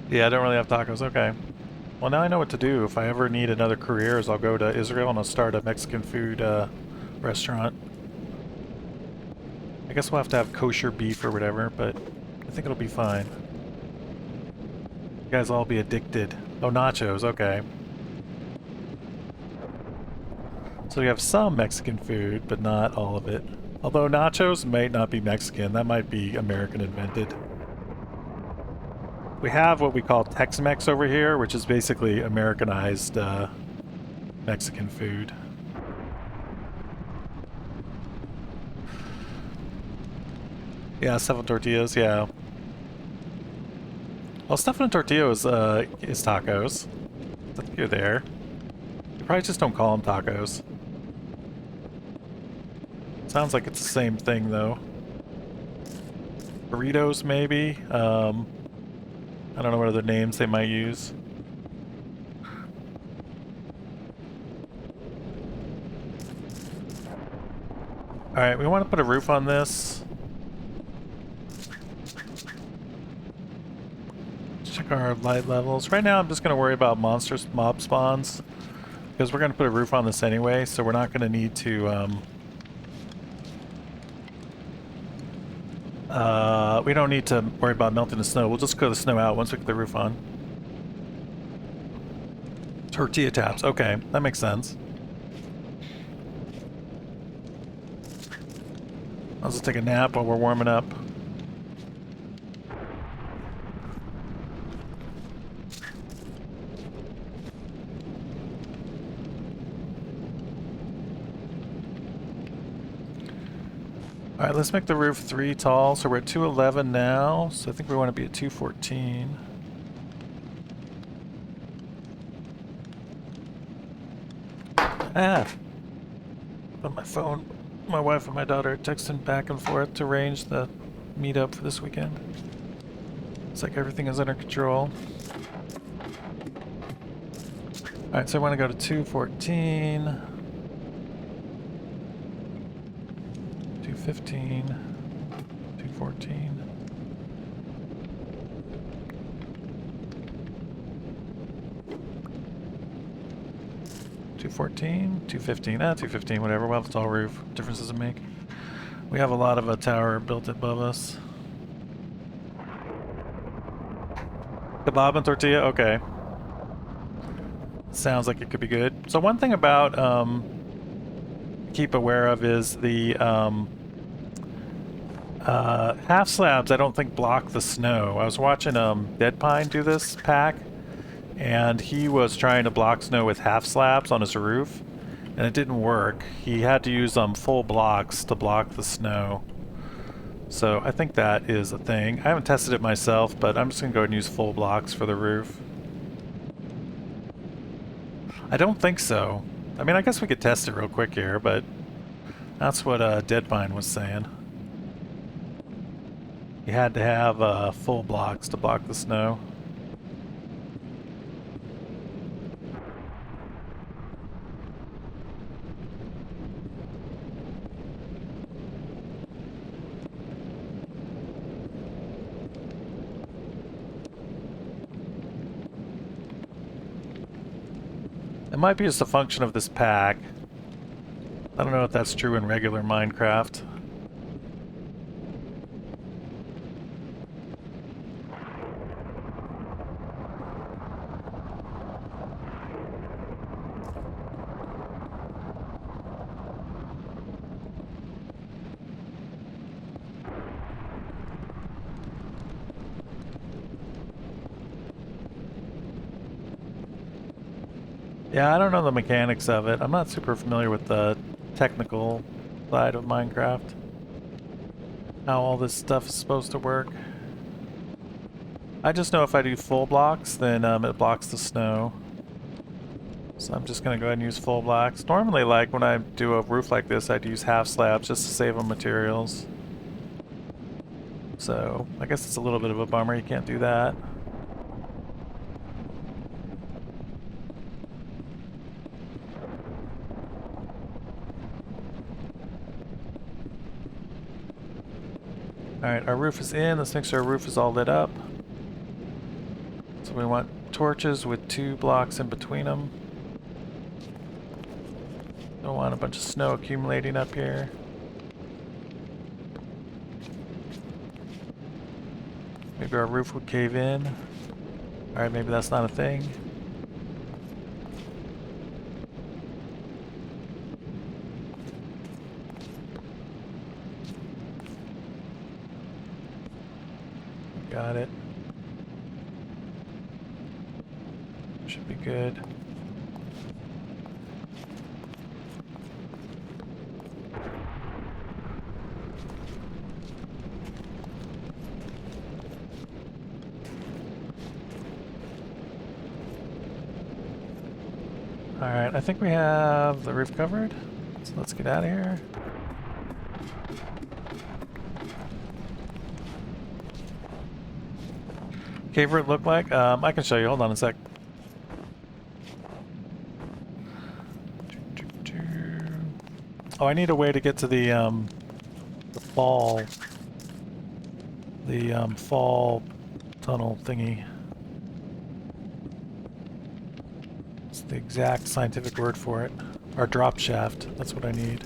Yeah, I don't really have tacos. Okay. Well, now I know what to do. If I ever need another career, is I'll go to Israel and I'll start a Mexican food restaurant. I guess we'll have to have kosher beef or whatever, but I think it'll be fine. You guys all be addicted. Oh, nachos. Okay. So we have some Mexican food, but not all of it. Although nachos might not be Mexican. That might be American invented. We have what we call Tex-Mex over here, which is basically Americanized Mexican food. Yeah, stuffing tortillas, yeah. Well, stuffing tortillas is tacos. I think you're there. You probably just don't call them tacos. Sounds like it's the same thing, though. Burritos, maybe? I don't know what other names they might use. Alright, we want to put a roof on this. check our light levels. Right now I'm just going to worry about mob spawns, because we're going to put a roof on this anyway, so we're not going to need to... we don't need to worry about melting the snow. We'll just clear the snow out once we get the roof on. Tortilla taps. Okay, that makes sense. I'll just take a nap while we're warming up. Alright, let's make the roof 3 tall. So we're at 211 now, so I think we want to be at 214. Ah! On my phone, my wife and my daughter are texting back and forth to arrange the meetup for this weekend. It's like everything is under control. Alright, so I want to go to 214. 215. 214. 214, 215, 215, whatever. We'll have a tall roof. Difference doesn't make. We have a lot of a tower built above us. Kebab and tortilla? Okay. Sounds like it could be good. So one thing about, keep aware of is the, half slabs I don't think block the snow. I was watching, Dead Pine do this pack, and he was trying to block snow with half slabs on his roof, and it didn't work. He had to use full blocks to block the snow. So I think that is a thing. I haven't tested it myself, but I'm just going to go ahead and use full blocks for the roof. I don't think so. I mean, I guess we could test it real quick here, but that's what Deadpine was saying. You had to have full blocks to block the snow. It might be just a function of this pack. I don't know if that's true in regular Minecraft. Yeah, I don't know the mechanics of it. I'm not super familiar with the technical side of Minecraft. How all this stuff is supposed to work. I just know if I do full blocks, then it blocks the snow. So I'm just going to go ahead and use full blocks. Normally, like, when I do a roof like this, I'd use half slabs just to save on materials. So, I guess it's a little bit of a bummer you can't do that. Alright, our roof is in. Let's make sure our roof is all lit up. So we want torches with 2 blocks in between them. Don't want a bunch of snow accumulating up here. Maybe our roof would cave in. Alright, maybe that's not a thing. Got it. Should be good. Alright, I think we have the roof covered. So let's get out of here. Caver it look like? I can show you. Hold on a sec. Oh, I need a way to get to the fall tunnel thingy. the exact scientific word for it. Or drop shaft. That's what I need.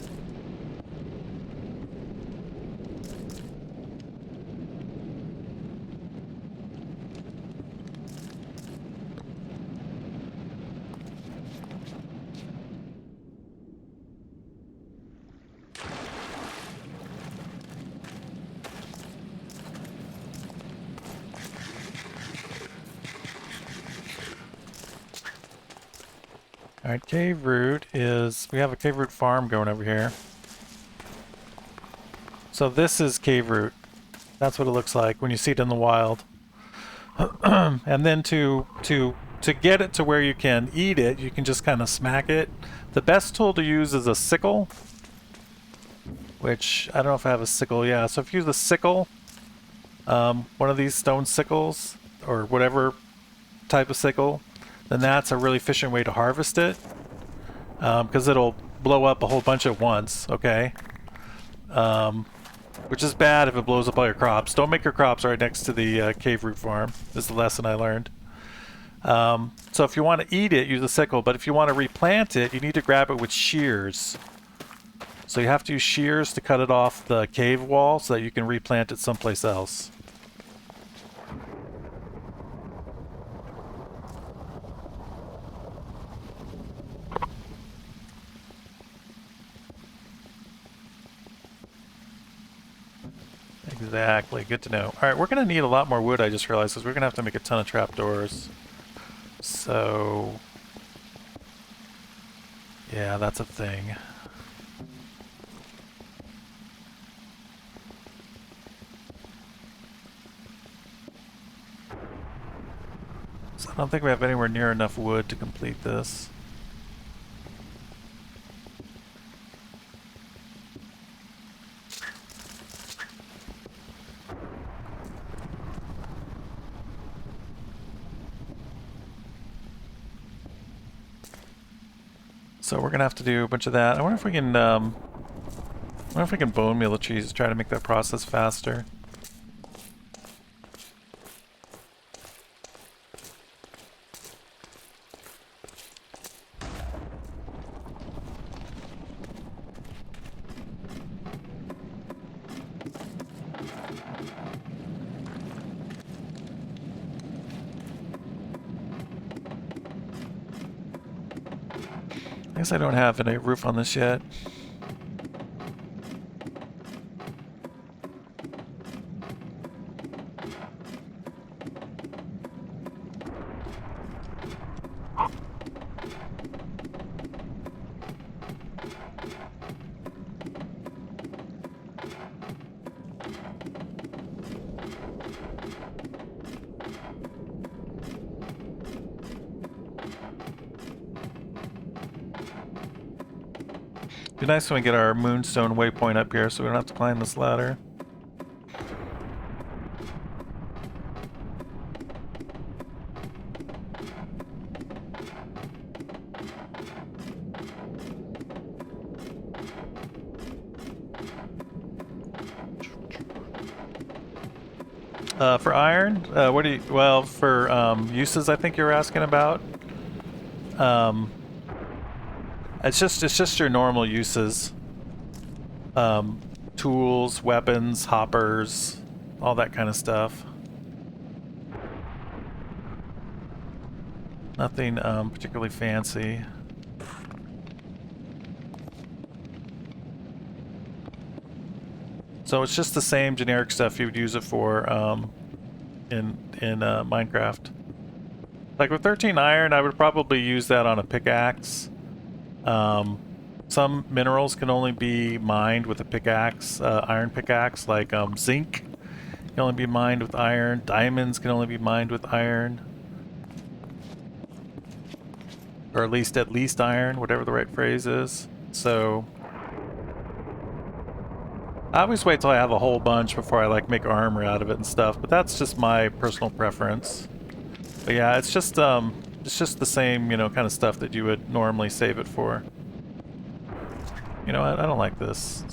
Alright, cave root is... We have a cave root farm going over here. So this is cave root. That's what it looks like when you see it in the wild. And then to get it to where you can eat it, you can just kind of smack it. The best tool to use is a sickle. Which, I don't know if I have a sickle. Yeah, so if you use a sickle, one of these stone sickles, or whatever type of sickle, then that's a really efficient way to harvest it, because it'll blow up a whole bunch at once, okay? Which is bad if it blows up all your crops. Don't make your crops right next to the cave root farm. This is the lesson I learned. So if you want to eat it, use a sickle, but if you want to replant it, you need to grab it with shears. So you have to use shears to cut it off the cave wall so that you can replant it someplace else. Exactly, good to know. Alright, we're going to need a lot more wood, I just realized, because we're going to have to make a ton of trapdoors. So... yeah, that's a thing. So I don't think we have anywhere near enough wood to complete this. So we're gonna have to do a bunch of that. I wonder if we can, bone meal the cheese to try to make that process faster. I guess I don't have any roof on this yet. Be nice when we get our moonstone waypoint up here so we don't have to climb this ladder. For iron, what do you, well, for uses I think you're asking about. It's just your normal uses. Tools, weapons, hoppers, all that kind of stuff. Nothing particularly fancy. So it's just the same generic stuff you would use it for in Minecraft. Like with 13 iron, I would probably use that on a pickaxe. Some minerals can only be mined with a pickaxe, iron pickaxe, like zinc can only be mined with iron. Diamonds can only be mined with iron. Or at least iron, whatever the right phrase is. So I always wait till I have a whole bunch before I like make armor out of it and stuff, but that's just my personal preference. But yeah, it's just the same, you know, kind of stuff that you would normally save it for. You know what? I don't like this.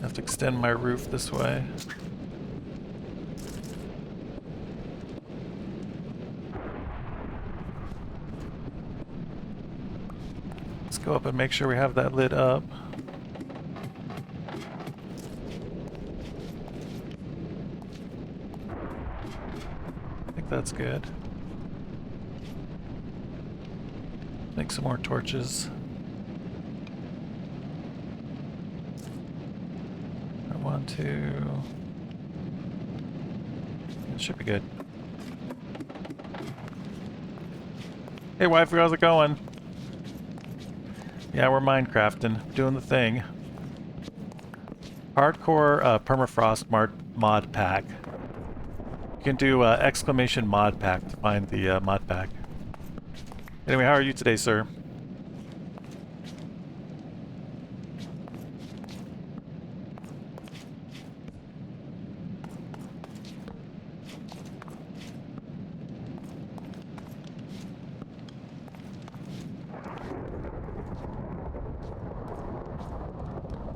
have to extend my roof this way. Let's go up and make sure we have that lit up. I think that's good. Make some more torches. I want to... It should be good. Hey waifu, how's it going? Yeah, we're Minecrafting, doing the thing. Hardcore Permafrost mod pack. You can do exclamation mod pack to find the mod pack. Anyway, how are you today, sir?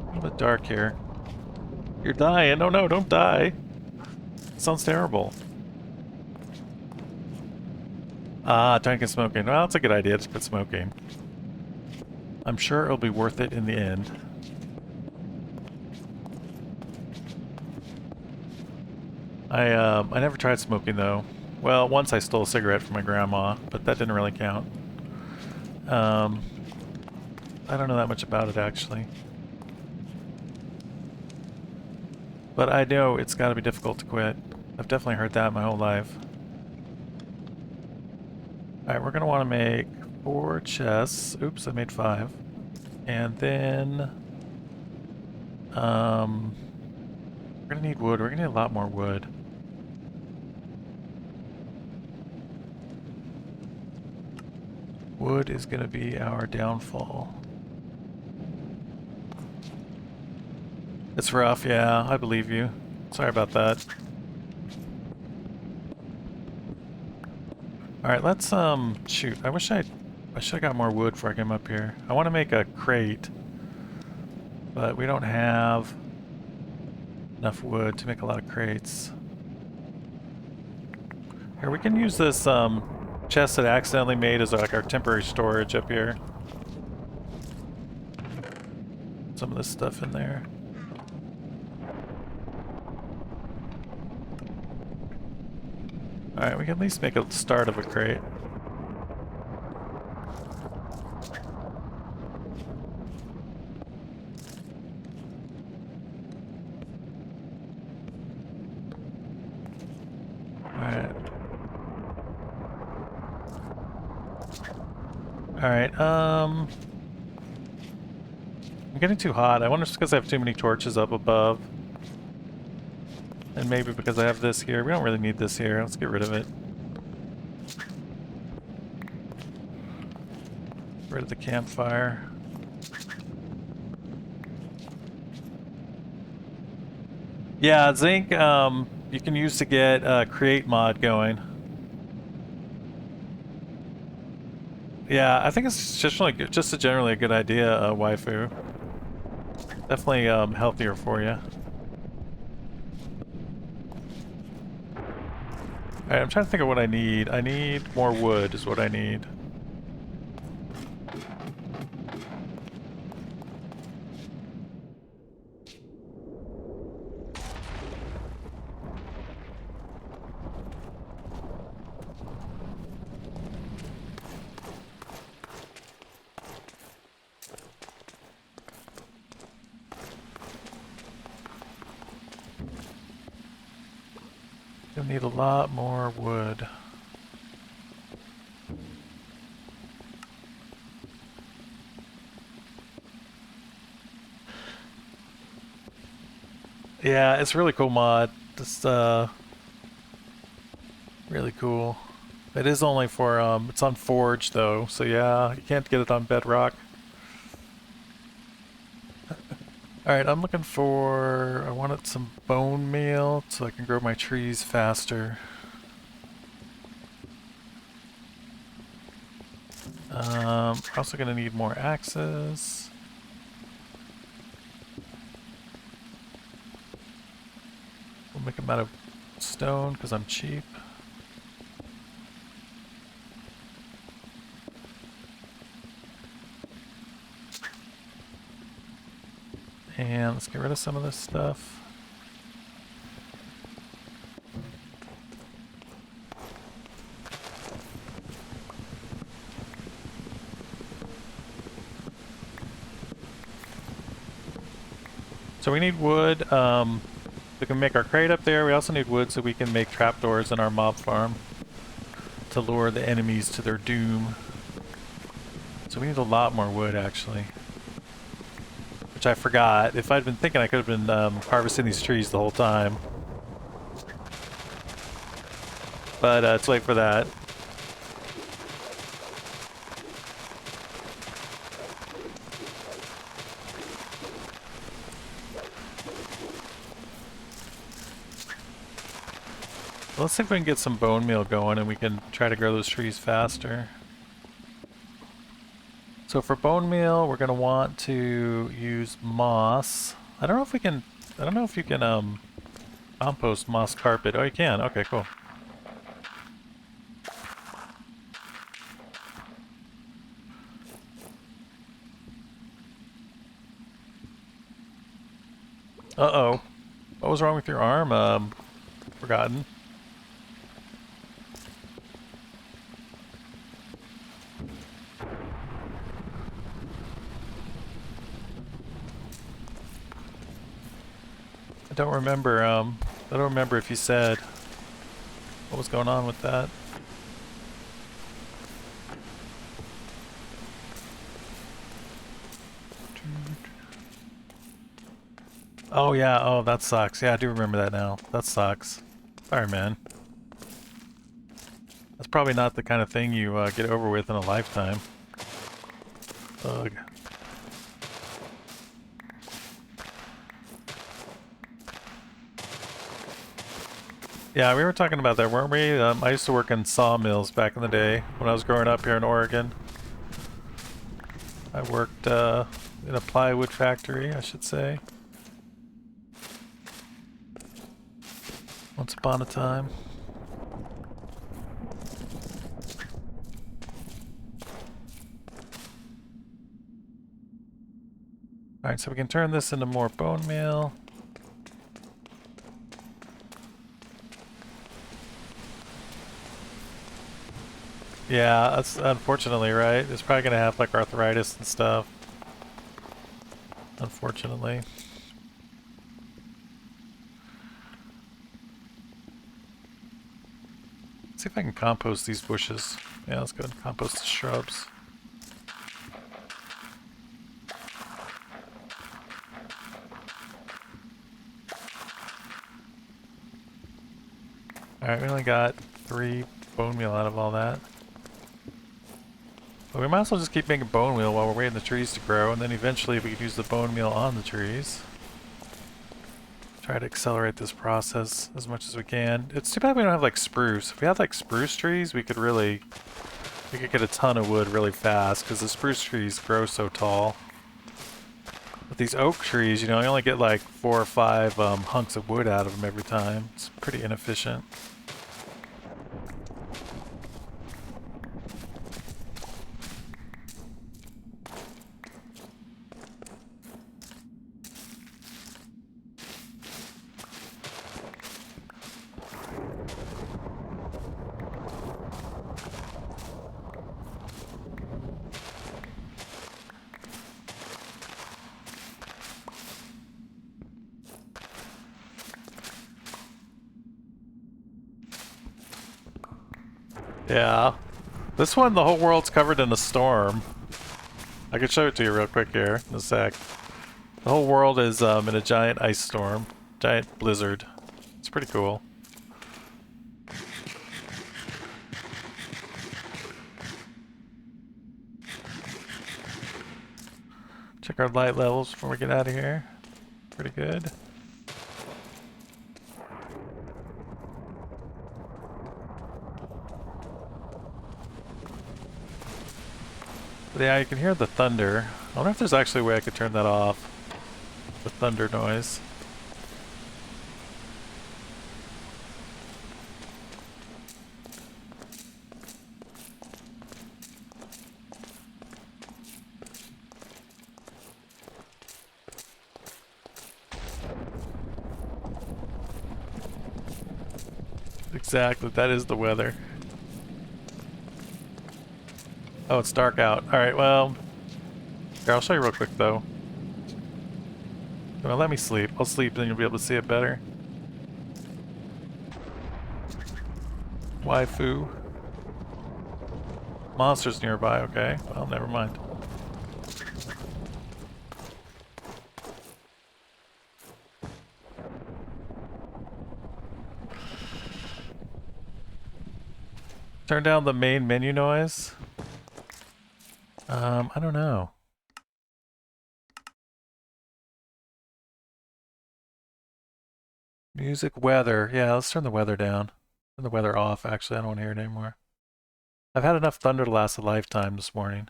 A little bit dark here. You're dying. Oh no, don't die. It sounds terrible. Ah, trying to get smoking. Well, that's a good idea. Just quit smoking. I'm sure it'll be worth it in the end. I never tried smoking though. Well, once I stole a cigarette from my grandma, but that didn't really count. I don't know that much about it actually. But I know it's got to be difficult to quit. I've definitely heard that my whole life. Alright, we're going to want to make 4 chests. Oops, I made 5. And then... we're going to need wood. We're going to need a lot more wood. Wood is going to be our downfall. It's rough, yeah, I believe you. Sorry about that. Alright, let's, shoot. I should have got more wood before I came up here. I want to make a crate, but we don't have enough wood to make a lot of crates. Here, we can use this, chest that I accidentally made as like our temporary storage up here. Some of this stuff in there. Alright, we can at least make a start of a crate. Alright. Alright, I'm getting too hot. I wonder if it's because I have too many torches up above. And maybe because I have this here. We don't really need this here. Let's get rid of it. Get rid of the campfire. Yeah, zinc, you can use to get create mod going. Yeah, I think it's just generally a good idea, waifu. Definitely healthier for you. Alright, I'm trying to think of what I need. I need more wood is what I need. You'll need a lot more wood. Yeah, it's really cool mod. It's really cool. It is only for it's on Forge though, so yeah, you can't get it on Bedrock. Alright, I'm looking for... I wanted some bone meal so I can grow my trees faster. Also gonna need more axes. make them out of stone because I'm cheap. And let's get rid of some of this stuff. So we need wood. We can make our crate up there. We also need wood so we can make trapdoors in our mob farm to lure the enemies to their doom. So we need a lot more wood, actually. Which I forgot. If I'd been thinking, I could have been harvesting these trees the whole time. But it's late for that. Let's see if we can get some bone meal going and we can try to grow those trees faster. So for bone meal, we're going to want to use moss. I don't know if we can, I don't know if you can compost moss carpet. Oh, you can. Okay, cool. Uh-oh. What was wrong with your arm? Forgotten. I don't remember if you said what was going on with that. Oh yeah, oh that sucks. Yeah, I do remember that now. That sucks. Sorry, man. That's probably not the kind of thing you get over with in a lifetime. Ugh. Yeah, we were talking about that, weren't we? I used to work in sawmills back in the day when I was growing up here in Oregon. I worked in a plywood factory, I should say. Once upon a time. Alright, so we can turn this into more bone meal. Yeah, that's unfortunately, right? It's probably gonna have like arthritis and stuff. Unfortunately. Let's see if I can compost these bushes. Yeah, let's go ahead and compost the shrubs. Alright, we only got 3 bone meal out of all that. But we might as well just keep making bone meal while we're waiting the trees to grow, and then eventually we can use the bone meal on the trees. Try to accelerate this process as much as we can. It's too bad we don't have like spruce. If we had like spruce trees, we could get a ton of wood really fast, because the spruce trees grow so tall. With these oak trees, you know, you only get like 4 or 5 hunks of wood out of them every time. It's pretty inefficient. Yeah. This one, the whole world's covered in a storm. I could show it to you real quick here in a sec. The whole world is in a giant ice storm. Giant blizzard. It's pretty cool. Check our light levels before we get out of here. Pretty good. But yeah, you can hear the thunder. I wonder if there's actually a way I could turn that off. The thunder noise. Exactly, that is the weather. Oh, it's dark out. Alright, well... Here, I'll show you real quick, though. Well, let me sleep. I'll sleep, then you'll be able to see it better. Waifu. Monsters nearby, okay. Well, never mind. Turn down the main menu noise. I don't know. Music, weather. Yeah, let's turn the weather down. Turn the weather off, actually. I don't want to hear it anymore. I've had enough thunder to last a lifetime this morning.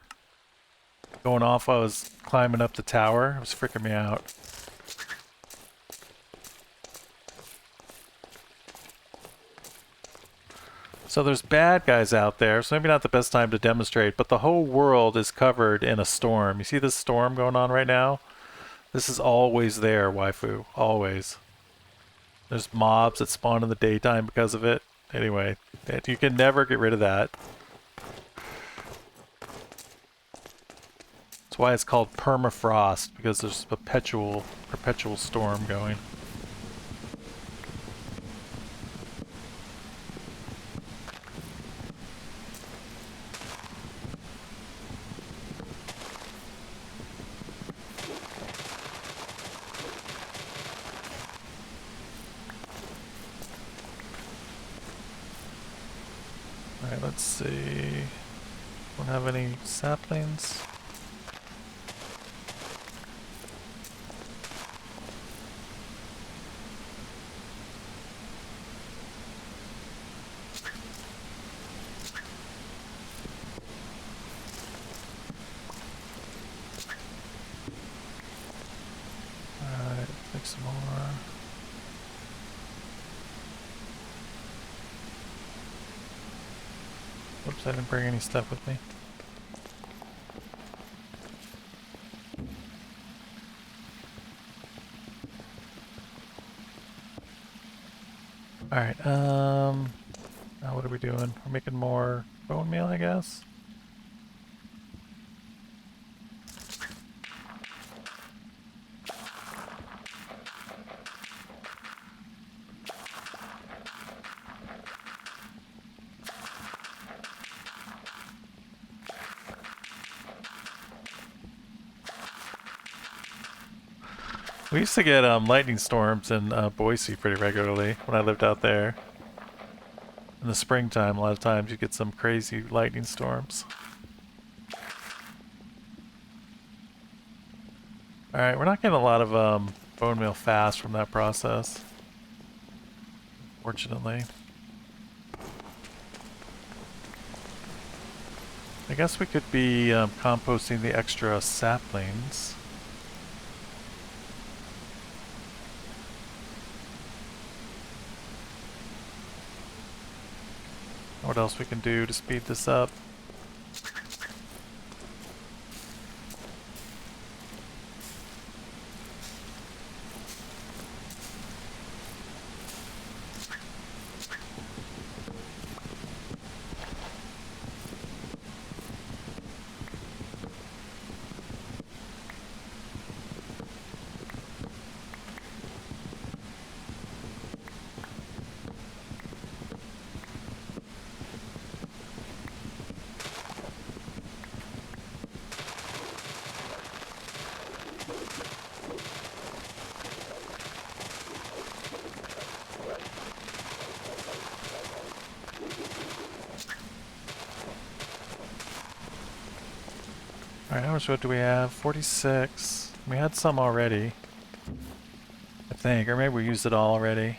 Going off while I was climbing up the tower. It was freaking me out. So there's bad guys out there, so maybe not the best time to demonstrate, but the whole world is covered in a storm. You see this storm going on right now? This is always there, waifu. Always. There's mobs that spawn in the daytime because of it. Anyway, you can never get rid of that. That's why it's called Permafrost, because there's a perpetual storm going. Alright, let's see. Don't have any saplings. Alright, make some more. Whoops, I didn't bring any stuff with me. Alright, now what are we doing? We're making more bone meal, I guess? We used to get lightning storms in Boise pretty regularly when I lived out there. In the springtime, a lot of times you get some crazy lightning storms. Alright, we're not getting a lot of bone meal fast from that process. Fortunately. I guess we could be composting the extra saplings. What else we can do to speed this up? Alright, how much wood do we have? 46. We had some already, I think, or maybe we used it all already.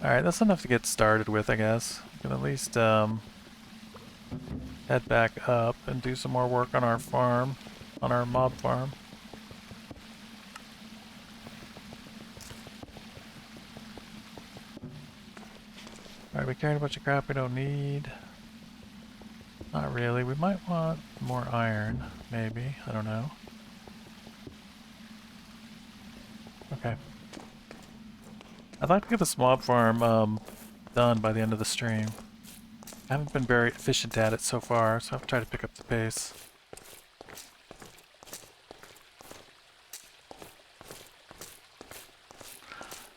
Alright, that's enough to get started with, I guess. We can at least head back up and do some more work on our farm, on our mob farm. Alright, we carried a bunch of crap we don't need. Not really. We might want more iron, maybe. I don't know. Okay. I'd like to get this mob farm done by the end of the stream. I haven't been very efficient at it so far, so I'll try to pick up the pace.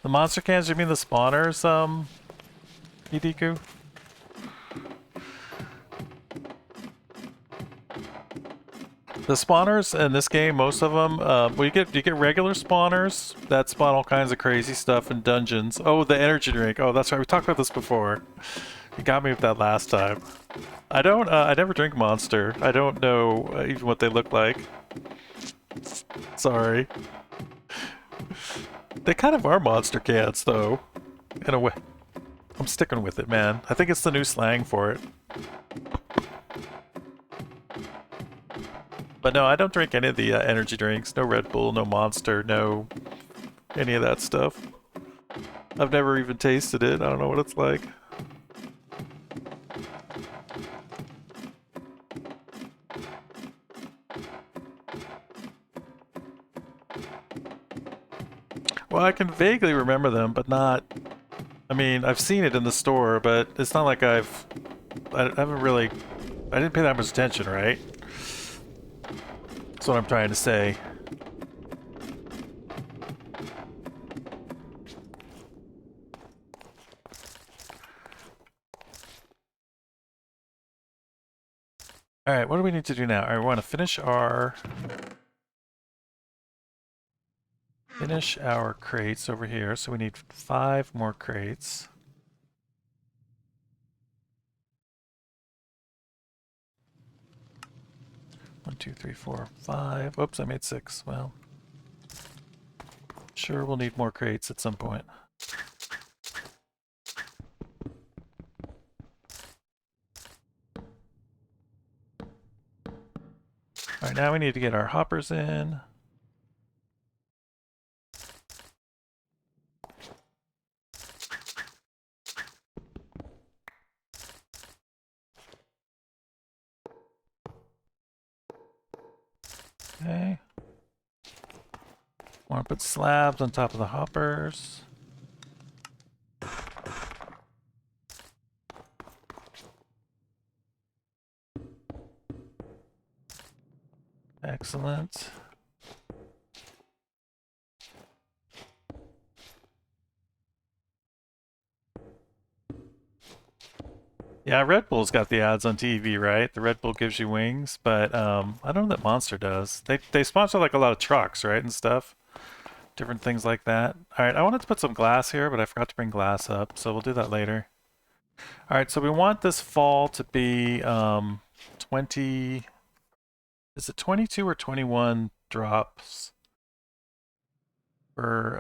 The monster cans, you mean the spawners, Hidiku? The spawners in this game, most of them, well, you get regular spawners that spawn all kinds of crazy stuff in dungeons. Oh, the energy drink. Oh, that's right. We talked about this before. You got me with that last time. I never drink Monster. I don't know even what they look like. Sorry. They kind of are monster cans, though. In a way. I'm sticking with it, man. I think it's the new slang for it. But no, I don't drink any of the energy drinks. No Red Bull, no Monster, no any of that stuff. I've never even tasted it. I don't know what it's like. Well, I can vaguely remember them, but not... I mean, I've seen it in the store, but it's not like I haven't really... I didn't pay that much attention, right? That's what I'm trying to say. Alright, what do we need to do now? Alright, we want to finish our crates over here, so we need 5 more crates. One, two, three, four, 5. Oops, I made 6. Well, sure, we'll need more crates at some point. Alright, now we need to get our hoppers in. Okay. Want to put slabs on top of the hoppers. Excellent. Yeah, Red Bull's got the ads on TV, right? The Red Bull gives you wings, but I don't know that Monster does. They sponsor like a lot of trucks, right, and stuff. Different things like that. Alright, I wanted to put some glass here, but I forgot to bring glass up, so we'll do that later. Alright, so we want this fall to be 20... Is it 22 or 21 drops for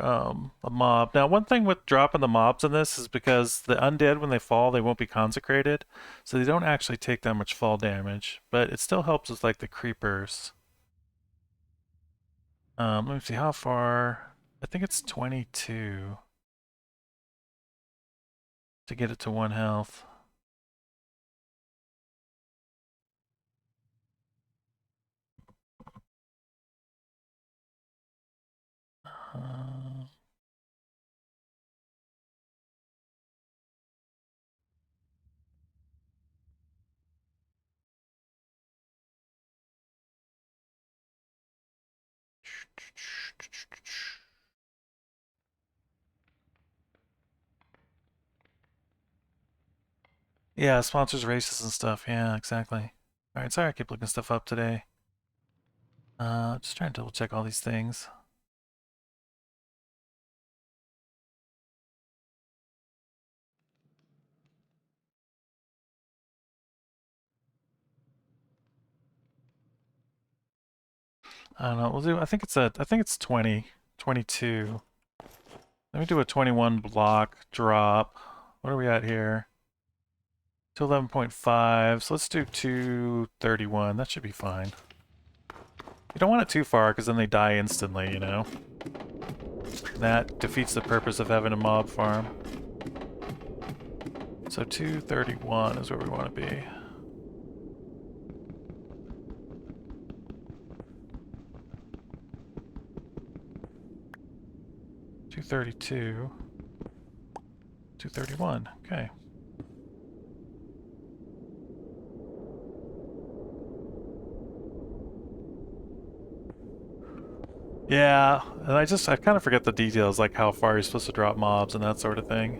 a mob? Now, one thing with dropping the mobs in this is because the undead, when they fall, they won't be consecrated, so they don't actually take that much fall damage, but it still helps with like the creepers. Let me see how far. I think it's 22 to get it to 1 health. Uh, yeah, sponsors races and stuff. Yeah, exactly. Alright, sorry I keep looking stuff up today. Just trying to double check all these things. I don't know. We'll do. I think it's 20, 22. Let me do a 21 block drop. What are we at here? To 11.5. So let's do 231. That should be fine. You don't want it too far because then they die instantly, you know? That defeats the purpose of having a mob farm. So 231 is where we want to be. 232, 231. Okay. Yeah, and I kind of forget the details, like how far you're supposed to drop mobs and that sort of thing.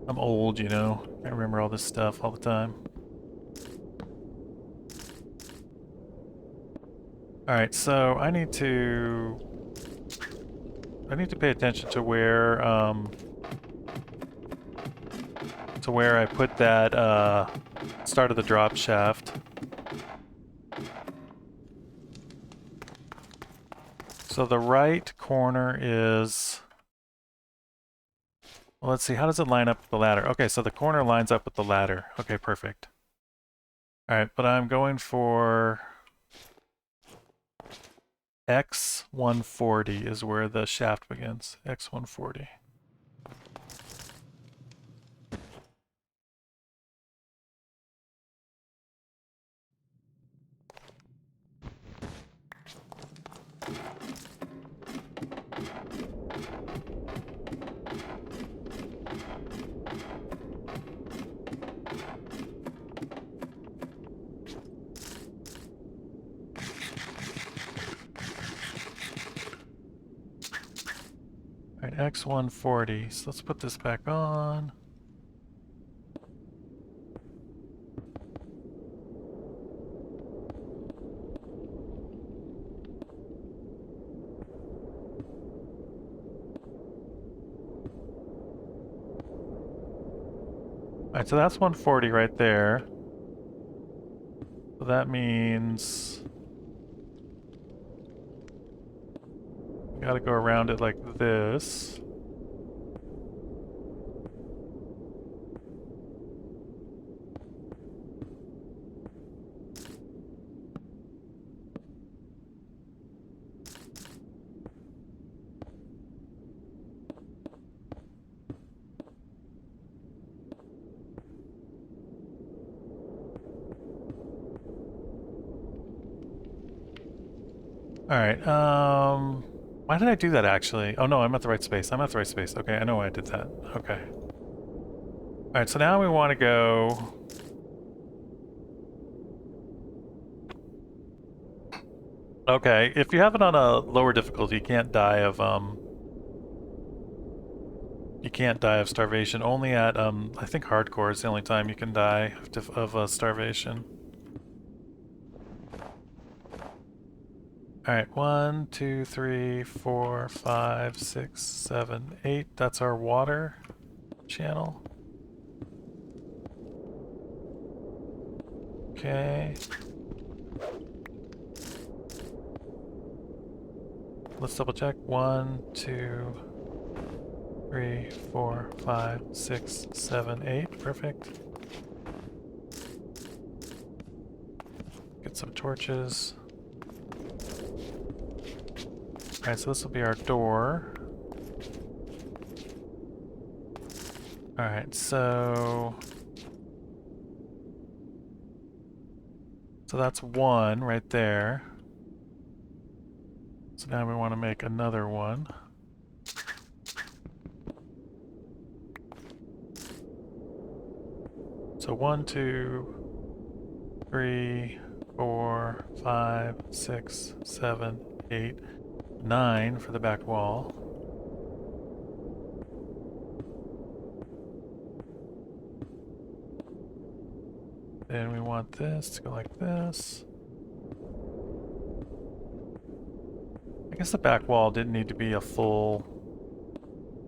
I'm old, you know. I remember all this stuff all the time. Alright, so I need to pay attention to where I put that start of the drop shaft. So the right corner is, well, let's see, how does it line up with the ladder? Okay, so the corner lines up with the ladder. Okay, perfect. Alright, but I'm going for X140 is where the shaft begins. X140. Alright, X140. So let's put this back on. Alright, so that's 140 right there. So that means we gotta go around it like this. Alright, why did I do that actually? Oh no, I'm at the right space. I'm at the right space. Okay, I know why I did that. Okay. Alright, so now we want to go... Okay, if you have it on a lower difficulty, you can't die of, you can't die of starvation. Only at, I think hardcore is the only time you can die of starvation. Alright, 1, 2, 3, 4, 5, 6, 7, 8. That's our water channel. Okay. Let's double check. 1, 2, 3, 4, 5, 6, 7, 8. Perfect. Get some torches. Alright, so this will be our door. Alright, so that's one right there. So now we want to make another one. So 1, 2, 3, 4, 5, 6, 7, 8, 9 for the back wall. Then we want this to go like this. I guess the back wall didn't need to be a full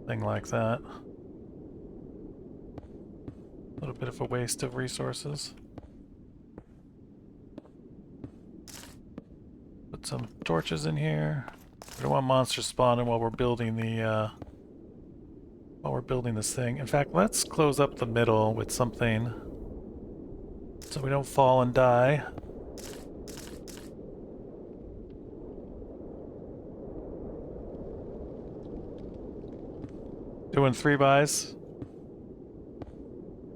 thing like that. A little bit of a waste of resources. Put some torches in here. We don't want monsters spawning while we're building the this thing. In fact, let's close up the middle with something so we don't fall and die. Doing 3 buys.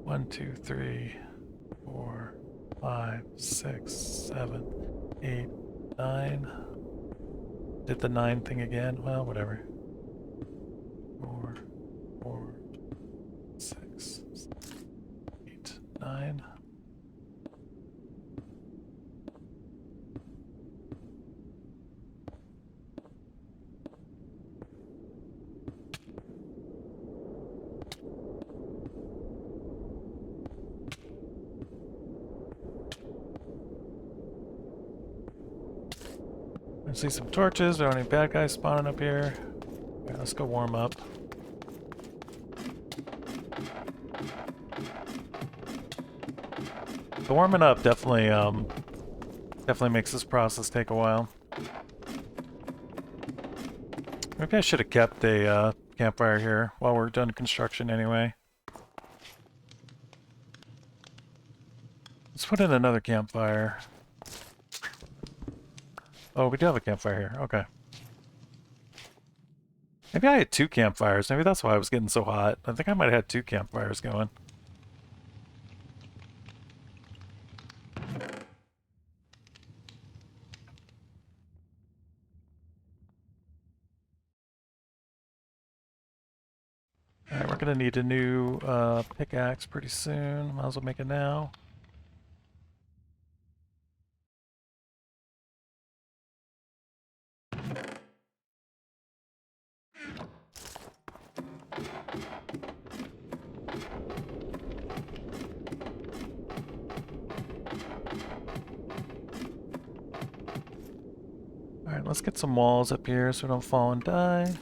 1, 2, 3, 4, 5, 6, 7, 8, 9. Did the 9 thing again? Well, whatever. 9. I see some torches. There aren't any bad guys spawning up here. Okay, let's go warm up. The warming up definitely makes this process take a while. Maybe I should have kept a campfire here while we're done construction anyway. Let's put in another campfire. Oh, we do have a campfire here. Okay. Maybe I had 2 campfires. Maybe that's why I was getting so hot. I think I might have had 2 campfires going. Alright, we're gonna need a new pickaxe pretty soon. Might as well make it now. Alright, let's get some walls up here so we don't fall and die.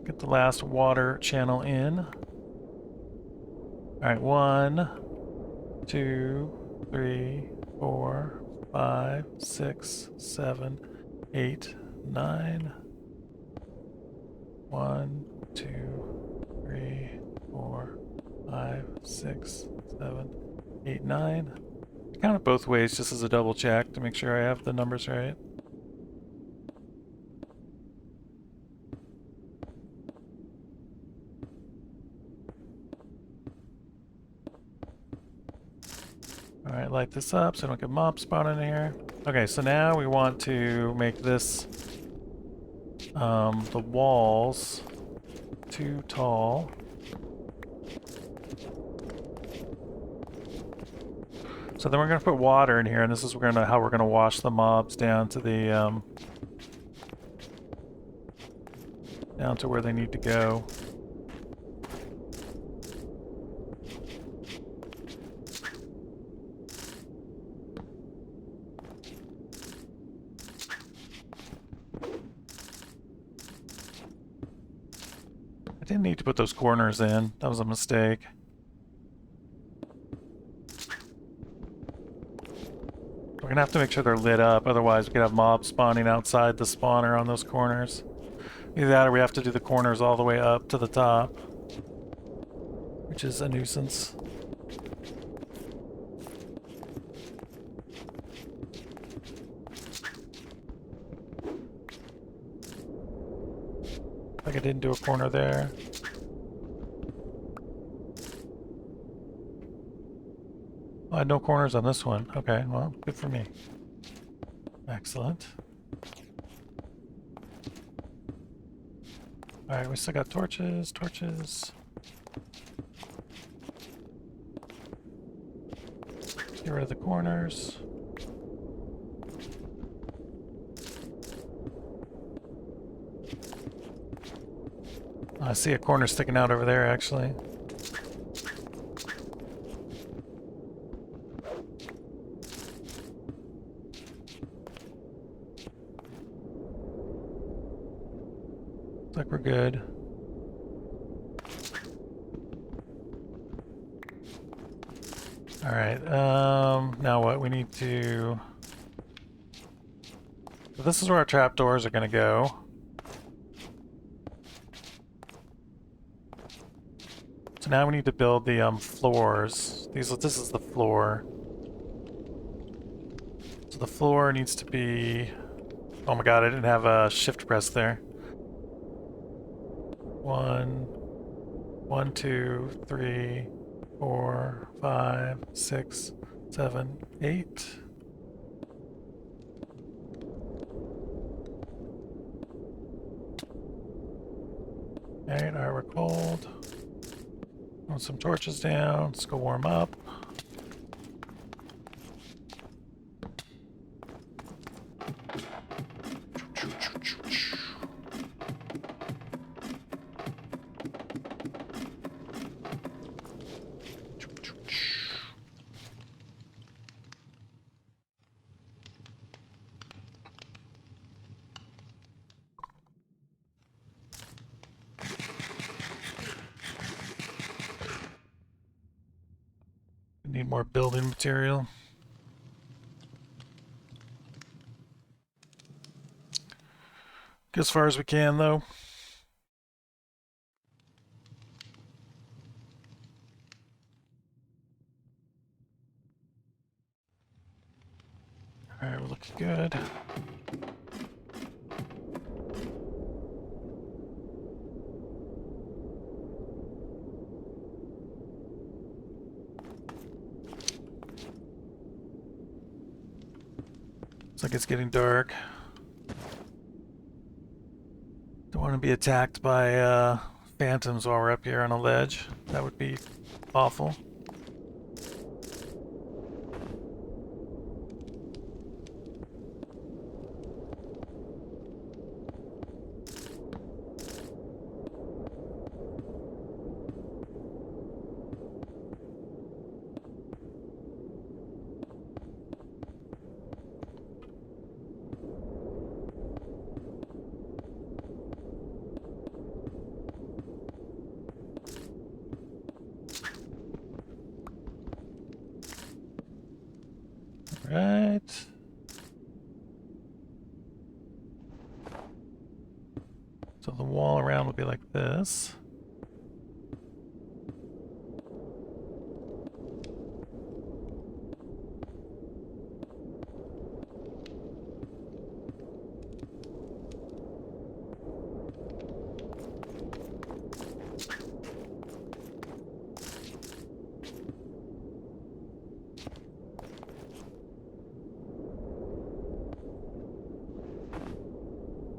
Get the last water channel in. Alright, 1, 2, 3, 4, 5, 6, 7, 8, 9. 1, 2, 3, 4, 5, 6, 7, 8, 9. Count it both ways just as a double check to make sure I have the numbers right. Alright, light this up so I don't get mobs spawning in here. Okay, so now we want to make this, the walls too tall. So then we're going to put water in here, and this is how we're going to wash the mobs down to the, down to where they need to go. I didn't need to put those corners in. That was a mistake. We're gonna have to make sure they're lit up, otherwise we could have mobs spawning outside the spawner on those corners. Either that or we have to do the corners all the way up to the top, which is a nuisance. Like I didn't do a corner there. Oh, I had no corners on this one. Okay, well, good for me. Excellent. Alright, we still got torches, torches. Get rid of the corners. I see a corner sticking out over there, actually. Looks like we're good. Alright, now what? We need to... So this is where our trapdoors are going to go. So now we need to build the floors. This is the floor. So the floor needs to be... Oh my god, I didn't have a shift press there. 1, 2, 3, 4, 5, 6, 7, 8. Alright, we're cold. Put some torches down. Let's go warm up. Need more building material. Get as far as we can, though. Alright, we're looking good. Looks like it's getting dark. Don't want to be attacked by phantoms while we're up here on a ledge. That would be awful. Right. So the wall around will be like this.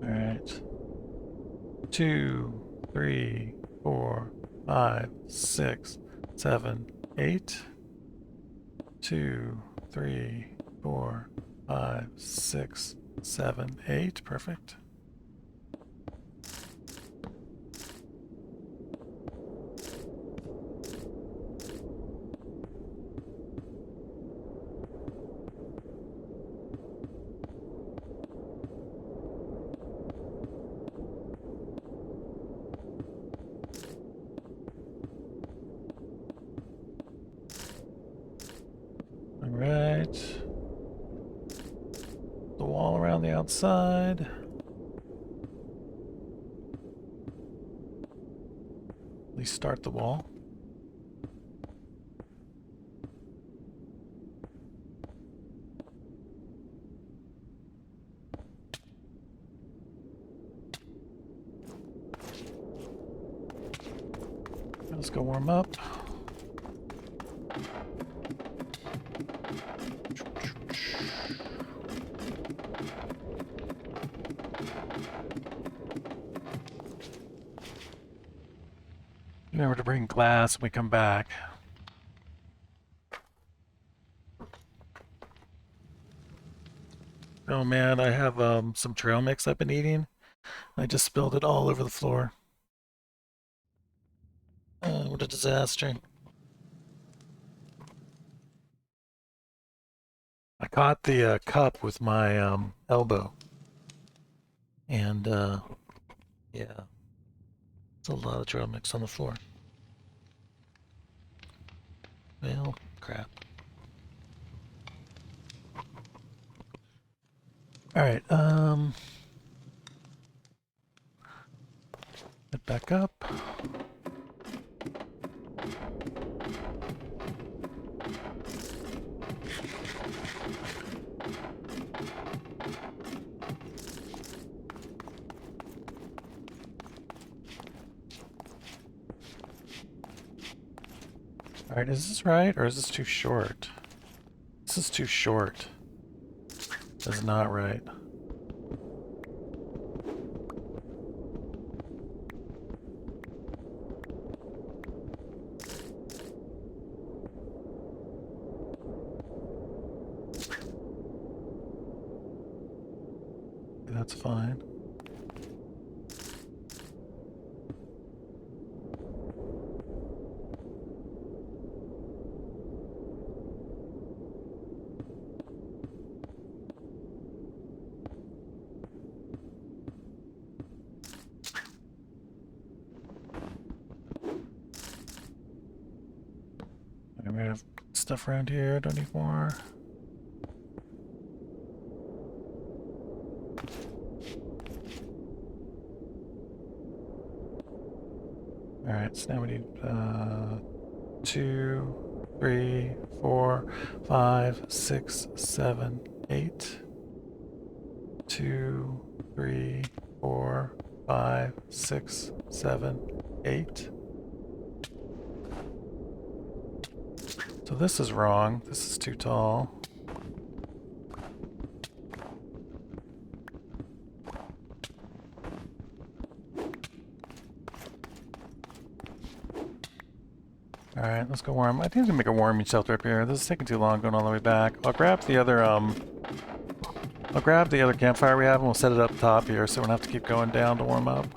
Alright. 2, 3, 4, 5, 6, 7, 8. 2, 3, 4, 5, 6, 7, 8. Perfect. Alright. The wall around the outside. At least start the wall. Let's go warm up. Remember to bring glass when we come back. Oh man, I have some trail mix I've been eating. I just spilled it all over the floor. What a disaster. I caught the cup with my elbow. And yeah, it's a lot of trail mix on the floor. Well, crap. Alright, head back up. Alright, is this right, or is this too short? This is too short. That's not right. That's fine. We have stuff around here. Don't need more. Alright, so now we need 2, 3, 4, 5, 6, 7, 8. 2, 3, 4, 5, 6, 7, 8. So this is wrong. This is too tall. Alright, let's go warm. I think I'm gonna make a warming shelter up here. This is taking too long going all the way back. I'll grab the other campfire we have and we'll set it up top here so we don't have to keep going down to warm up.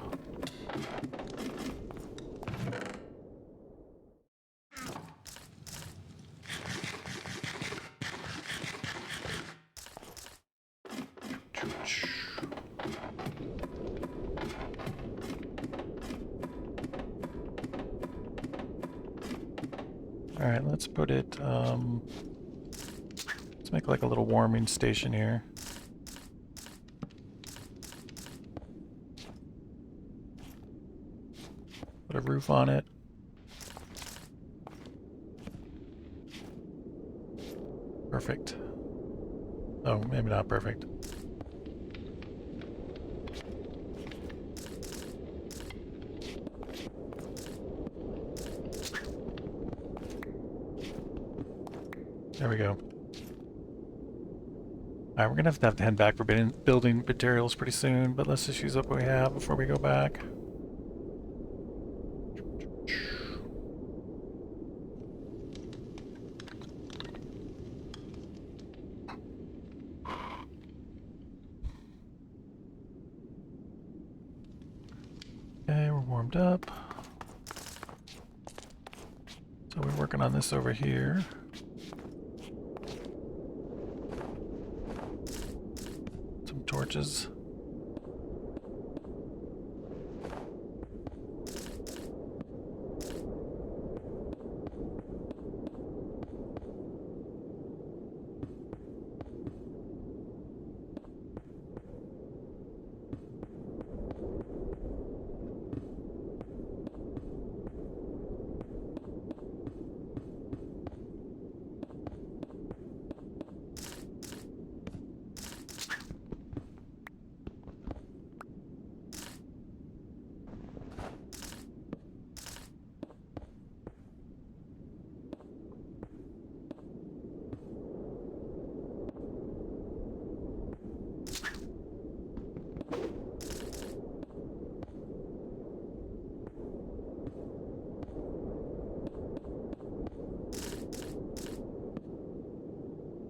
Alright, let's put it, let's make like a little warming station here. Put a roof on it. Perfect. Oh, maybe not perfect. There we go. Alright, we're gonna have to head back for building materials pretty soon, but let's just use up what we have before we go back. Okay, we're warmed up. So we're working on this over here. Some torches.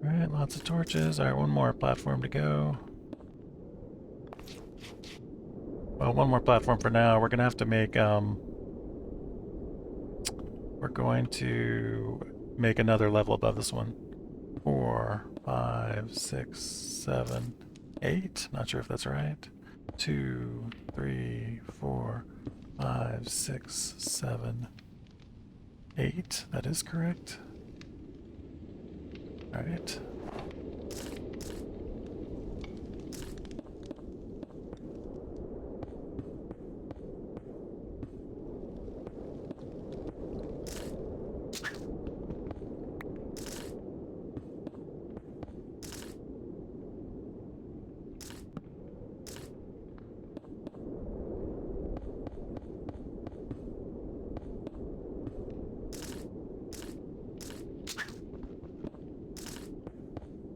Alright, lots of torches. Alright, one more platform to go. Well, one more platform for now. We're gonna have to make, we're going to make another level above this one. 4, 5, 6, 7, 8. Not sure if that's right. 2, 3, 4, 5, 6, 7, 8. That is correct. Alright.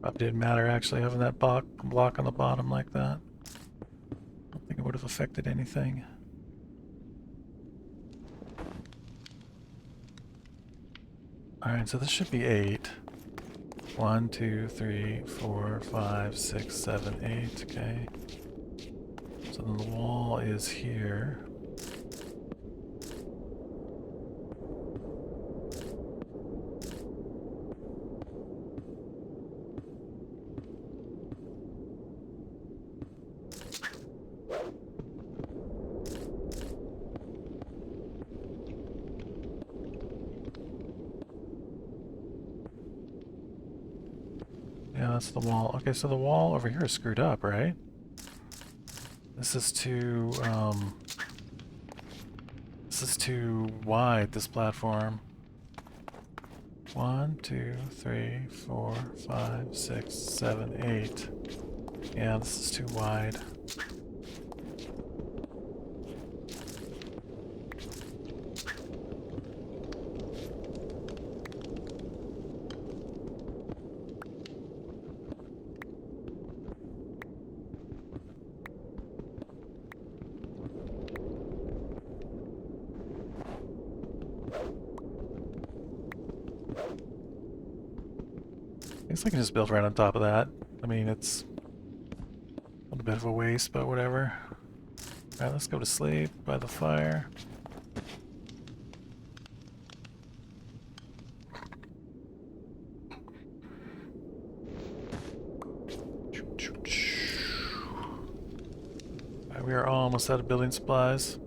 Probably didn't matter actually having that block on the bottom like that. I don't think it would have affected anything. Alright, so this should be 8. 1, 2, 3, 4, 5, 6, 7, 8. Okay. So then the wall is here. Yeah, that's the wall. Okay, so the wall over here is screwed up, right? This is too wide, this platform. 1, 2, 3, 4, 5, 6, 7, 8. Yeah, this is too wide. I guess I can just build right on top of that. I mean, it's a little bit of a waste, but whatever. Alright, let's go to sleep by the fire. Alright, we are almost out of building supplies.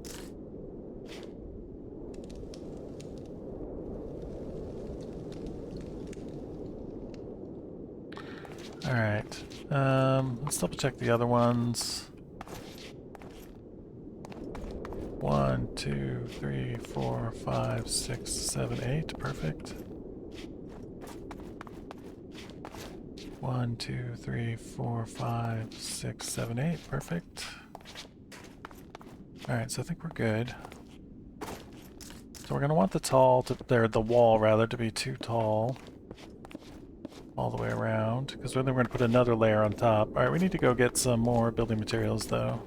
Alright, let's double check the other ones. 1, 2, 3, 4, 5, 6, 7, 8. Perfect. 1, 2, 3, 4, 5, 6, 7, 8. Perfect. Alright, so I think we're good. So we're gonna want the wall rather, to be too tall. All the way around, because then we're going to put another layer on top. Alright, we need to go get some more building materials though.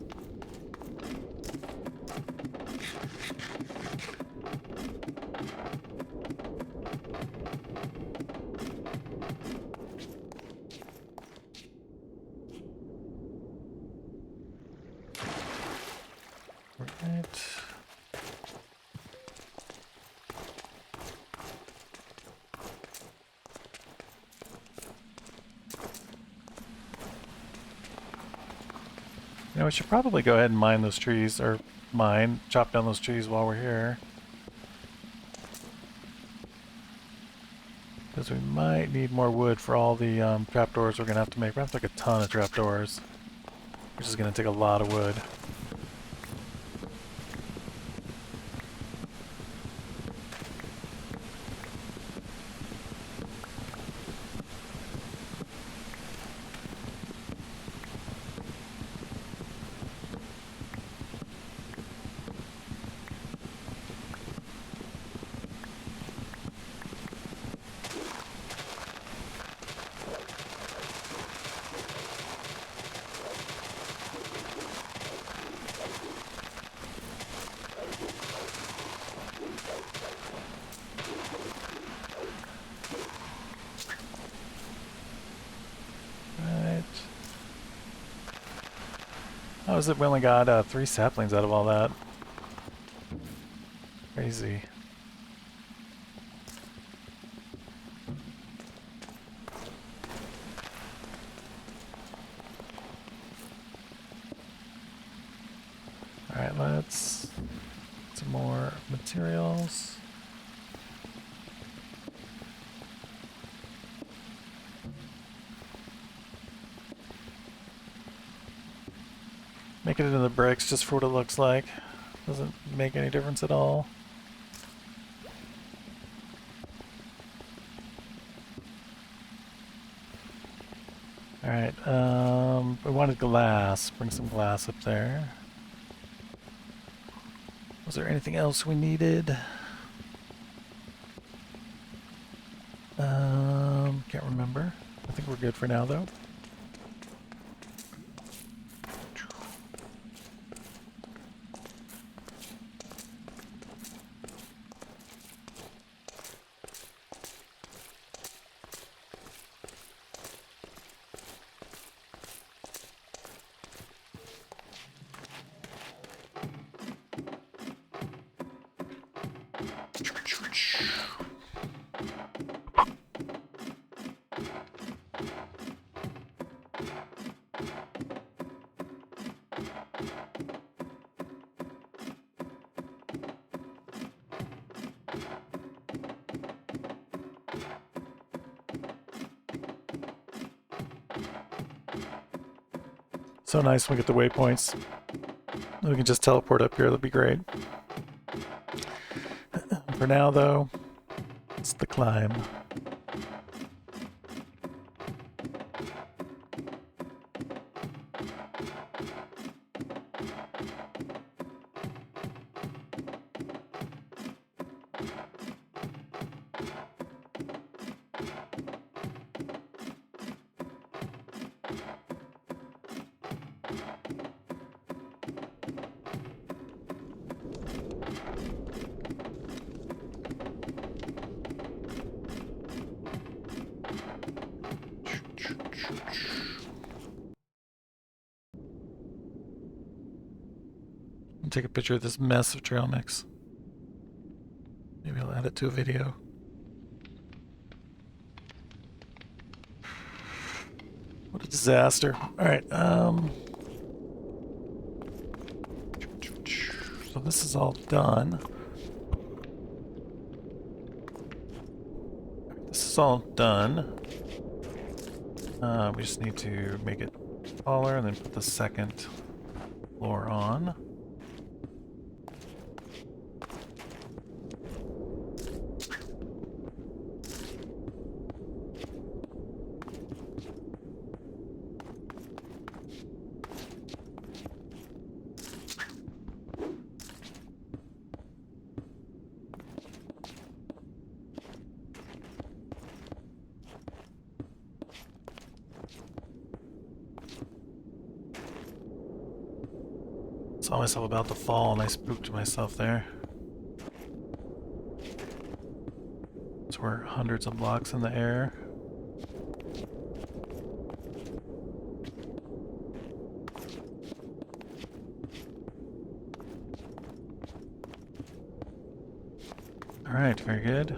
Right. You know, we should probably go ahead and mine those trees, or chop down those trees while we're here. Because we might need more wood for all the trapdoors we're going to have to make. We're going to have to make a ton of trapdoors, which is going to take a lot of wood. How is it we only got 3 saplings out of all that? Crazy. Alright, let's get some more materials. Make it into the bricks just for what it looks like. Doesn't make any difference at all. Alright, we wanted glass. Bring some glass up there. Was there anything else we needed? Can't remember. I think we're good for now, though. So nice when we get the waypoints. We can just teleport up here, that'd be great. For now, though, it's the climb. Take a picture of this mess of trail mix. Maybe I'll add it to a video. What a disaster. Alright, so this is all done. This is all done. We just need to make it taller and then put the second floor on. Saw myself about to fall and I spooked myself there. So we're hundreds of blocks in the air. Alright, very good.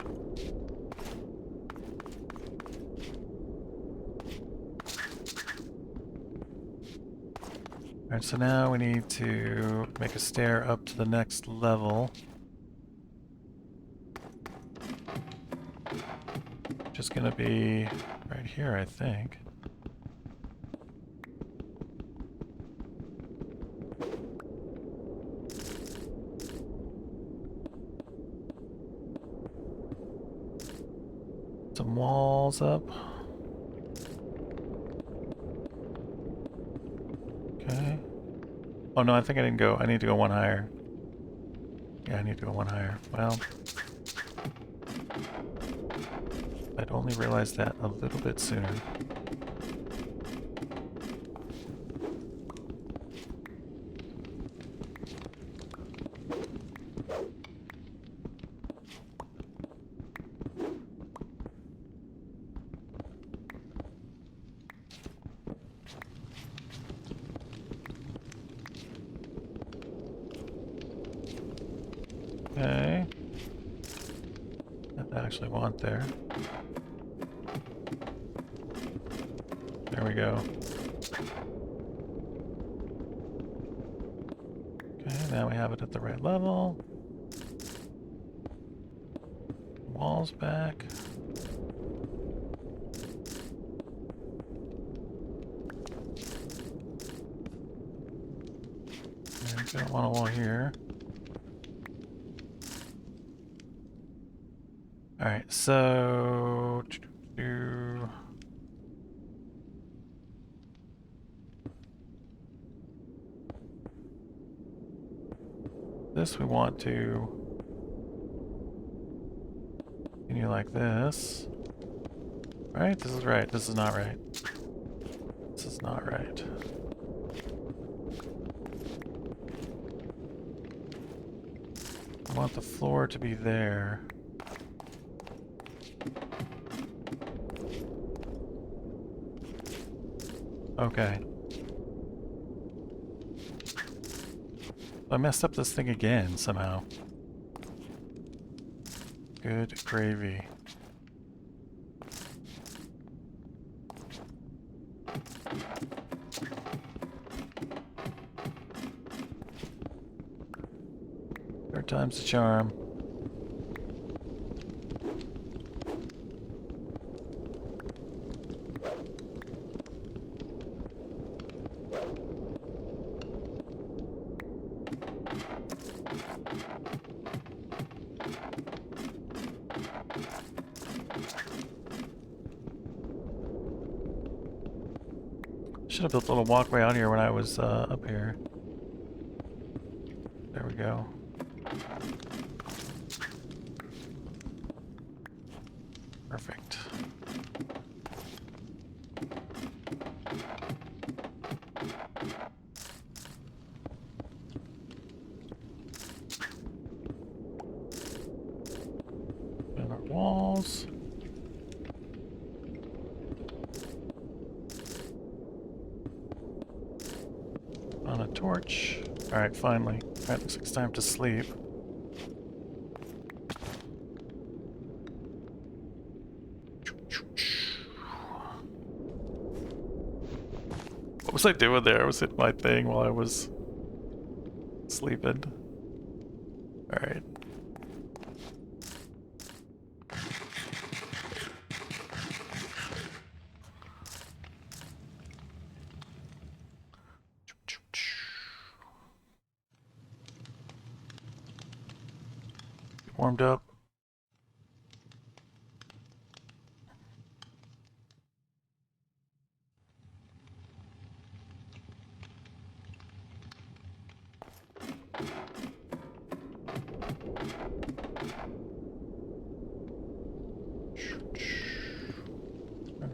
Alright, so now we need to make a stair up to the next level. Which is gonna be right here, I think. Some walls up. Okay. Oh no, I think I didn't go. I need to go one higher. Yeah, I need to go one higher. Well, I'd only realized that a little bit sooner. Okay. I actually want there. There we go. Okay, now we have it at the right level. Walls back. I don't want a wall here. Alright, so this we want to continue like this. Right? This is right. This is not right. This is not right. I want the floor to be there. Okay. I messed up this thing again somehow. Good gravy. Third time's the charm. Should have built a little walkway out here when I was up here. There we go. Perfect. And our walls. On a torch. Alright, finally. Alright, looks like it's time to sleep. What was I doing there? I was hitting my thing while I was sleeping. Alright. Warmed up.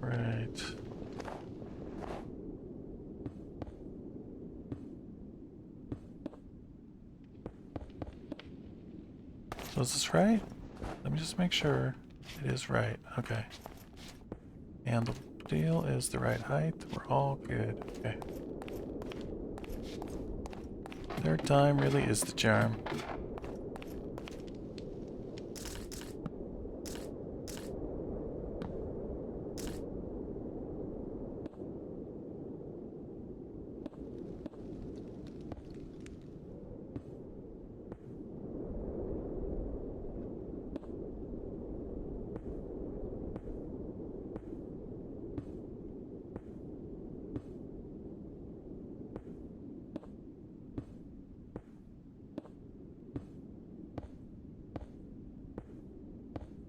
Alright. So is this right? Let me just make sure it is right. Okay. And the deal is the right height. We're all good. Okay. Third time really is the charm.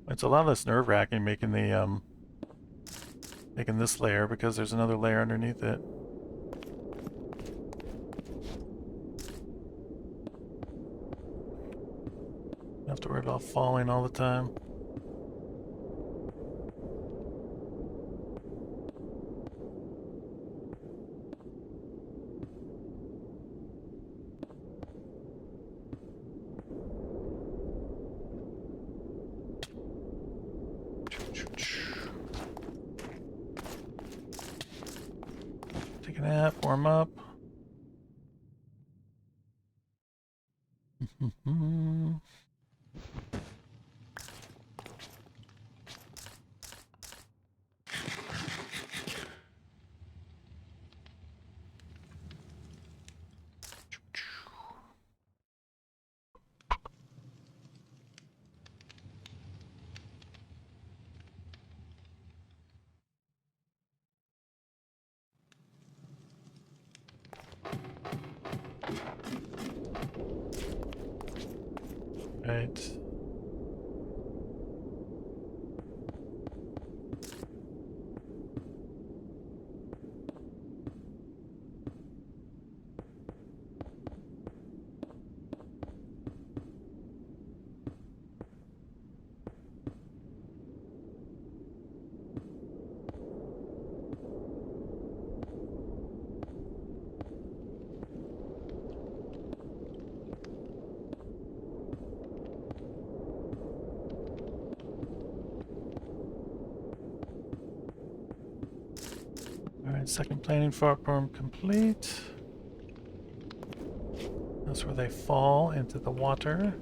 It's a lot less nerve-wracking making the making this layer because there's another layer underneath it. Don't have to worry about falling all the time. Take a nap, warm up. Right. Alright, second planing form complete. That's where they fall into the water.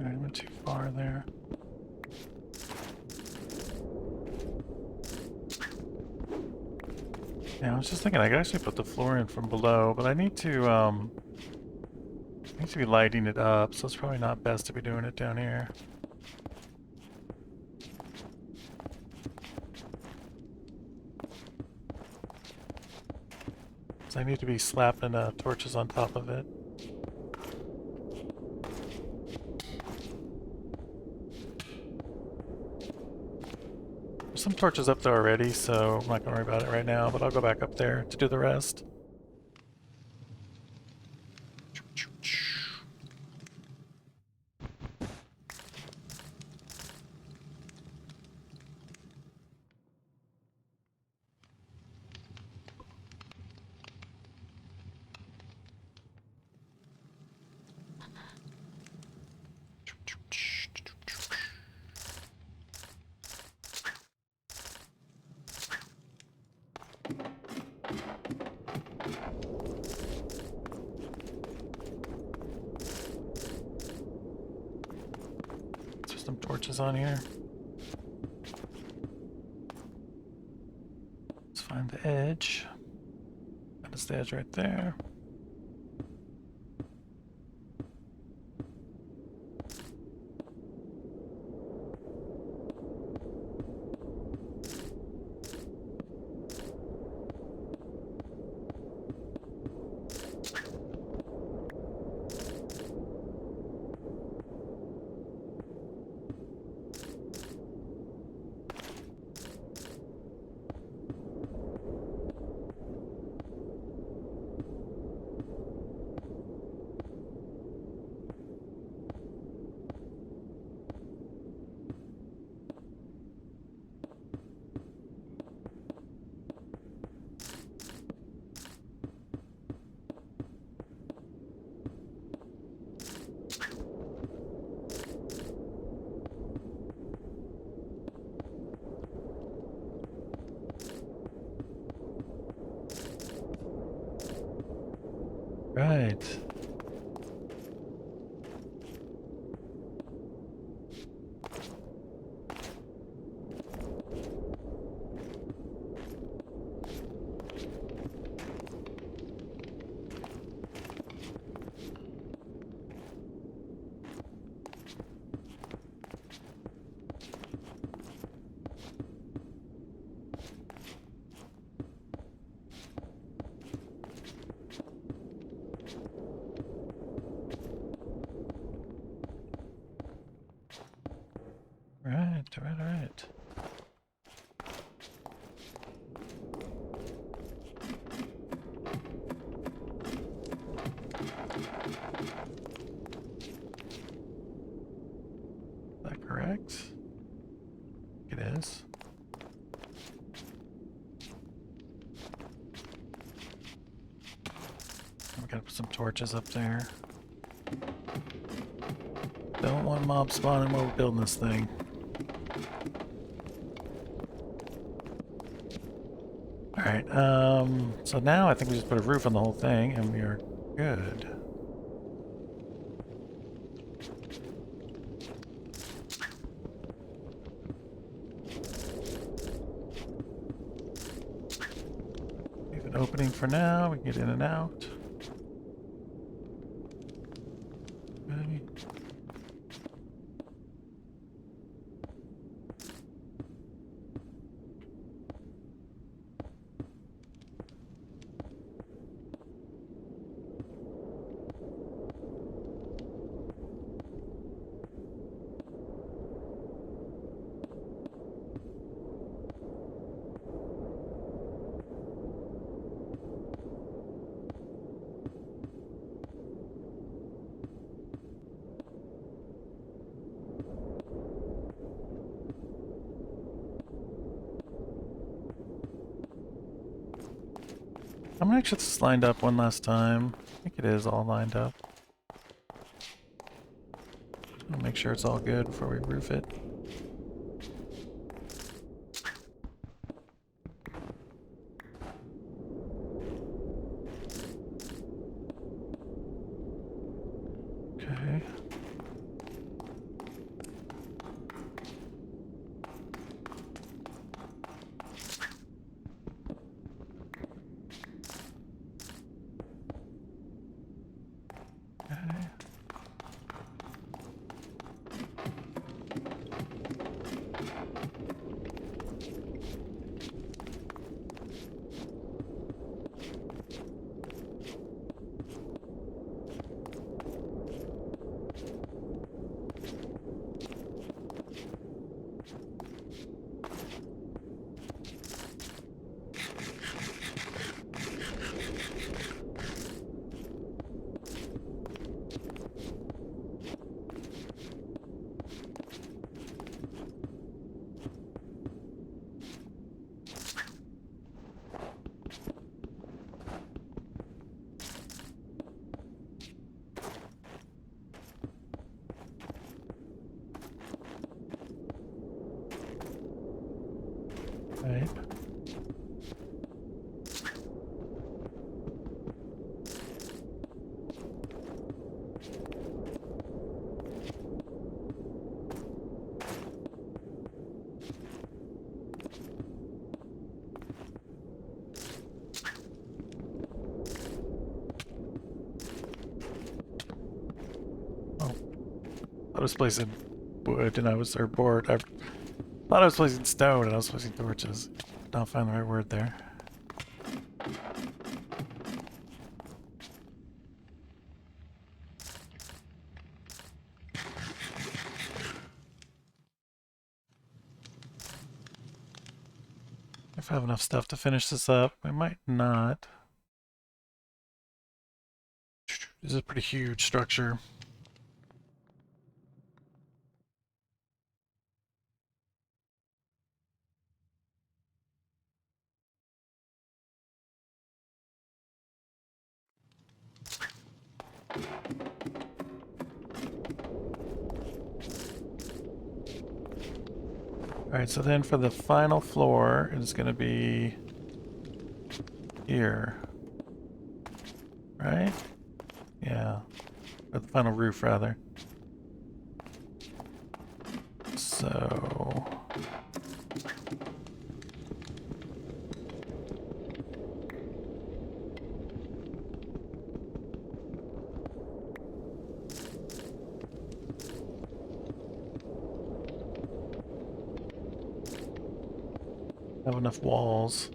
Alright, I went too far there. Yeah, I was just thinking I could actually put the floor in from below, but I need to be lighting it up, so it's probably not best to be doing it down here. So I need to be slapping torches on top of it. There's some torches up there already, so I'm not going to worry about it right now, but I'll go back up there to do the rest. Some torches on here. Let's find the edge. That is the edge right there. Right. Right. Is that correct? It is. We gotta put some torches up there. Don't want mob spawning while we're building this thing. Alright, so now I think we just put a roof on the whole thing and we are good. Leave an opening for now, we can get in and out. Okay. I'm gonna make sure this is lined up one last time. I think it is all lined up. I'll make sure it's all good before we roof it. Okay. Right. Oh, I was placing wood and I was, or board. I thought I was placing stone and I was placing torches. Not find the right word there. If I have enough stuff to finish this up, I might not. This is a pretty huge structure. Alright, so then for the final floor, it's going to be here. Right? Yeah. Or the final roof, rather. So... have enough walls.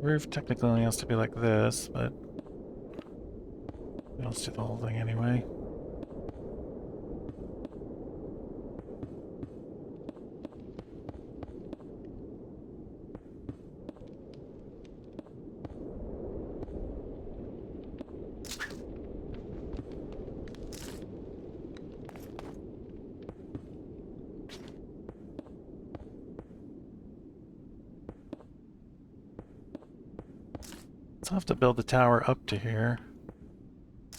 Roof technically only has to be like this, but let's do the whole thing anyway. So I'll have to build the tower up to here.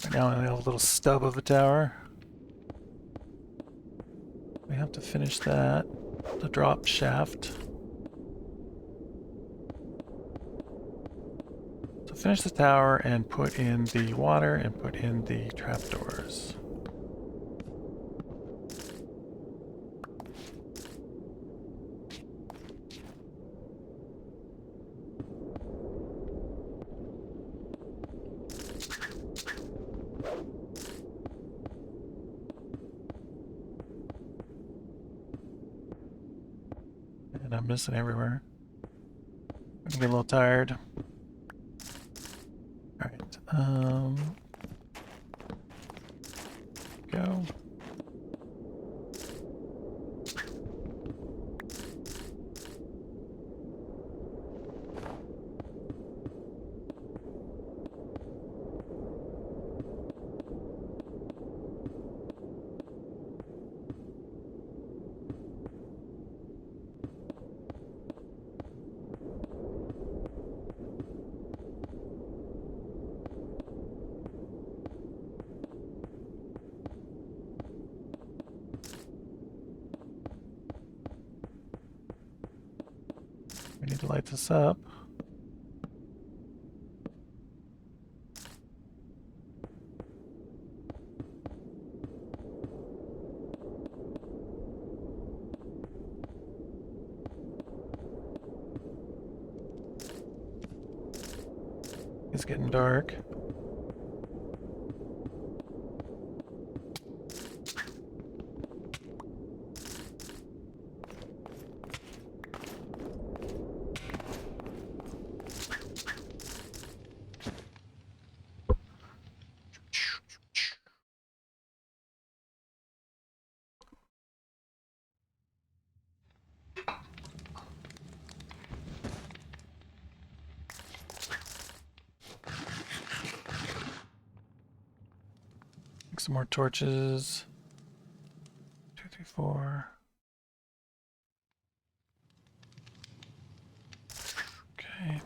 Right now I have a little stub of a tower. We have to finish that. The drop shaft. So finish the tower and put in the water and put in the trapdoors. And I'm missing everywhere. I'm gonna get a little tired. Alright, go. We need to light this up. It's getting dark. Some more torches. 2, 3, 4. Okay.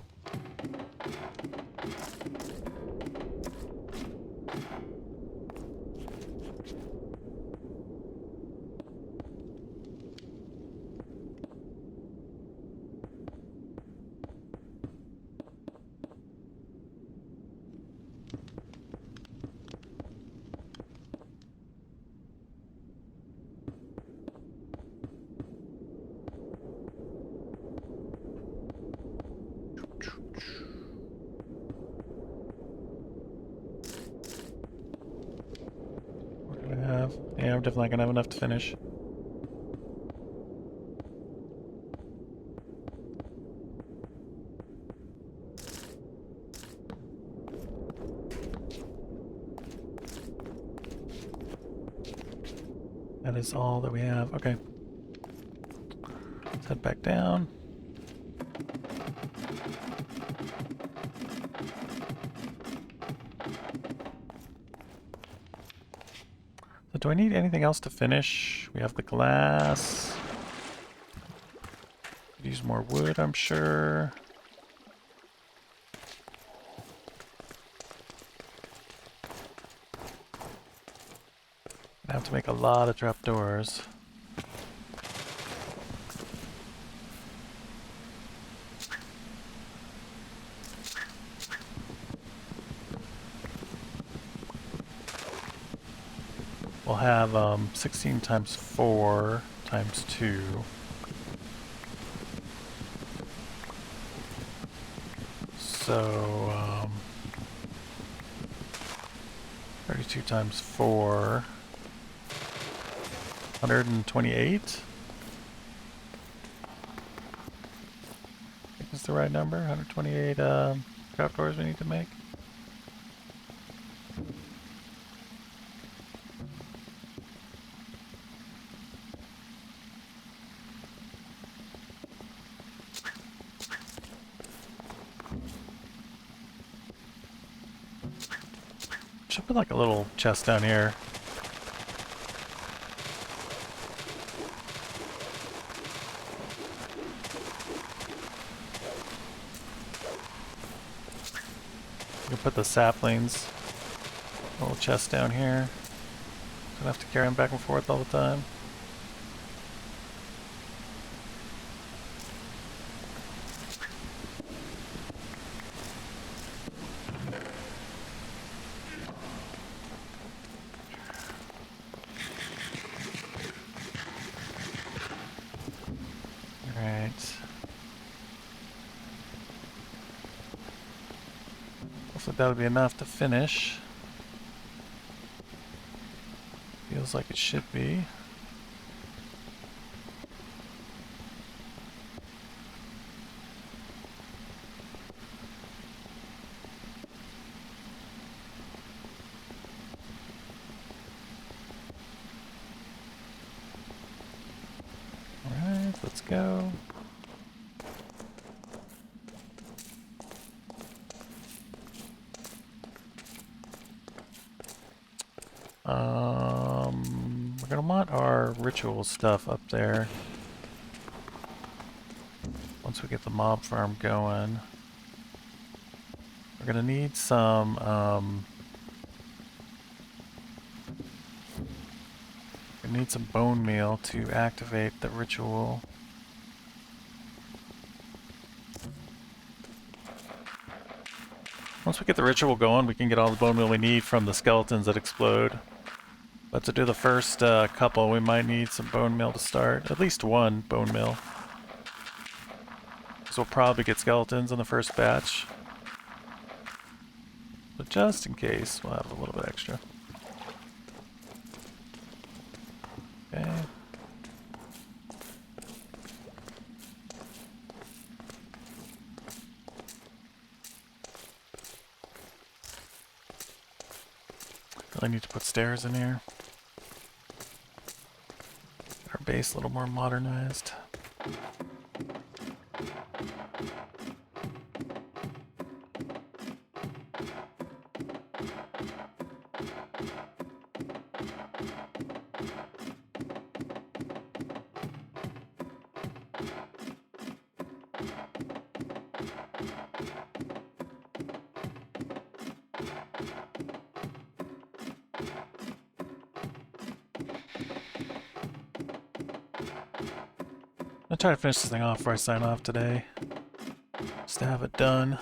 Yeah, we're definitely gonna have enough to finish. That is all that we have. Okay. Let's head back down. So do I need anything else to finish? We have the glass. Could use more wood, I'm sure. I have to make a lot of trapdoors. We'll have 16 times 4 times 2. So 32 times 4. 128? I think is the right number. 128 trapdoors we need to make. Should put like a little chest down here. You can put the saplings, little chest down here. Don't have to carry them back and forth all the time. Hopefully that'll be enough to finish. Feels like it should be. go. We're gonna want our ritual stuff up there once we get the mob farm going. We're gonna need some bone meal to activate the ritual. Once we get the ritual going, we can get all the bone meal we need from the skeletons that explode. But to do the first couple, we might need some bone meal to start. At least one bone meal. Because we'll probably get skeletons in the first batch. But just in case, we'll have a little bit extra. Okay. Really need to put stairs in here. Our base a little more modernized. I'll try to finish this thing off before I sign off today. Just to have it done.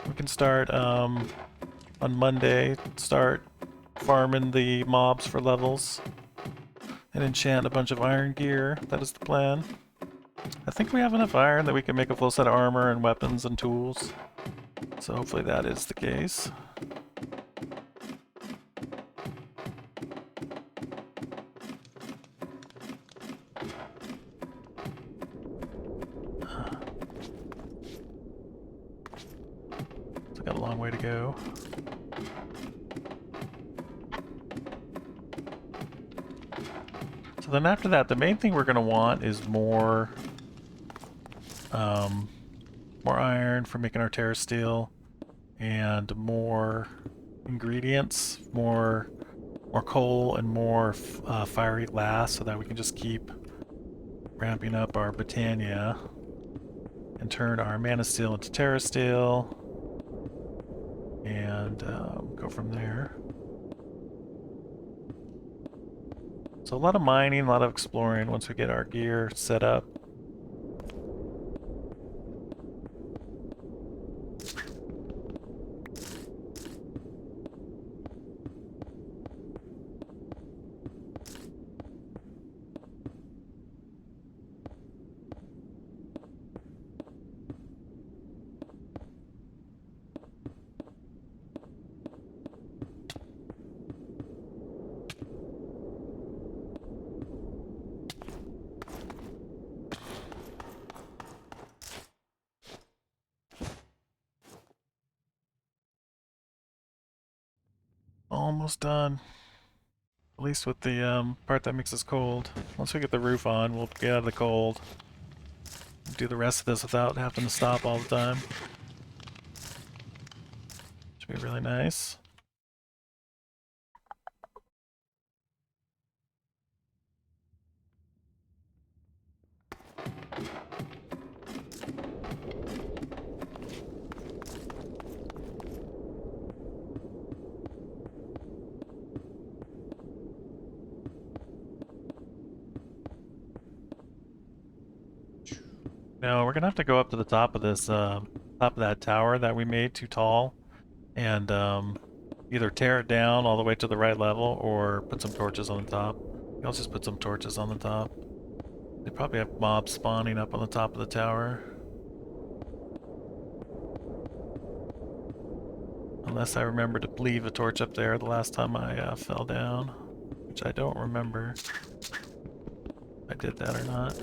We can start on Monday, start farming the mobs for levels and enchant a bunch of iron gear. That is the plan. I think we have enough iron that we can make a full set of armor and weapons and tools. So hopefully that is the case. Got a long way to go. So then after that, the main thing we're going to want is more iron for making our terra steel, and more ingredients, more coal, and more fiery glass, so that we can just keep ramping up our Britannia and turn our mana steel into terra steel. And go from there. So a lot of mining, a lot of exploring once we get our gear set up. Almost done. At least with the part that makes us cold. Once we get the roof on, we'll get out of the cold. Do the rest of this without having to stop all the time. Should be really nice. No, we're gonna have to go up to the top of this, top of that tower that we made too tall, and either tear it down all the way to the right level, or put some torches on the top. I'll just put some torches on the top. They probably have mobs spawning up on the top of the tower. Unless I remember to leave a torch up there the last time I fell down, which I don't remember if I did that or not.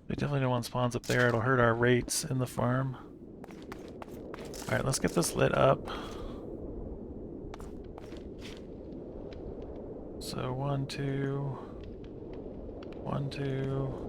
We definitely don't want spawns up there. It'll hurt our rates in the farm. Alright, let's get this lit up. So 1, 2, 1, 2.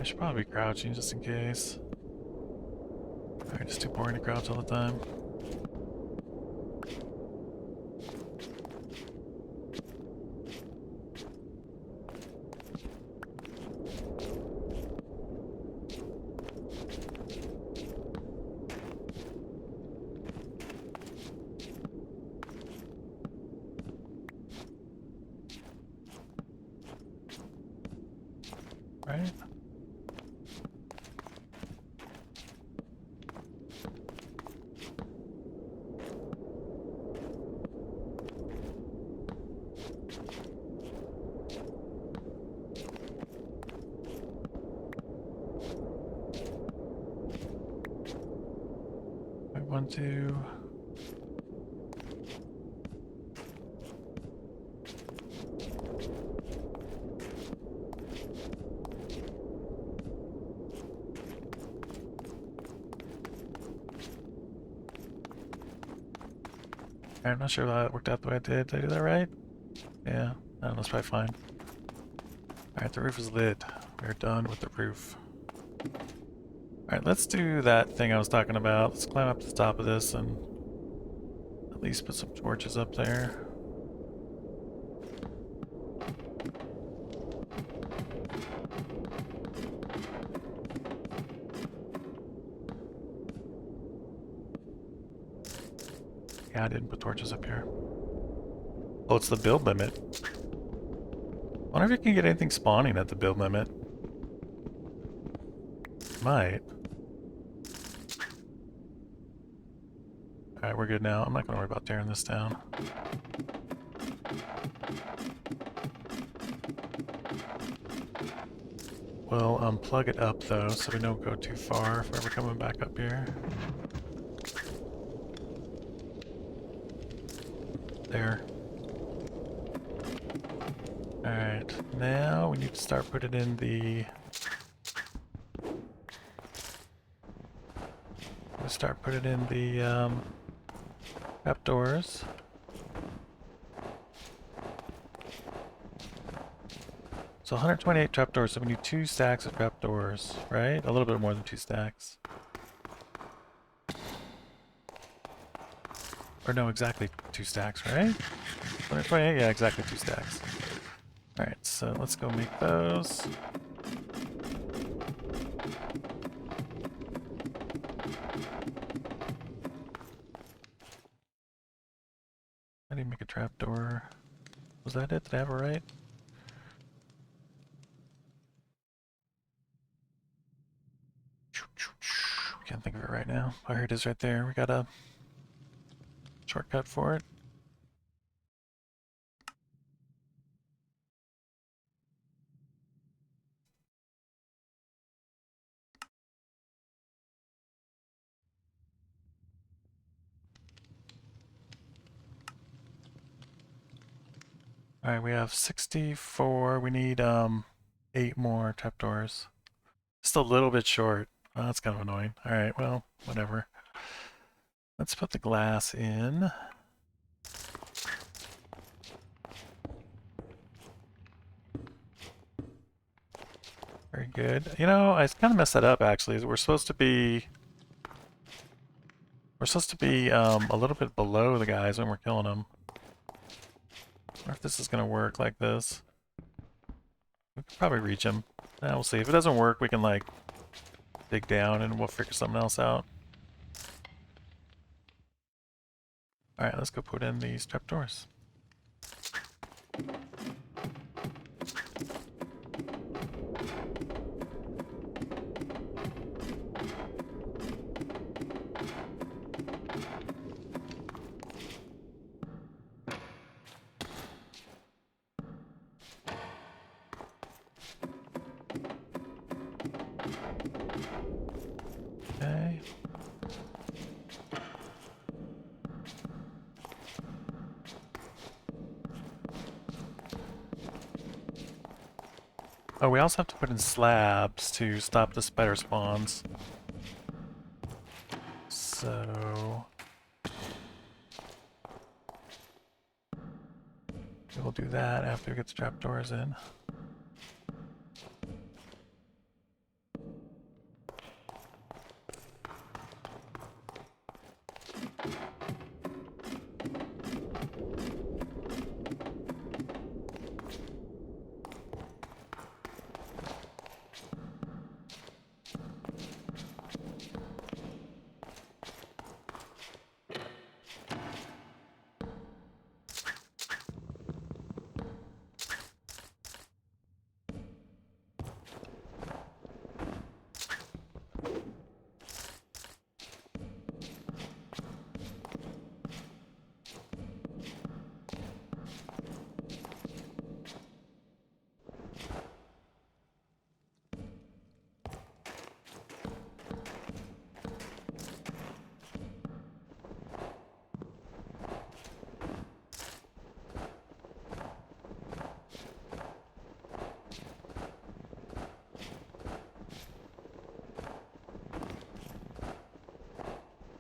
I should probably be crouching just in case. Alright, just too boring to crouch all the time. Right? Right, 1, 2. I'm not sure how that worked out the way I did. Did I do that right? Yeah, I don't know, that's probably fine. Alright, the roof is lit. We're done with the roof. Alright, let's do that thing I was talking about. Let's climb up to the top of this and at least put some torches up there. Yeah, I didn't put torches up here. Oh, it's the build limit. I wonder if you can get anything spawning at the build limit. Might. Alright, we're good now. I'm not going to worry about tearing this down. We'll plug it up though, so we don't go too far if we're ever coming back up here. There. Alright, now we need to start putting in the... trapdoors. So 128 trapdoors, so we need 2 stacks of trapdoors, right? A little bit more than 2 stacks. Or no, exactly 2 stacks, right? 128, yeah, exactly 2 stacks. Alright, so let's go make those. I didn't make a trapdoor. Was that it? Did I have it right? Can't think of it right now. Oh, here it is right there. We got a shortcut for it. Alright, we have 64. We need 8 more trapdoors. Just a little bit short. Oh, that's kind of annoying. Alright, well, whatever. Let's put the glass in. Very good. You know, I kind of messed that up actually. We're supposed to be a little bit below the guys when we're killing them. I wonder if this is gonna work like this. We could probably reach him. We'll see. If it doesn't work, we can like dig down and we'll figure something else out. Alright, let's go put in these trapdoors. Okay. Oh, we also have to put in slabs to stop the spider spawns. So we'll do that after we get the trapdoors in.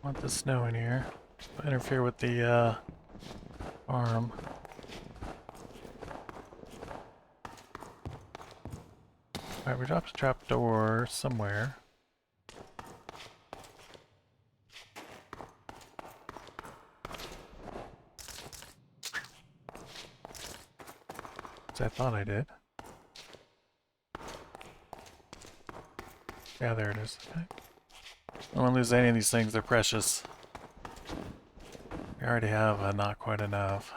Want the snow in here. Interfere with the farm. Alright, we dropped a trapdoor somewhere. As I thought I did. Yeah, there it is. Okay. Don't want to lose any of these things, they're precious. We already have not quite enough.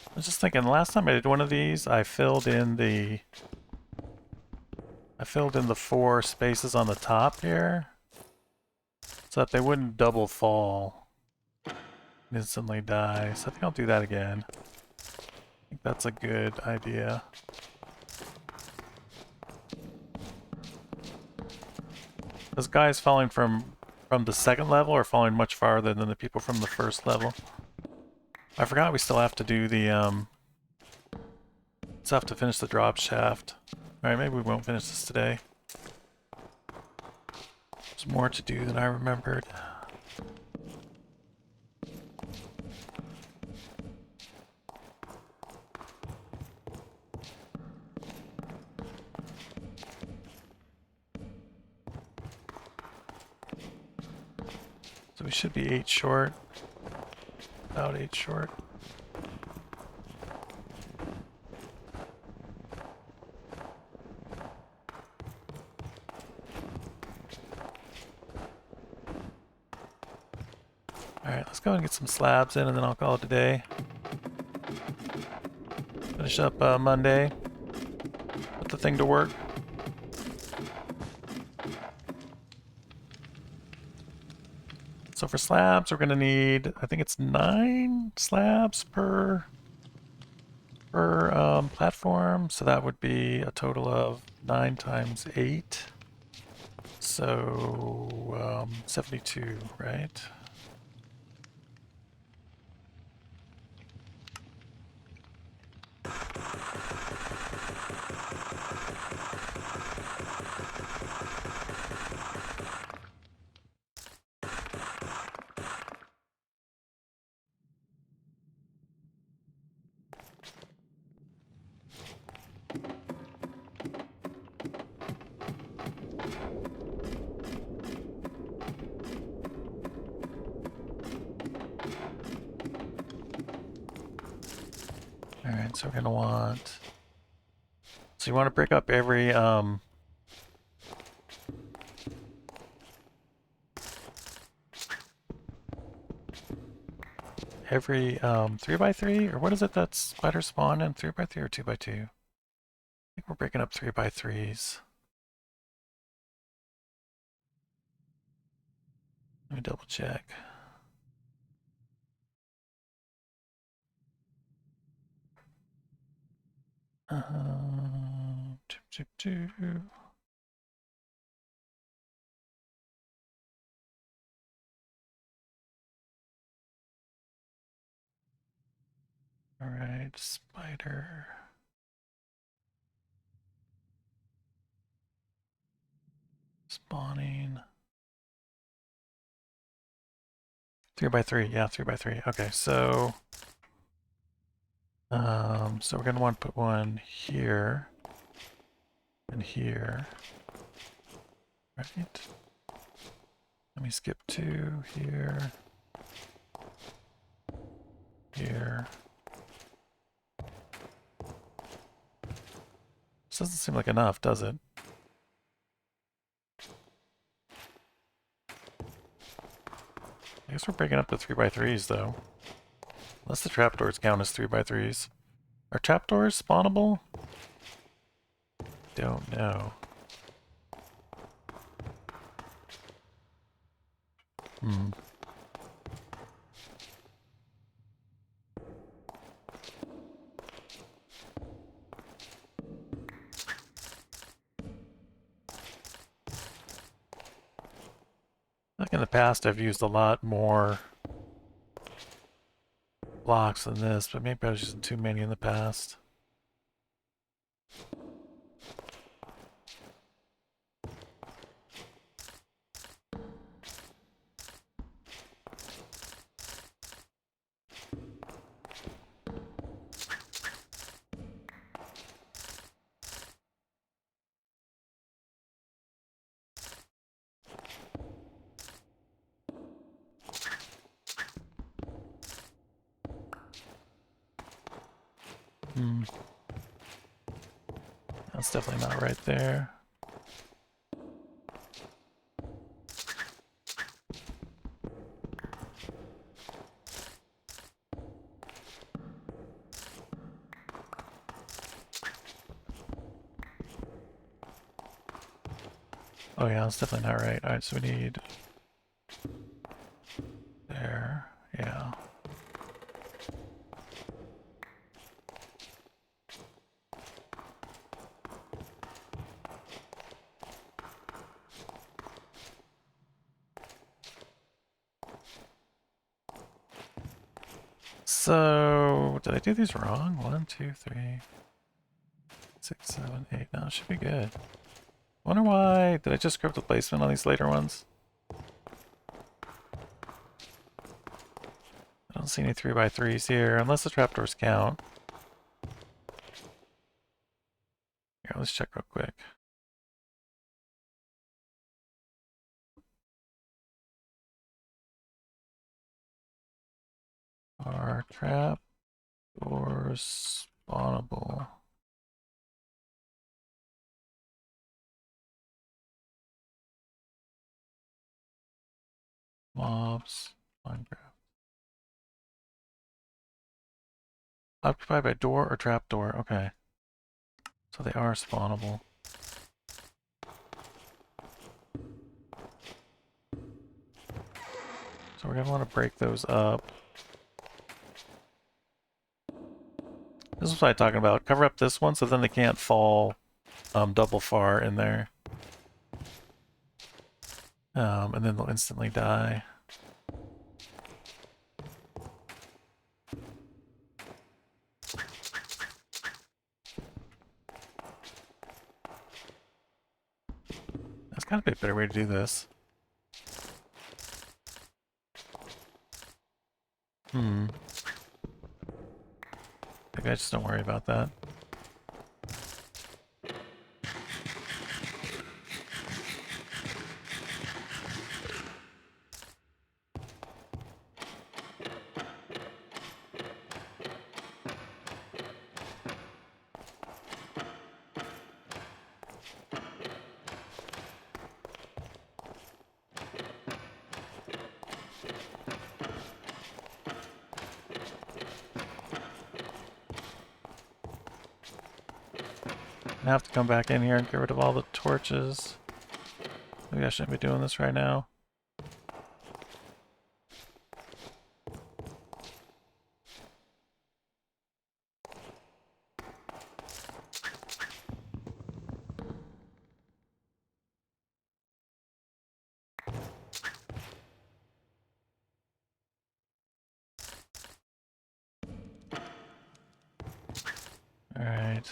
I was just thinking, last time I did one of these, I filled in the 4 spaces on the top here, so that they wouldn't double fall and instantly die. So I think I'll do that again. I think that's a good idea. Those guys falling from the second level are falling much farther than the people from the first level. I forgot we still have to do the still have to finish the drop shaft. Alright, maybe we won't finish this today. There's more to do than I remembered. So we should be 8 short. About 8 short. Alright, let's go and get some slabs in and then I'll call it a day. Finish up Monday. Put the thing to work. So for slabs, we're going to need, I think it's 9 slabs per platform. So that would be a total of 9 times 8. So 72, right? Alright, so we're gonna want... So you want to break up every, every 3x3? Or what is it that spiders spawn in? 3x3 or 2x2? I think we're breaking up 3x3s. Let me double check. Choo, choo, choo. Alright, spider. Spawning. 3x3, yeah, 3x3. Okay, so so we're gonna want to put one here and here. Right? Let me skip 2 here. Here. This doesn't seem like enough, does it? I guess we're breaking up to 3x3s though. Unless the trapdoors count as 3x3s. Are trapdoors spawnable? Don't know. Hmm. Like in the past I've used a lot more blocks than this, but maybe I was using too many in the past. Hmm. That's definitely not right there. Oh yeah, that's definitely not right. Alright, so we need... There. Yeah. So, did I do these wrong? 1, 2, 3, 6, 7, 8. No, it should be good. Wonder why. Did I just screw up the placement on these later ones? I don't see any 3x3s here, unless the trapdoors count. Here, let's check real quick. Are trapdoors spawnable? Mobs, Minecraft. Occupied by door or trapdoor? Okay. So they are spawnable. So we're gonna want to break those up. This is what I'm talking about. Cover up this one so then they can't fall double far in there. And then they'll instantly die. That's gotta be a better way to do this. Maybe I just don't worry about that. I have to come back in here and get rid of all the torches. Maybe I shouldn't be doing this right now. Alright.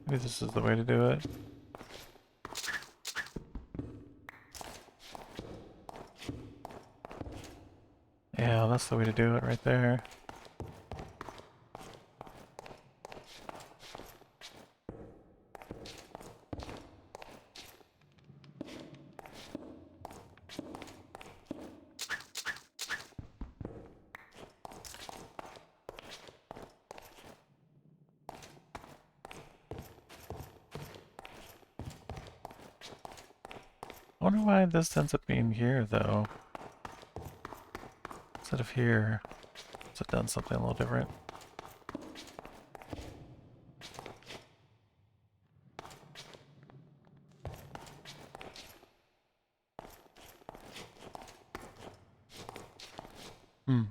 Maybe this is the way to do it. Yeah, that's the way to do it right there. I wonder why this ends up being here, though. Instead of here. It's done something a little different. Hmm.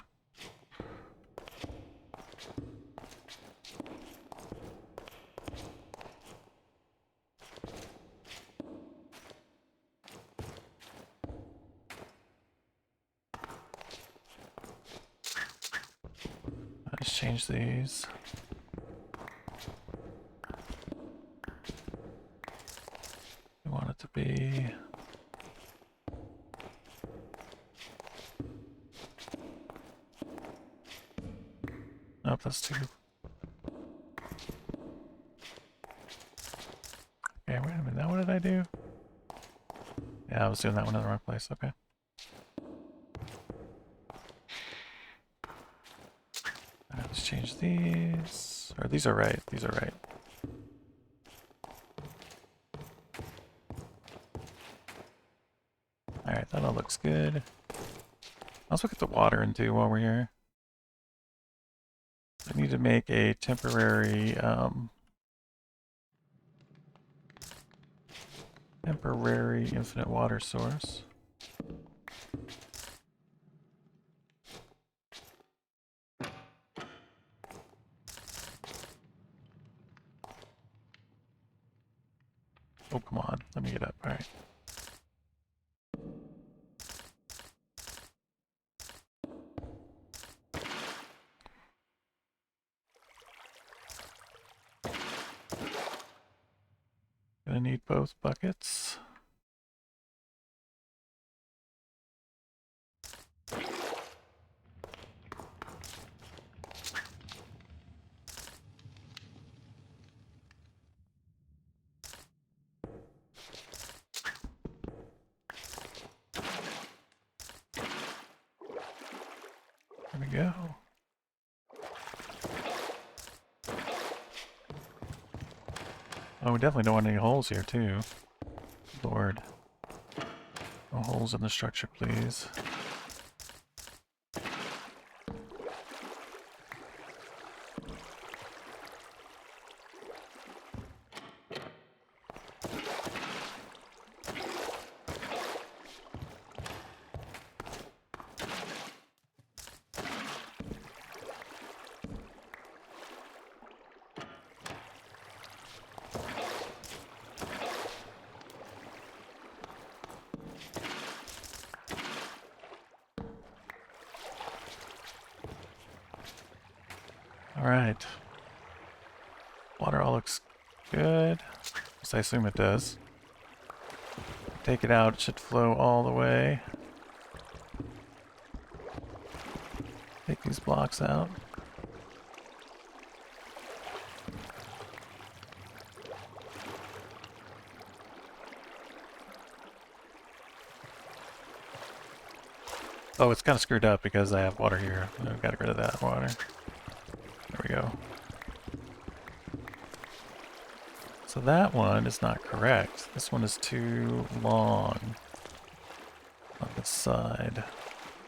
Let's change these. We want it to be... Nope, that's too... Okay, wait a minute, now what did I do? Yeah, I was doing that one in the wrong place, okay. Alright, let's change these. Or these are right, these are right. Alright, that all looks good. Let's look at the water and do while we're here. I need to make a temporary, infinite water source. Oh, come on. Let me get up. All right. Gonna need both buckets. There we go. Oh, we definitely don't want any holes here, too. Lord. No holes in the structure, please. Alright. Water all looks good. As I assume it does. Take it out, it should flow all the way. Take these blocks out. Oh, it's kind of screwed up because I have water here. I've got to get rid of that water. There we go. So that one is not correct. This one is too long on this side.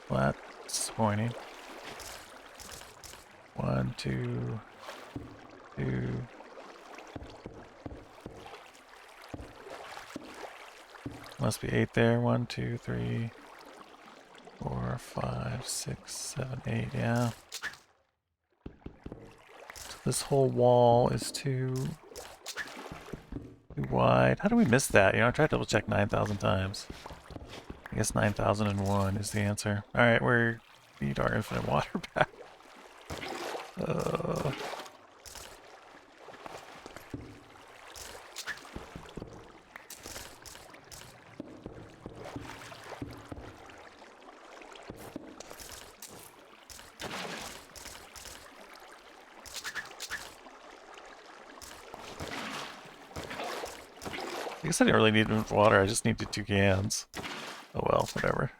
Well, that's disappointing. 1, 2, 2. Must be 8 there. 1, 2, 3, 4, 5, 6, 7, 8. Yeah. So this whole wall is too wide. How do we miss that? You know, I tried to double check 9,000 times. I guess 9,001 is the answer. Alright, we need our infinite water back. Uh, I guess I didn't really need enough water, I just needed 2 cans. Oh well, whatever.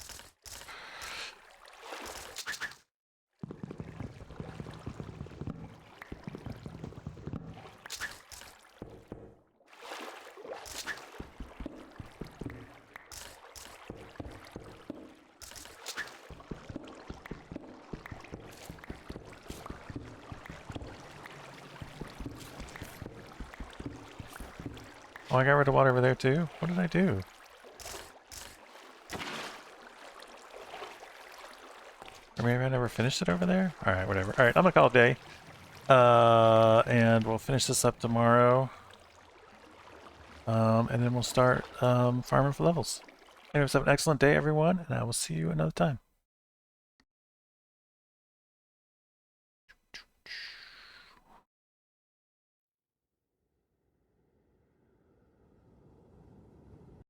Oh, I got rid of water over there too? What did I do? Or maybe I never finished it over there? Alright, whatever. Alright, I'm gonna call it a day. And we'll finish this up tomorrow. And then we'll start farming for levels. Anyways, have an excellent day, everyone, and I will see you another time.